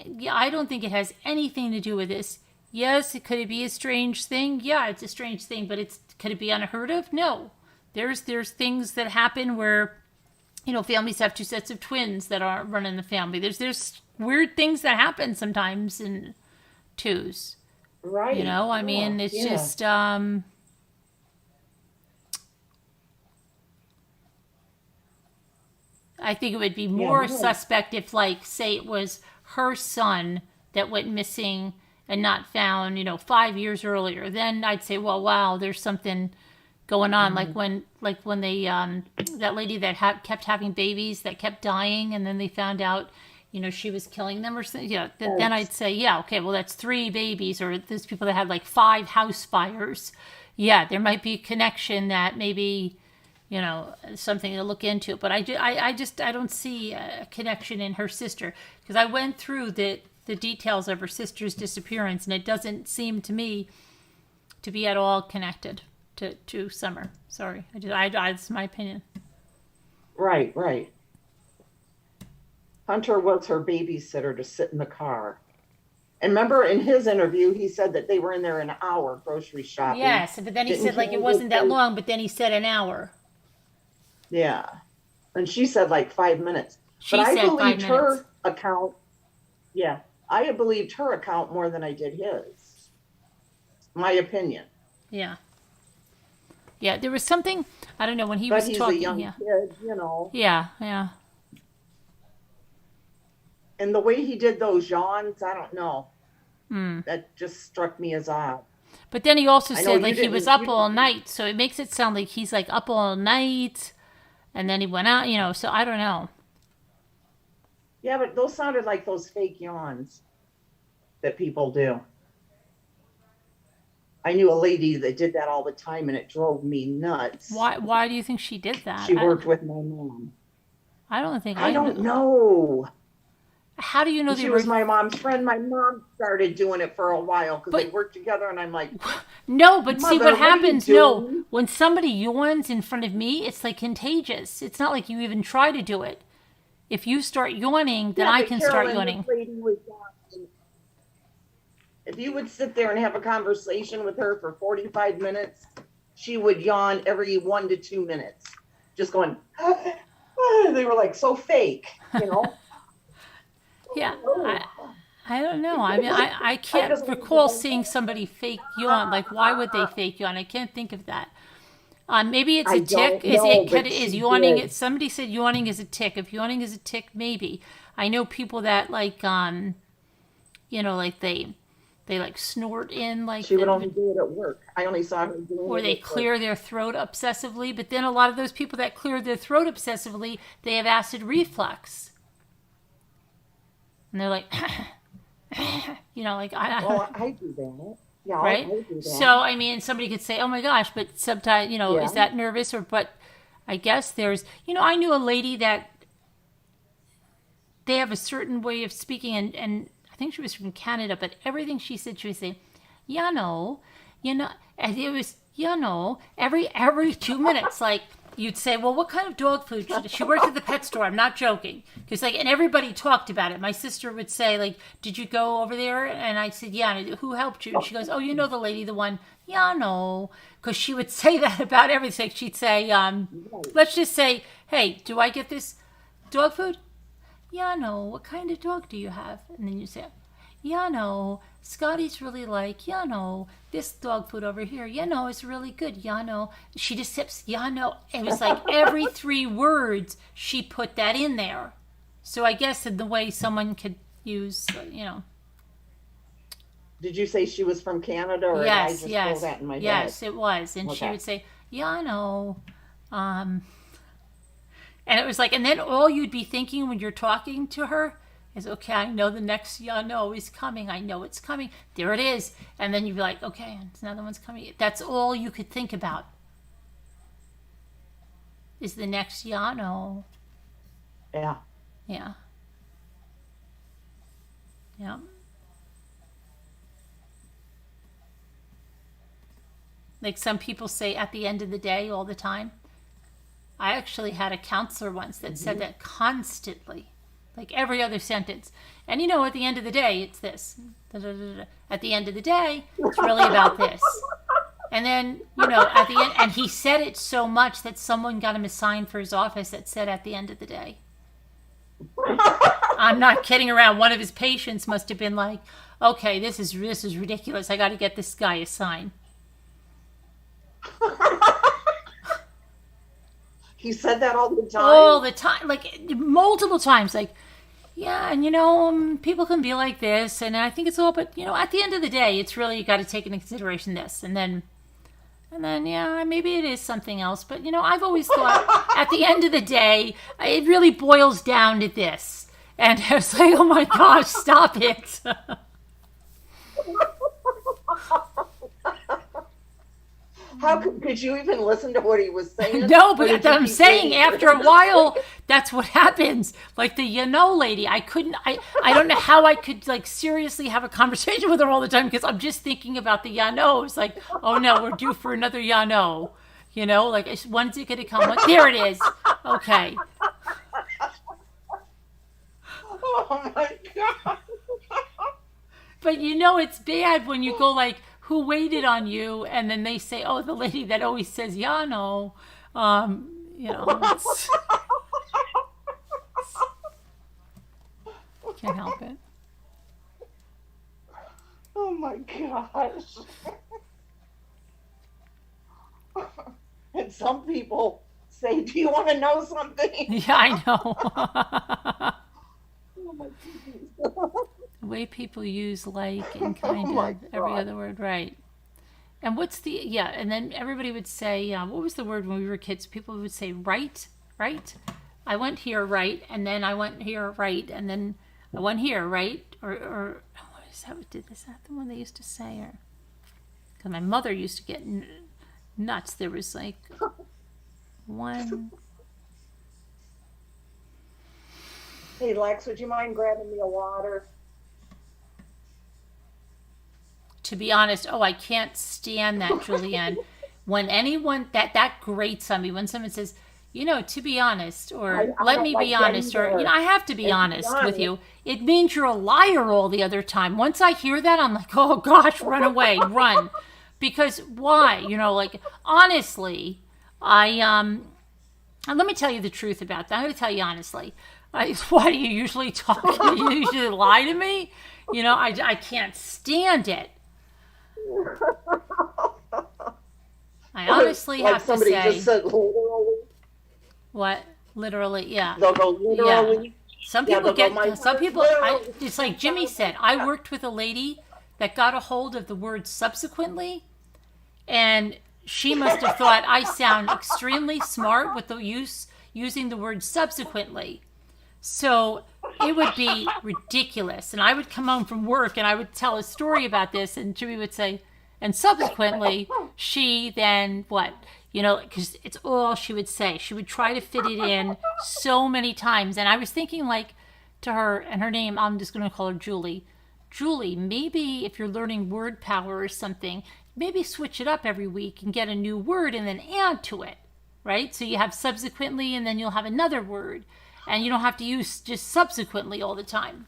Yeah, I don't think it has anything to do with this. Yes, could it be a strange thing? Yeah, it's a strange thing, but could it be unheard of? No. There's things that happen where families have two sets of twins that are running the family. There's weird things that happen sometimes in twos. Right. I mean, it's just I think it would be more suspect if, like, say it was her son that went missing and not found, 5 years earlier. Then I'd say, well, wow, there's something going on. Mm-hmm. Like when they that lady that kept having babies that kept dying, and then they found out she was killing them or something. Yeah, then I'd say, yeah, okay, well, that's 3 babies. Or there's people that had like 5 house fires. Yeah, there might be a connection that maybe something to look into. But I don't see a connection in her sister, because I went through the details of her sister's disappearance, and it doesn't seem to me to be at all connected to Summer. Sorry, that's my opinion. Right. Hunter was her babysitter to sit in the car. And remember, in his interview, he said that they were in there an hour grocery shopping. Yes, but then he said like it wasn't that long, but then he said an hour. Yeah. And she said like 5 minutes. She but said I believed 5 her minutes. account. Yeah. I believed her account more than I did his. My opinion. Yeah. Yeah, there was something, I don't know, when he was talking. But he's a young kid, Yeah. And the way he did those yawns, I don't know. That just struck me as odd. But then he also said like he was up all night, so it makes it sound like he's like up all night, and then he went out, so I don't know. Yeah, but those sounded like those fake yawns that people do. I knew a lady that did that all the time, and it drove me nuts. Why do you think she did that? She worked with my mom. I don't think I don't know. How do you know she was my mom's friend? My mom started doing it for a while because they worked together, and I'm like, no, but see what happens? No, when somebody yawns in front of me, it's like contagious. It's not like you even try to do it. If you start yawning, then I can start yawning. If you would sit there and have a conversation with her for 45 minutes, she would yawn every 1 to 2 minutes, just going. They were like so fake, you know. Yeah, Oh, I don't know. I mean, I I can't just recall seeing somebody fake yawn. Like, why would they fake yawn? I can't think of that. Maybe it's I a tick. don't know, but Is she yawning? did. Somebody said yawning is a tick. If yawning is a tick, maybe. I know people that like, like they like snort in like She would the only do it at work. I only saw her doing or it they at work. clear their throat obsessively. But then a lot of those people that clear their throat obsessively, they have acid reflux, and they're like, like Well, I do that. Yeah, right? I do So, that. I mean, somebody could say, oh my gosh, but sometimes, Yeah. is that nervous? But I guess there's, I knew a lady that they have a certain way of speaking, and I think she was from Canada, but everything she said, she would say, and it was, every 2 minutes, like, you'd say, well, what kind of dog food should she worked at the pet store? I'm not joking. Because, like, and everybody talked about it. My sister would say, like, did you go over there? And I said, yeah. And who helped you? And she goes, oh, the lady, the one, yeah, no. Because she would say that about everything. She'd say, Right. let's just say, hey, do I get this dog food? Yeah, no. What kind of dog do you have? And then you say, yeah, no. Scotty's really like, yeah, no. This dog food over here, yeah, no, it's really good. Yeah, no. She just sips, yeah, no. It was like every 3 words she put that in there. So I guess in the way someone could use, Did you say she was from Canada, or did I yes, just throw yes, that in my head? yes, it was. And she Okay. would say, yeah, I know. Um, and it was like, and then all you'd be thinking when you're talking to her is, okay, I know the next yeah no is coming. I know it's coming. There it is. And then you'd be like, okay, another one's coming. That's all you could think about is the next yeah no. Yeah. Yeah. Yeah. Like some people say at the end of the day all the time. I actually had a counselor once that said that constantly, like every other sentence. And at the end of the day, it's this. Da, da, da, da. At the end of the day, it's really about this. And then, at the end, and he said it so much that someone got him a sign for his office that said at the end of the day. I'm not kidding around. One of his patients must have been like, okay, this is ridiculous. I got to get this guy a sign. He said that all the time. All the time, like multiple times, like, yeah, and people can be like this, and I think it's all, but at the end of the day, it's really you got to take into consideration this, and then, yeah, maybe it is something else, but I've always thought at the end of the day, it really boils down to this, and I was like, oh my gosh, stop it. How could you even listen to what he was saying? No, Or but did you I'm keep saying waiting after for a him to while, say it? that's what happens. Like the lady, I couldn't, I don't know how I could like seriously have a conversation with her all the time because I'm just thinking about the no. It's like, oh no, we're due for another no. Like when's it gonna come? Like, there it is. Okay. Oh my God. But it's bad when you go like, who waited on you? And then they say, oh, the lady that always says, yeah, no. It's, can't help it. Oh my gosh. And some people say, do you want to know something? Yeah, I know. Oh my goodness. The way people use like and Oh kind my of every God. other word, right? And what's the and then everybody would say, what was the word when we were kids? People would say right, right. I went here, right, and then I went here, right, and then I went here, right, or what is that? Is that the one they used to say? Or because my mother used to get nuts. There was like one. Hey, Lex, would you mind grabbing me a water? To be honest, I can't stand that, Julianne. When anyone that grates on me when someone says, to be honest, or I let don't me like be that honest, or either. I have to be And to be honest with honest, you. It means you're a liar all the other time. Once I hear that, I'm like, oh gosh, run away, run. Because why? Like honestly, I and let me tell you the truth about that. I'm going to tell you honestly. Why do you usually talk? You usually lie to me. I can't stand it. I honestly Like have to somebody just say, said literally. what? Literally, yeah. They'll go Yeah. literally. Some Yeah, people they'll go, my some words people, literally. it's like Jimmy said, I worked with a lady that got a hold of the word subsequently, and she must have thought I sound extremely smart with the using the word subsequently. So it would be ridiculous. And I would come home from work and I would tell a story about this, and Jimmy would say, and subsequently, she then what? Because it's all she would say. She would try to fit it in so many times. And I was thinking, like, to her, and her name, I'm just going to call her Julie. Julie, maybe if you're learning word power or something, maybe switch it up every week and get a new word and then add to it, right? So you have subsequently and then you'll have another word. And you don't have to use just subsequently all the time.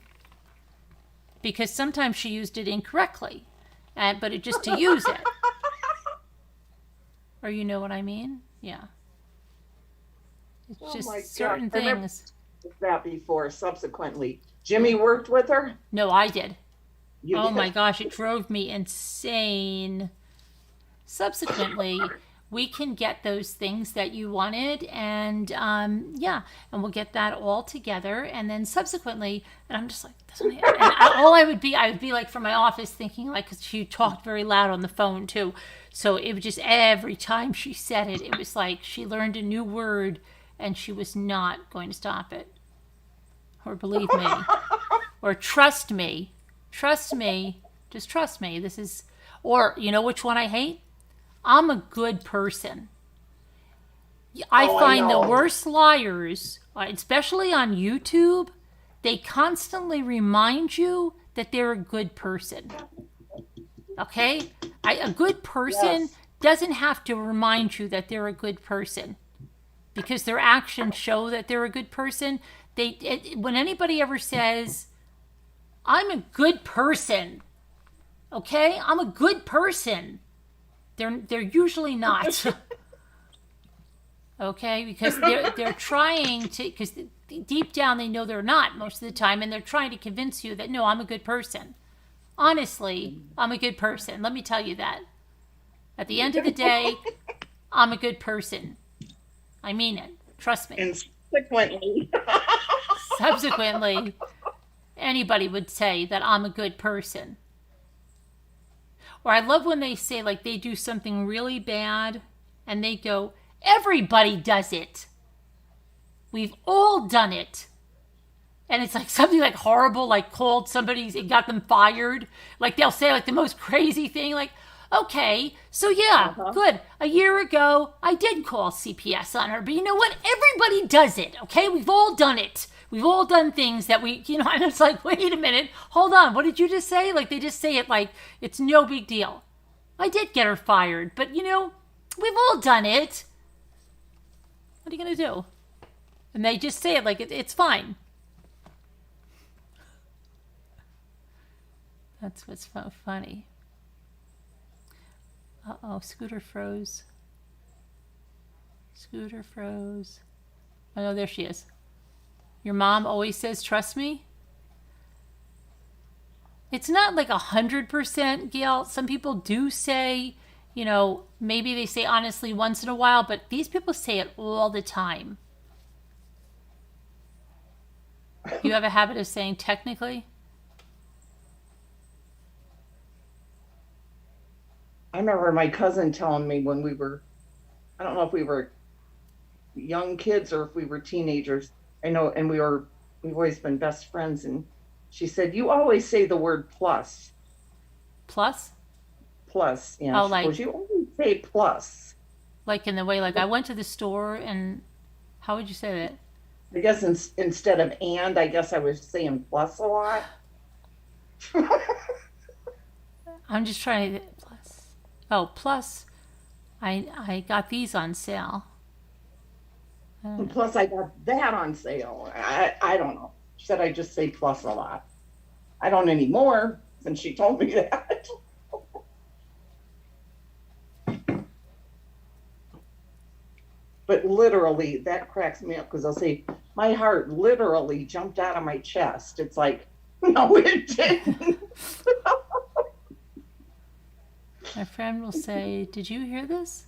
Because sometimes she used it incorrectly, but it just to use it. Or you know what I mean? Yeah. It's Oh just my certain God. I never things. did that before, subsequently. Jimmy worked with her? No, I did. You Oh my did. gosh, it drove me insane. Subsequently, we can get those things that you wanted, and yeah, and we'll get that all together, and then subsequently, and I'm just like, I would be like from my office thinking, like, because she talked very loud on the phone too, so it was just every time she said it, it was like she learned a new word, and she was not going to stop it, or believe me, or trust me, just trust me. This is, or you know which one I hate? I'm a good person. I Oh, I find the know. worst liars, especially on YouTube, they constantly remind you that they're a good person. Okay? A good person Yes. doesn't have to remind you that they're a good person because their actions show that they're a good person. When anybody ever says, I'm a good person, okay? I'm a good person. They're usually not. Okay, because they're trying to, because deep down they know they're not most of the time, and they're trying to convince you that no, I'm a good person. Honestly, I'm a good person. Let me tell you that. At the end of the day, I'm a good person. I mean it. Trust me. And subsequently. Subsequently, anybody would say that I'm a good person. Or I love when they say, like, they do something really bad and they go, everybody does it. We've all done it. And it's like something like horrible, like called somebody's, it got them fired. Like they'll say like the most crazy thing, like, okay, so yeah, Uh-huh. good. A year ago, I did call CPS on her, but you know what? Everybody does it, okay? We've all done it. We've all done things that and it's like, wait a minute, hold on, what did you just say? Like they just say it like it's no big deal. I did get her fired, but we've all done it. What are you going to do? And they just say it like it's fine. That's what's funny. Uh-oh, Scooter froze. Scooter froze. Oh, no, there she is. Your mom always says, trust me? It's not like 100%, Gail. Some people do say, maybe they say honestly once in a while, but these people say it all the time. You have a habit of saying technically? I remember my cousin telling me when I don't know if we were young kids or if we were teenagers. I know, and we've always been best friends. And she said, "You always say the word plus, Plus? plus." Yeah, Oh, she goes, like "You always say plus." in the way, like I went to the store and how would you say that? I guess instead of and, I guess I was saying plus a lot. I'm just trying to, plus. Oh, plus, I got these on sale. And plus, I got that on sale. I don't know. She said I just say plus a lot. I don't anymore since she told me that. but literally that cracks me up because they'll say, my heart literally jumped out of my chest. It's like, no, it didn't. My friend will say, "Did you hear this?"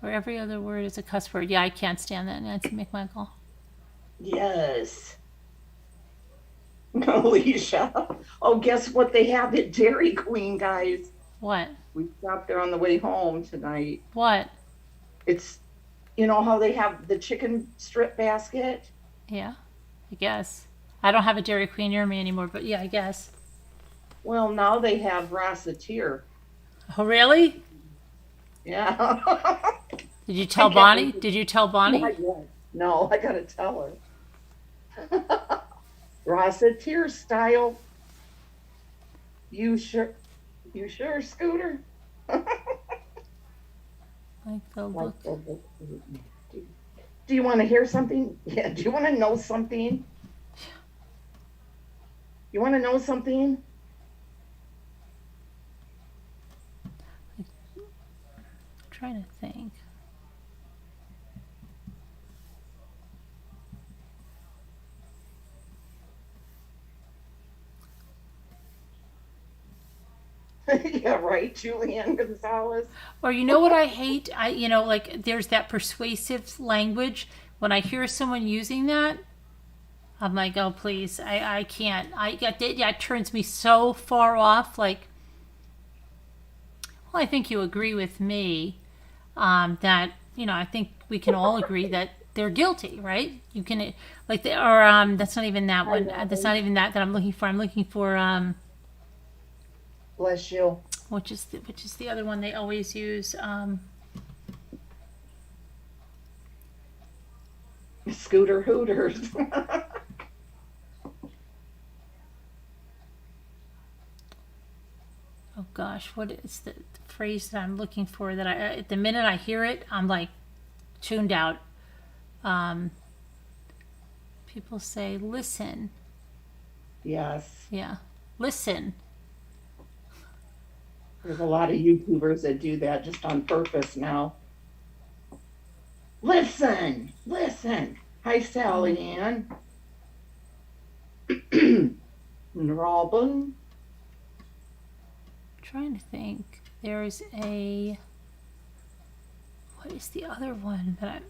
Or every other word is a cuss word. Yeah, I can't stand that, Nancy McMichael. Yes. Alicia. Oh, guess what they have at Dairy Queen, guys? What? We stopped there on the way home tonight. What? It's, you know how they have the chicken strip basket? Yeah, I guess. I don't have a Dairy Queen near me anymore, but yeah, I guess. Well, now they have Rosseteer. Oh, really? Yeah. Did you I tell can't Bonnie? believe- Did you tell Bonnie? Not yet. No, I gotta tell her. Rosseteer style. You sure? You sure, Scooter? Like the Like look. the- Do you want to hear something? Yeah. Do you want to know something? You want to know something? I'm trying to think. Yeah, right, Julianne Gonzalez. Or you know what I hate? Like there's that persuasive language. When I hear someone using that, I'm like, oh please, I can't. It turns me so far off. Like, well, I think you agree with me that I think we can all agree that they're guilty, right? You can like they or that's not even that one. That's not even that I'm looking for. I'm looking for Bless you. which is the other one they always use. Scooter Hooters. Oh gosh, what is the phrase that I'm looking for? That at the minute I hear it, I'm like tuned out. Um, People say, "Listen." Yes. Yeah, listen. There's a lot of YouTubers that do that just on purpose now. Listen, listen. Hi, Sally Ann. Robin. Trying to think. There's a. What is the other one that I?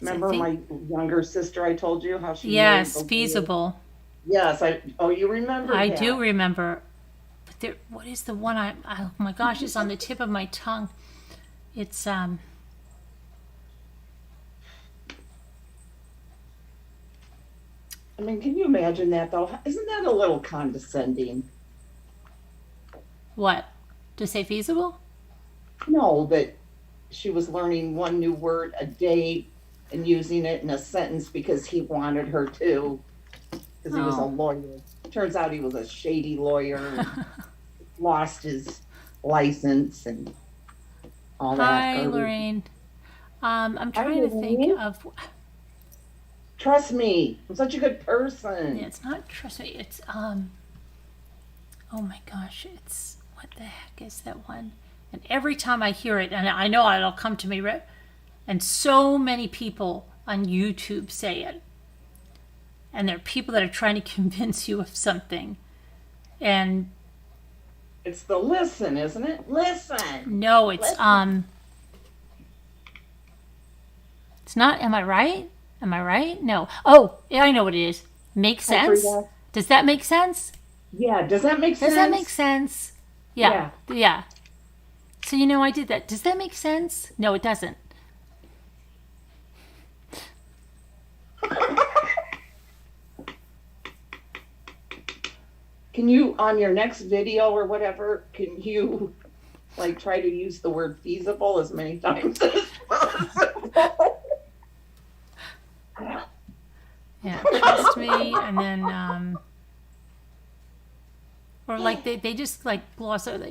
Remember my younger sister? I told you how she. Yes, married the feasible. Yes, I. Oh, you remember? I that. do remember. But there, what is the one oh my gosh, it's on the tip of my tongue. It's I mean, can you imagine that though? Isn't that a little condescending? what? To say feasible? No, that she was learning one new word a day and using it in a sentence because he wanted her to, because he was a Oh. lawyer. Turns out he was a shady lawyer and lost his license and all that. Hi, garbage. Lorraine. I'm Hi, trying to think Lorraine. of. Trust me, I'm such a good person. Yeah, it's not trust me. It's Oh my gosh, it's what the heck is that one? And every time I hear it, and I know it'll come to me, and so many people on YouTube say it, and there are people that are trying to convince you of something, and It's the listen, isn't it? Listen. no, it's Listen. it's not. Am I right? Am I right? No. Oh, yeah, I know what it is. Makes Hi, sense. Frida. Does that make sense? Yeah, does that make sense? Does that make sense? Yeah. Yeah. So I did that. Does that make sense? No, it doesn't. Can you, on your next video or whatever, can you like try to use the word feasible as many times as possible? Yeah, trust me, and then or like they just like gloss over.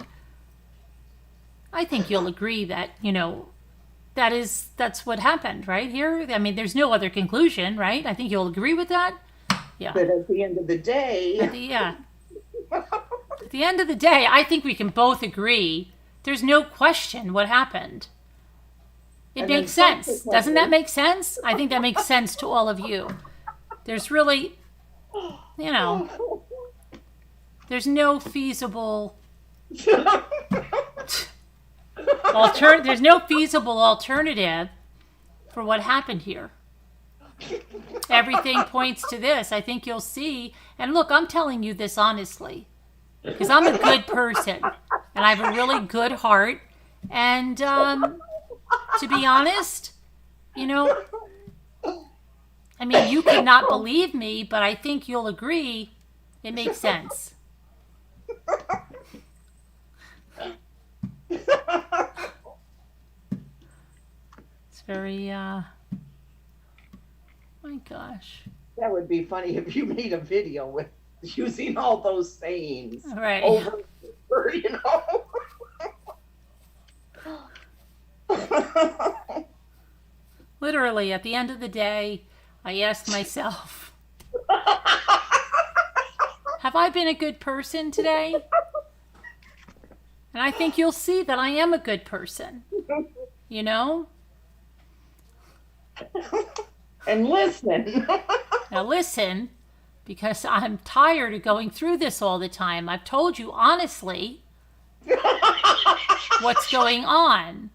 I think you'll agree that that's what happened right here. I mean, there's no other conclusion, right? I think you'll agree with that. Yeah. But at the end of the day, At the end of the day, I think we can both agree. There's no question what happened. It And then makes sense. Doesn't that subsequently, make sense? I think that makes sense to all of you. There's really, you know, there's no feasible there's no feasible alternative for what happened here. Everything points to this. I think you'll see. And look, I'm telling you this honestly because I'm a good person and I have a really good heart. And to be honest, you know, I mean, you could not believe me, but I think you'll agree it makes sense. It's very, my gosh. that would be funny if you made a video with using all those sayings Right. over and over, you know. Literally, at the end of the day, I ask myself, have I been a good person today? And I think you'll see that I am a good person. You know? And listen. Now listen, because I'm tired of going through this all the time. I've told you honestly what's going on.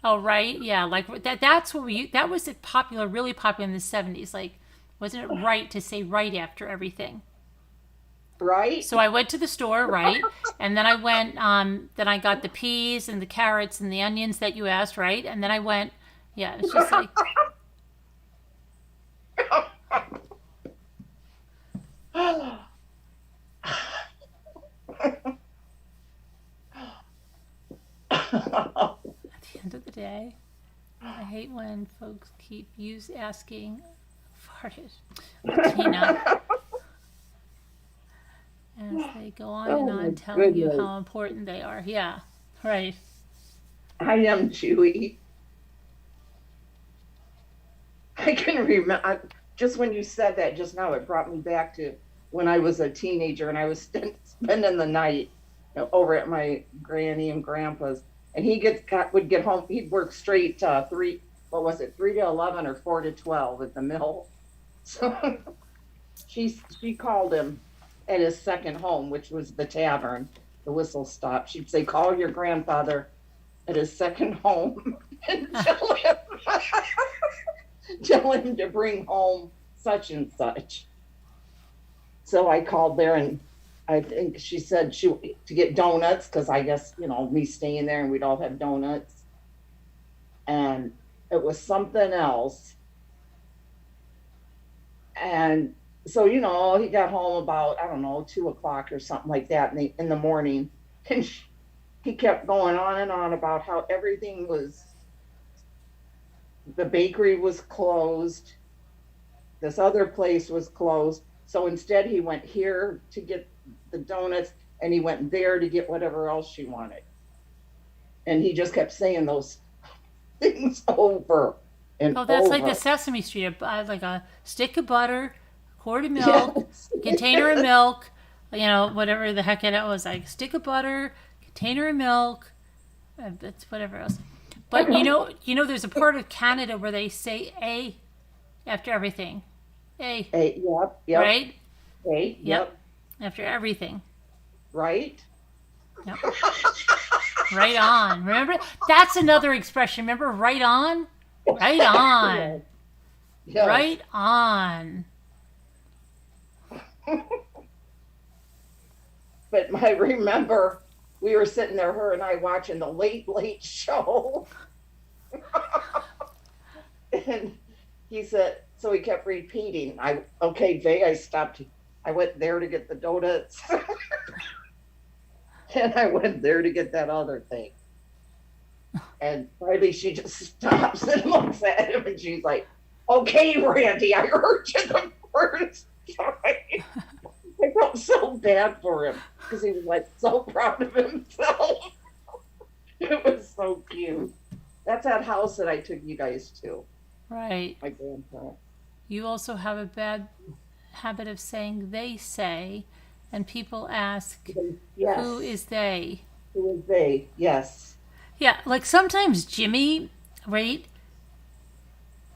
Oh, right? Yeah, like that's what that was popular, really popular in the 70s. Like, wasn't it right to say right after everything? Right? So I went to the store, right? And then I went, then I got the peas and the carrots and the onions that you asked, right? And then I went, yeah, it's just like. At the end of the day, I hate when folks keep asking, farted, Tina, as they go on and Oh my on telling you goodness. how important they are. Yeah, right. I am Chewy. I can remember, just when you said that just now, it brought me back to when I was a teenager and I was spending the night, over at my granny and grandpa's. And would get home. He'd work straight three. What was it? 3 to 11 or 4 to 12 at the mill. So she called him at his second home, which was the tavern, the Whistle Stop. She'd say, "Call your grandfather at his second home and tell him to bring home such and such." So I called there, and I think she said to get donuts, because I guess, me staying there and we'd all have donuts. And it was something else. And so, he got home about, I don't know, 2 o'clock or something like that in the morning. And he kept going on and on about how the bakery was closed. This other place was closed. So instead, he went here to get the donuts, and he went there to get whatever else she wanted. And he just kept saying those things over and Oh, that's like the over. Sesame Street. Like a stick of butter, a quart of milk, Yes. container of milk, whatever the heck it was. Like stick of butter, container of milk, it's whatever else. But there's a part of Canada where they say A after everything. A, Hey, yep. right? Hey, Yep. After everything. right. Yep. Right on. Remember? That's another expression. Remember right on? Right on. Yes. Right on. But I remember we were sitting there, her and I, watching the Late Late Show. And he said, so he kept repeating, okay, Vay, I stopped. I went there to get the donuts. And I went there to get that other thing. And finally she just stops and looks at him, and she's like, okay, Randy, I heard you the first time. I felt so bad for him because he was like so proud of himself. It was so cute. That's that house that I took you guys to, Right. my grandparents. You also have a bad habit of saying they say, And people ask, Yes. who is they? Who is they? Yes. Yeah, like sometimes Jimmy, right?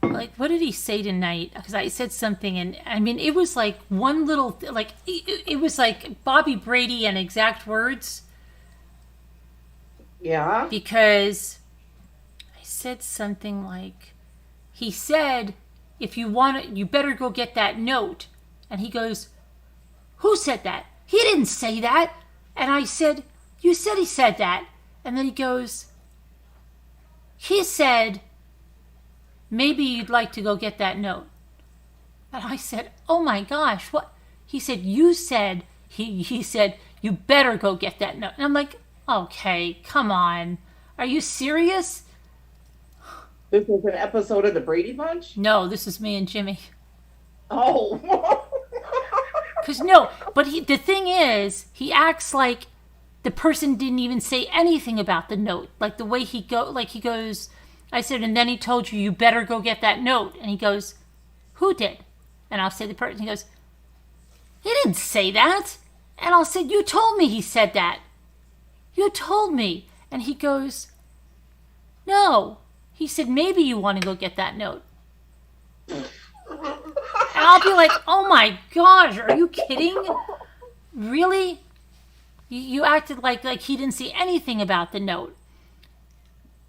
Like, what did he say tonight? Because I said something, and I mean, it was like one little, like, it was like Bobby Brady and exact words. Yeah. Because I said something like, he said, if you want it, you better go get that note. And he goes, who said that? He didn't say that. And I said, you said he said that. And then he goes, he said, maybe you'd like to go get that note. And I said, oh my gosh, what? He said, you said, he said, you better go get that note. And I'm like, okay, come on. Are you serious? This is an episode of the Brady Bunch? No, this is me and Jimmy. Oh. Because no, but the thing is, he acts like the person didn't even say anything about the note. Like the way he goes, I said, and then he told you, you better go get that note. And he goes, who did? And I'll say the person, he goes, he didn't say that. And I'll say, you told me he said that. You told me. And he goes, no. He said, maybe you want to go get that note. And I'll be like, oh my gosh, are you kidding? Really? You acted like he didn't see anything about the note.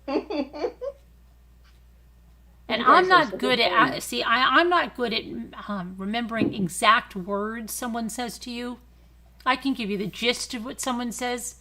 And I'm not good at, I'm not good at remembering exact words someone says to you. I can give you the gist of what someone says,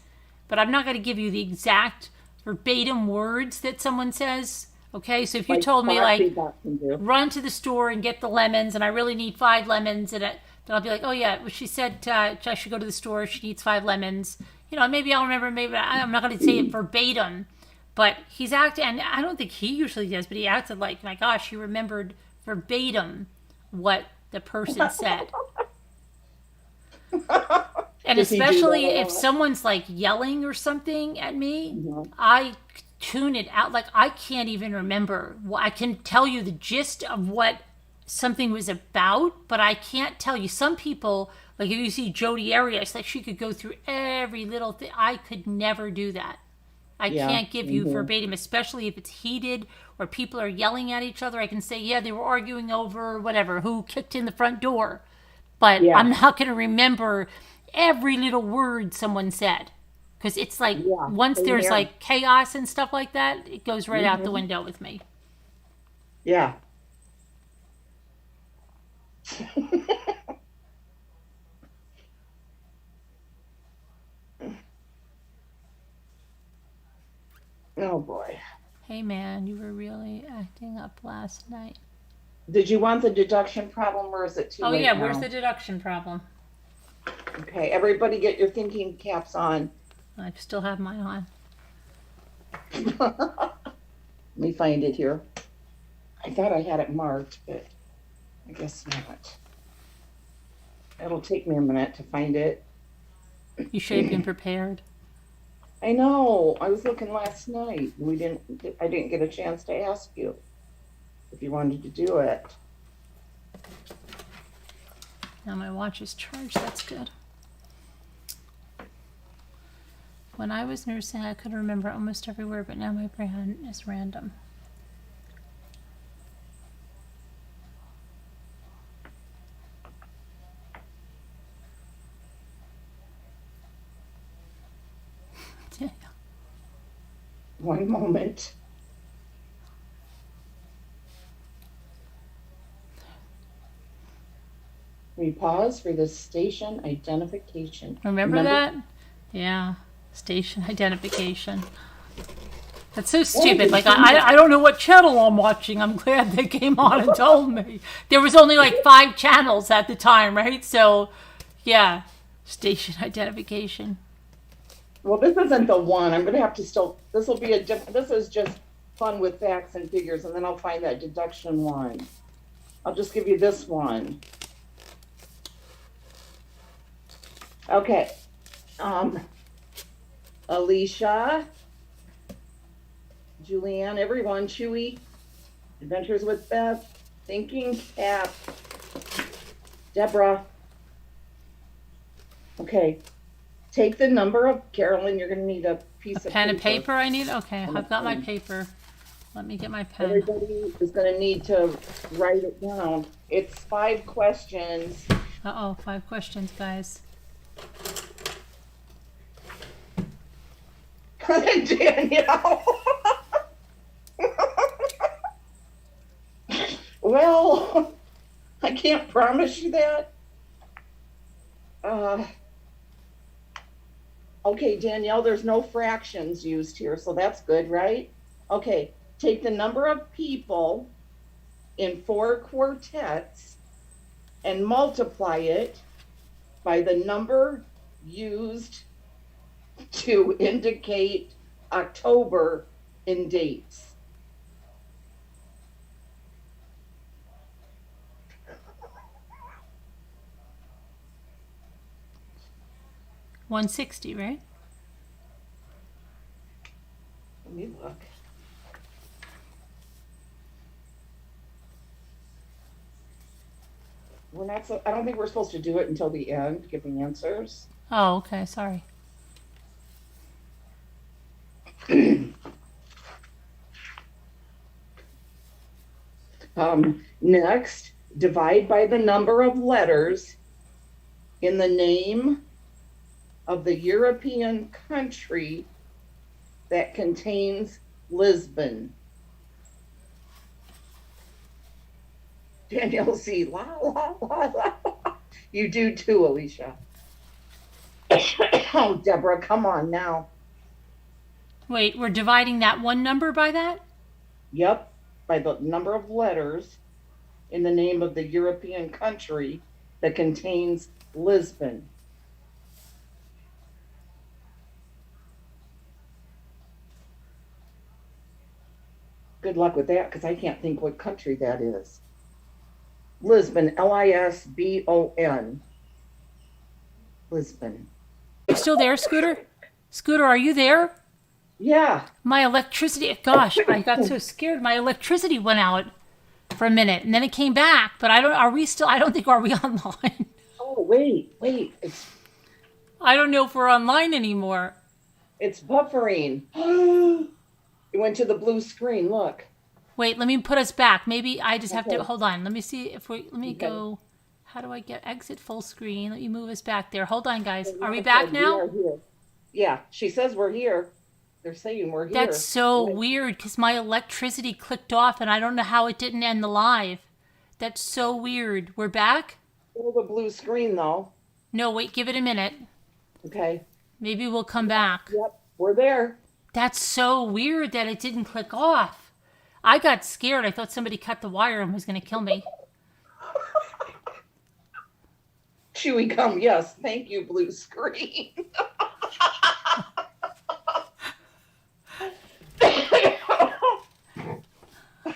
but I'm not going to give you the exact verbatim words that someone says. Okay, so if you told me, like, run to the store and get the lemons, and I really need 5 lemons, and then I'll be like, oh yeah, well, she said I should go to the store, she needs 5 lemons. You know, maybe I'll remember, maybe I'm not going to say it verbatim, but he's acting, and I don't think he usually does, but he acted like, my gosh, he remembered verbatim what the person said. And especially if someone's like yelling or something at me, I tune it out. Like, I can't even remember. I can tell you the gist of what something was about, but I can't tell you. Some people, like if you see Jodi Arias, like she could go through every little thing. I could never do that. I can't give you verbatim, especially if it's heated or people are yelling at each other. I can say, yeah, they were arguing over whatever, who kicked in the front door. But I'm not going to remember every little word someone said. Because it's like, once there's like chaos and stuff like that, it goes right out the window with me. Yeah. Oh boy. Hey man, you were really acting up last night. Did you want the deduction problem, or is it too late now? Where's the deduction problem? Okay, everybody get your thinking caps on. I still have mine on. Let me find it here. I thought I had it marked, but I guess not. It'll take me a minute to find it. You should have been prepared. I know. I was looking last night. I didn't get a chance to ask you if you wanted to do it. Now my watch is charged. That's good. When I was nursing, I could remember almost every word, but now my brain is random. One moment. We pause for the station identification. Remember that? Yeah. Station identification. That's so stupid. Like, I don't know what channel I'm watching. I'm glad they came on and told me. There was only like 5 channels at the time, right? So, yeah. Station identification. Well, this isn't the one. I'm going to have to still, this will be a different, this is just fun with facts and figures, and then I'll find that deduction one. I'll just give you this one. Okay. Alicia, Julianne, everyone, Chewy, Adventures with Beth, Thinking Cap, Deborah, Okay. Take the number of, Carolyn, you're going to need a A piece of pen and paper paper I need? Okay, and a I've got my pen. paper. Let me get my pen. Everybody is going to need to write it down. It's 5 questions. Uh-oh, 5 questions, guys. Danielle. Well, I can't promise you that. Uh, okay, Danielle, there's no fractions used here, so that's good, right? Okay, take the number of people in 4 quartets and multiply it by the number used to indicate October in dates. $160, right? Let me look. We're not so, I don't think we're supposed to do it until the end, giving answers. Oh, okay, sorry. Next, divide by the number of letters in the name of the European country that contains Lisbon. Danielle C. La, la, la, la. You do too, Alicia. Oh, Deborah, come on now. Wait, we're dividing that one number by that? Yep, by the number of letters in the name of the European country that contains Lisbon. Good luck with that, because I can't think what country that is. Lisbon, Lisbon. Lisbon. You still there, Scooter? Scooter, are you there? Yeah. My electricity, gosh, I got so scared. My electricity went out for a minute and then it came back, but are we still, I don't think, are we online? Oh, wait. I don't know if we're online anymore. It's buffering. It went to the blue screen. Look. Wait, let me put us back. Maybe I just have to, Okay. hold on. Let me see if let me Okay. go. How do I get exit full screen? Let me move us back there. Hold on, guys. So Are we now it back says we now? are here. Yeah, she says we're here. They're saying we're That's here. so Like, weird because my electricity clicked off and I don't know how it didn't end the live. That's so weird. We're back? still the blue screen though. No, wait, give it a minute. Okay. Maybe we'll come back. Yep, we're there. That's so weird that it didn't click off. I got scared. I thought somebody cut the wire and was going to kill me. Chewy gum, yes. Thank you, blue screen.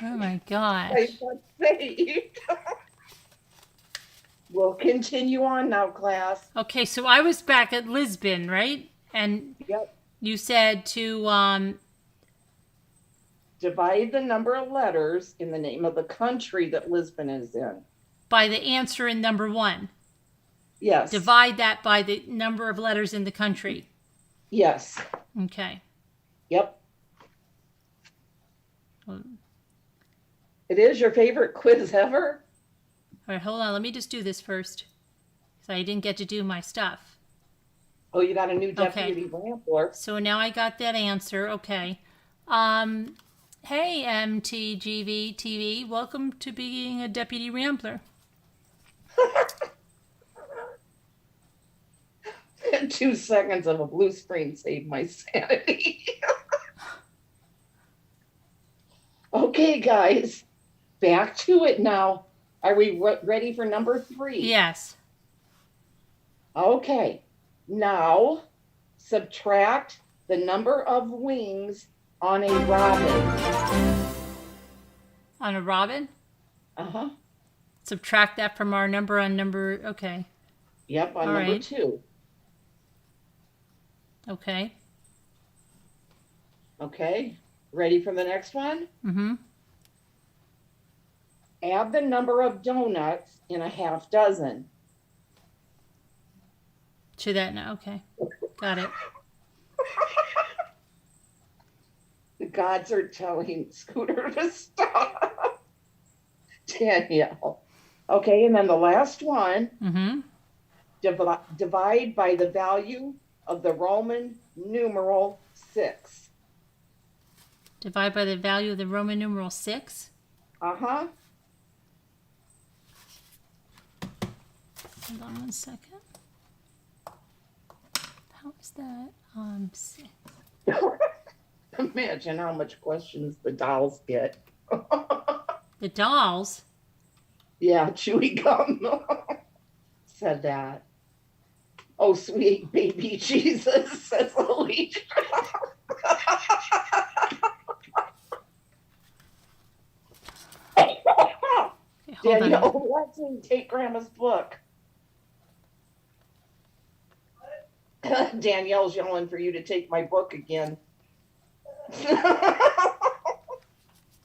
Oh my gosh. I got saved. We'll continue on now, class. Okay, so I was back at Lisbon, right? And Yep. you said to Divide the number of letters in the name of the country that Lisbon is in. by the answer in number 1. Yes. Divide that by the number of letters in the country. Yes. Okay. Yep. All It is your favorite quiz ever? right, hold on. Let me just do this first. So I didn't get to do my stuff. Oh, you got a new deputy rambler. So now I got that answer. Okay. Hey, MTGV TV. Welcome to being a deputy rambler. 2 seconds of a blue screen saved my sanity. Okay, guys, back to it now. Are we ready for number 3? Yes. Okay, now subtract the number of wings on a robin. On a robin? Uh-huh. Subtract that from our number on number. Okay. Yep, on All number right. 2. Okay. Okay, ready for the next one? Mm-hmm. Add the number of donuts in a half dozen. To that now. Okay. Got it. The gods are telling Scooter to stop. Danielle. Okay, and then the last one. Mm-hmm. Divide by the value of the Roman numeral 6. Divide by the value of the Roman numeral 6. Uh-huh. Hold on 1 second. How is that? 6. Imagine how much questions the dolls get. The dolls. Yeah, chewy gum said that. Oh, sweet baby Jesus, says Alicia. Okay, hold on. Danielle, let's take Grandma's book. Danielle's yelling for you to take my book again.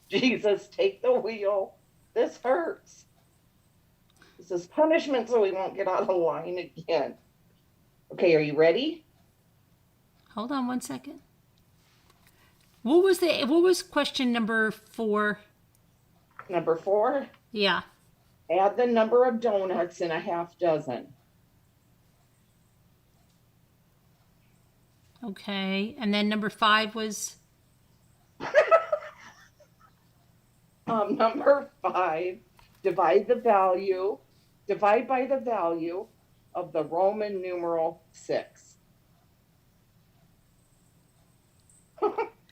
Jesus, take the wheel. This hurts. This is punishment so we won't get out of line again. Okay, are you ready? Hold on 1 second. What was question number 4? Number 4, Yeah. add the number of donuts in a half dozen. Okay. And then number 5 was Number 5, divide by the value of the Roman numeral 6.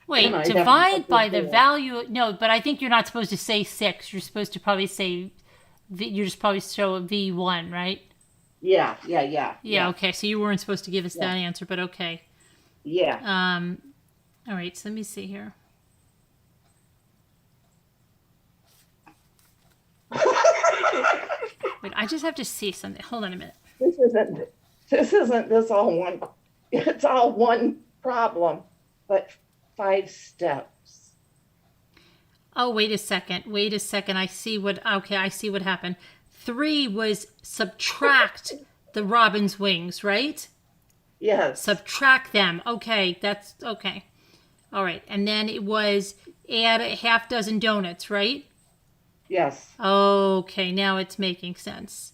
wait, And I divide haven't by the before. value. No, but I think you're not supposed to say 6. You're supposed to probably say you just probably show a V1, right? Yeah. Yeah, okay. So you weren't supposed to give us Yeah. that answer, but okay. Yeah. All right, so let me see here. Wait, I just have to see something. Hold on a minute. This isn't this all one. It's all one problem, but 5 steps. Oh, wait a second. I see what happened. 3 was subtract the robin's wings, right? Yes. Subtract them. Okay, that's okay. All right. And then it was add a half dozen donuts, right? Yes. Okay, now it's making sense.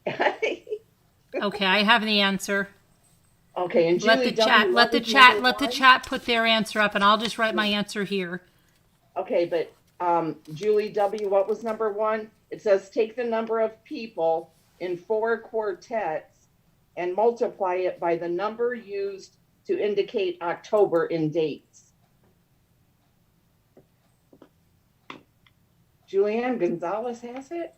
Okay, Okay, I have the answer. and Julie Let the W, let the what was chat number let the 1? chat put their answer up, and I'll just write my answer here. Okay, but Julie W, what was number 1? It says take the number of people in 4 quartets and multiply it by the number used to indicate October in dates. Julianne Gonzalez has it?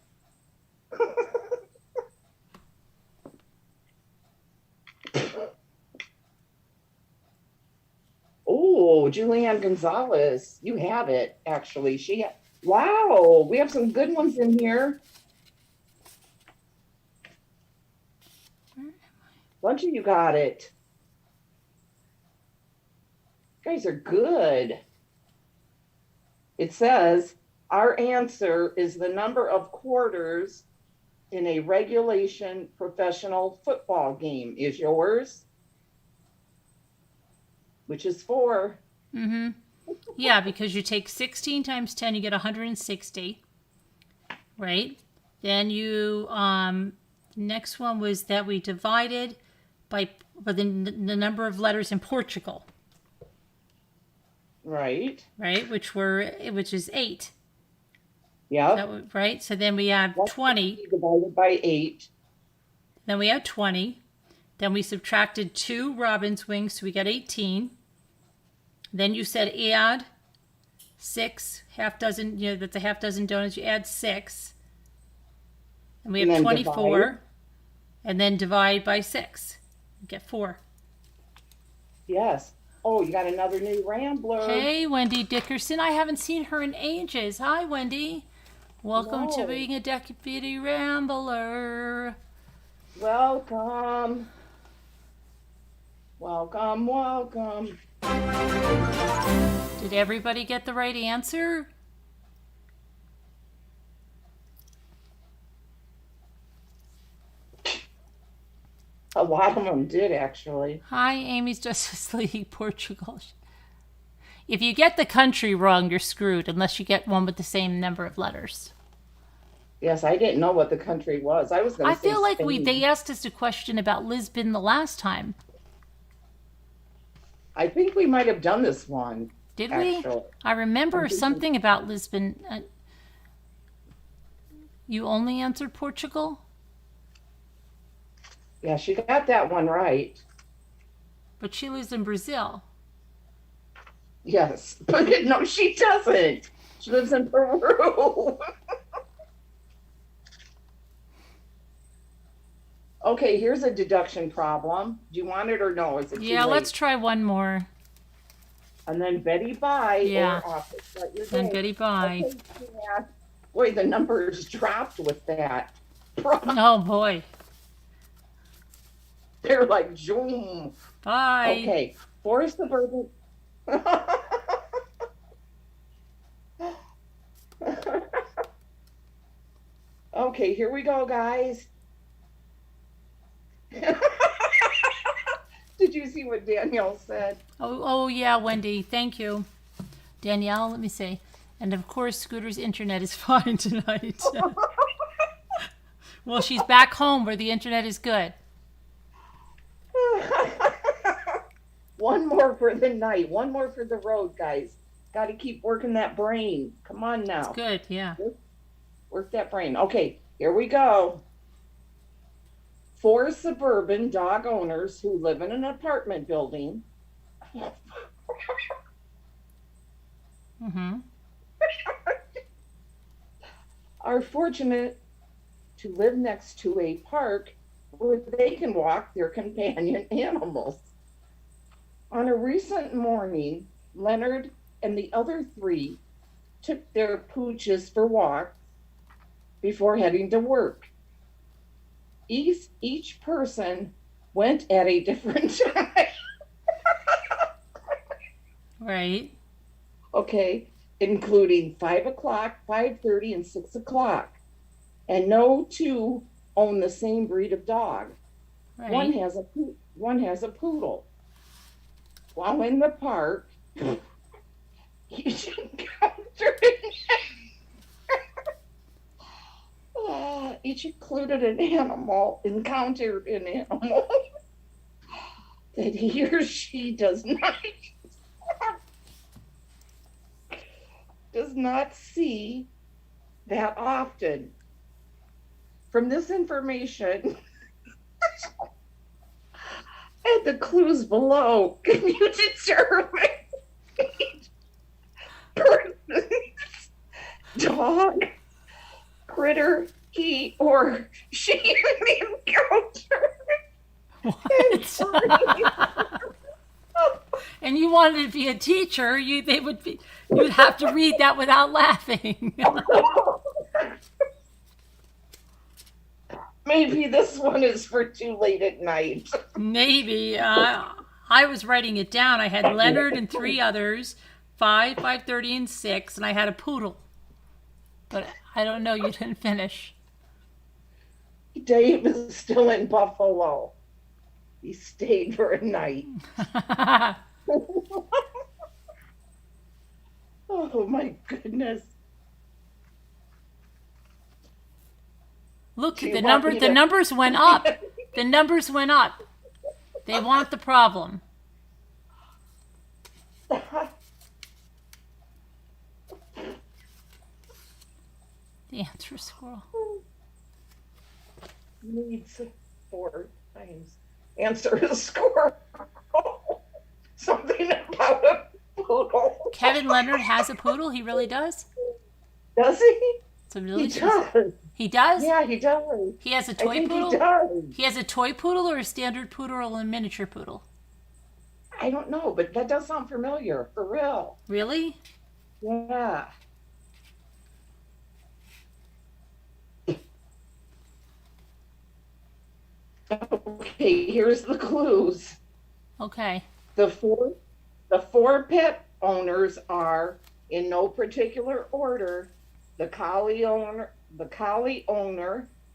Oh, Julianne Gonzalez, you have it, actually. Wow, we have some good ones in here. Bunch of you got it. You guys are good. It says, our answer is the number of quarters in a regulation professional football game. Is yours? Which is 4. Mm-hmm. Yeah, because you take 16 times 10, you get 160, right? Then you next one was that we divided by the number of letters in Portugal, Right. which is 8. Yeah. Right? So then we have 20. Divided by 8. Then we have 20. Then we subtracted 2 robin's wings, so we got 18. Then you said add 6, half dozen, that's a half dozen donuts. You add 6. And we have 24. Divide. And then divide by 6. You get 4. Yes. Oh, you got another new Rambler. Hey, Wendy Dickerson. I haven't seen her in ages. Hi, Wendy. Welcome to being a Deputy Rambler. Welcome. Did everybody get the right answer? A lot of them did, actually. Hi, Amy's Justice League, Portugal. If you get the country wrong, you're screwed unless you get one with the same number of letters. Yes, I didn't know what the country was. I was going I to say feel like they Spain. asked us a question about Lisbon the last time. I think we might have done this one, Did we? actually. I I'm remember thinking, something about Lisbon. You only answered Portugal, yeah, she got that one right. but she lives in Brazil. Yes, but no, she doesn't. She lives in Peru. Okay, here's a deduction problem. Do you want it or no? Is it too Yeah, let's late? try one more. And then Betty Bye Yeah, or off it. Start your then day. Betty bye. Okay, yeah. Boy, the numbers dropped with that. Oh boy. They're like zoom. Bye. Okay, four suburban. Okay, here we go, guys. Did you see what Danielle said? Oh yeah, Wendy. Thank you. Danielle, let me see. And of course, Scooter's internet is fine tonight. Well, she's back home where the internet is good. One more for the night, one more for the road, guys. Got to keep working that brain. Come on It's now. good, yeah. Work that brain. Okay, here we go. Four suburban dog owners who live in an apartment building Mm-hmm. are fortunate to live next to a park where they can walk their companion animals. On a recent morning, Leonard and the other three took their pooches for walks before heading to work. Each person went at a different time. Right. Okay, including 5 o'clock, 5:30, and 6 o'clock. And no two own the same breed of dog. One Right. has a one has a poodle. While in the park, each each included an animal encountered an animal that he or she does not see that often. From this information and the clues below, can you determine each person's dog, critter, he or she encountered? What? And you wanted to be a teacher, you'd have to read that without laughing. Maybe this one is for too late at night. Maybe. I was writing it down. I had Leonard and three others, 5, 5:30, and 6, and I had a poodle. But I don't know. You didn't finish. Dave is still in Buffalo. He stayed for a night. Oh my goodness. Look, Do you the want number me the to? numbers went up. The numbers went up. They want the problem. The answer is squirrel. Needs 4 times. Answer is score. Something about a poodle. Kevin Leonard has a poodle. He really does. Does he? So He really, does. he does. Yeah, he does. He has a I toy think he poodle. does. He has a toy poodle or a standard poodle or a miniature poodle. I don't know, but that does sound familiar. For real. Really? Yeah. Okay, here's the clues. Okay. The four the four pet owners are in no particular order. The collie owner,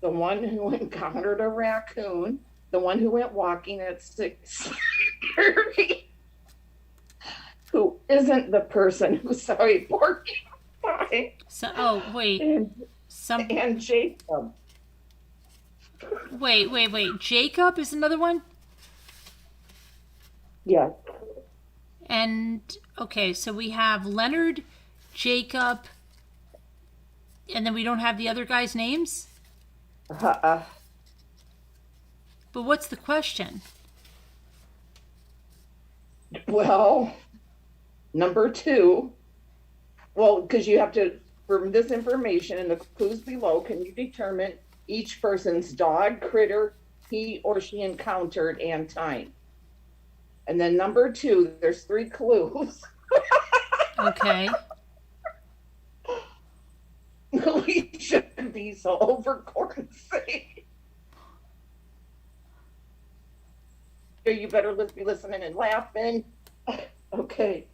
the one who encountered a raccoon, the one who went walking at 6:30, who isn't the person who saw a porcupine, So, oh, wait. and, Some. and Jacob. Wait. Jacob is another one? Yeah. And, okay, so we have Leonard, Jacob, and then we don't have the other guys' names? Uh, But what's the question? well, number two, well, because you have to, from this information and the clues below, can you determine each person's dog, critter he or she encountered and time? And then number two, there's 3 clues. Okay. We shouldn't be so overcorn sake. You better be listening and laughing. Okay.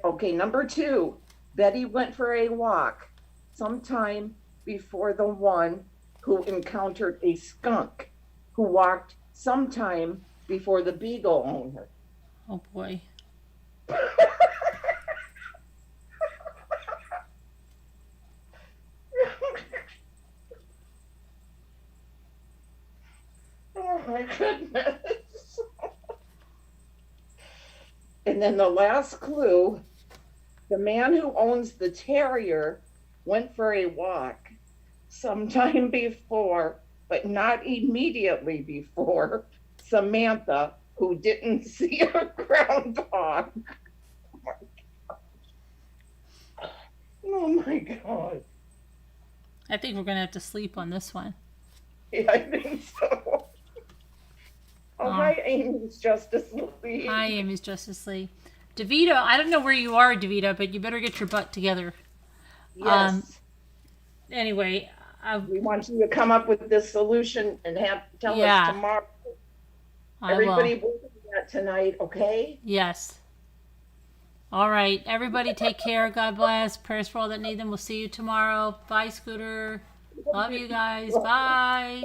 Okay, number 2. Betty went for a walk sometime before the one who encountered a skunk, who walked sometime before the beagle owner. Oh, boy. Oh my goodness. And then the last clue, the man who owns the terrier went for a walk sometime before, but not immediately before, Samantha, who didn't see a groundhog. Oh my God. I think we're going to have to sleep on this one. Yeah, I think so. Oh, hi, Amy's Justice League. Hi, Amy's Justice League. DeVito, I don't know where you are, DeVito, but you better get your butt together. Yes. Anyway, We want you to come up with this solution and tell us tomorrow. Everybody will do that tonight, okay? Yes. All right. Everybody take care. God bless. Prayers for all that need them. We'll see you tomorrow. Bye, Scooter. Love you guys. Bye.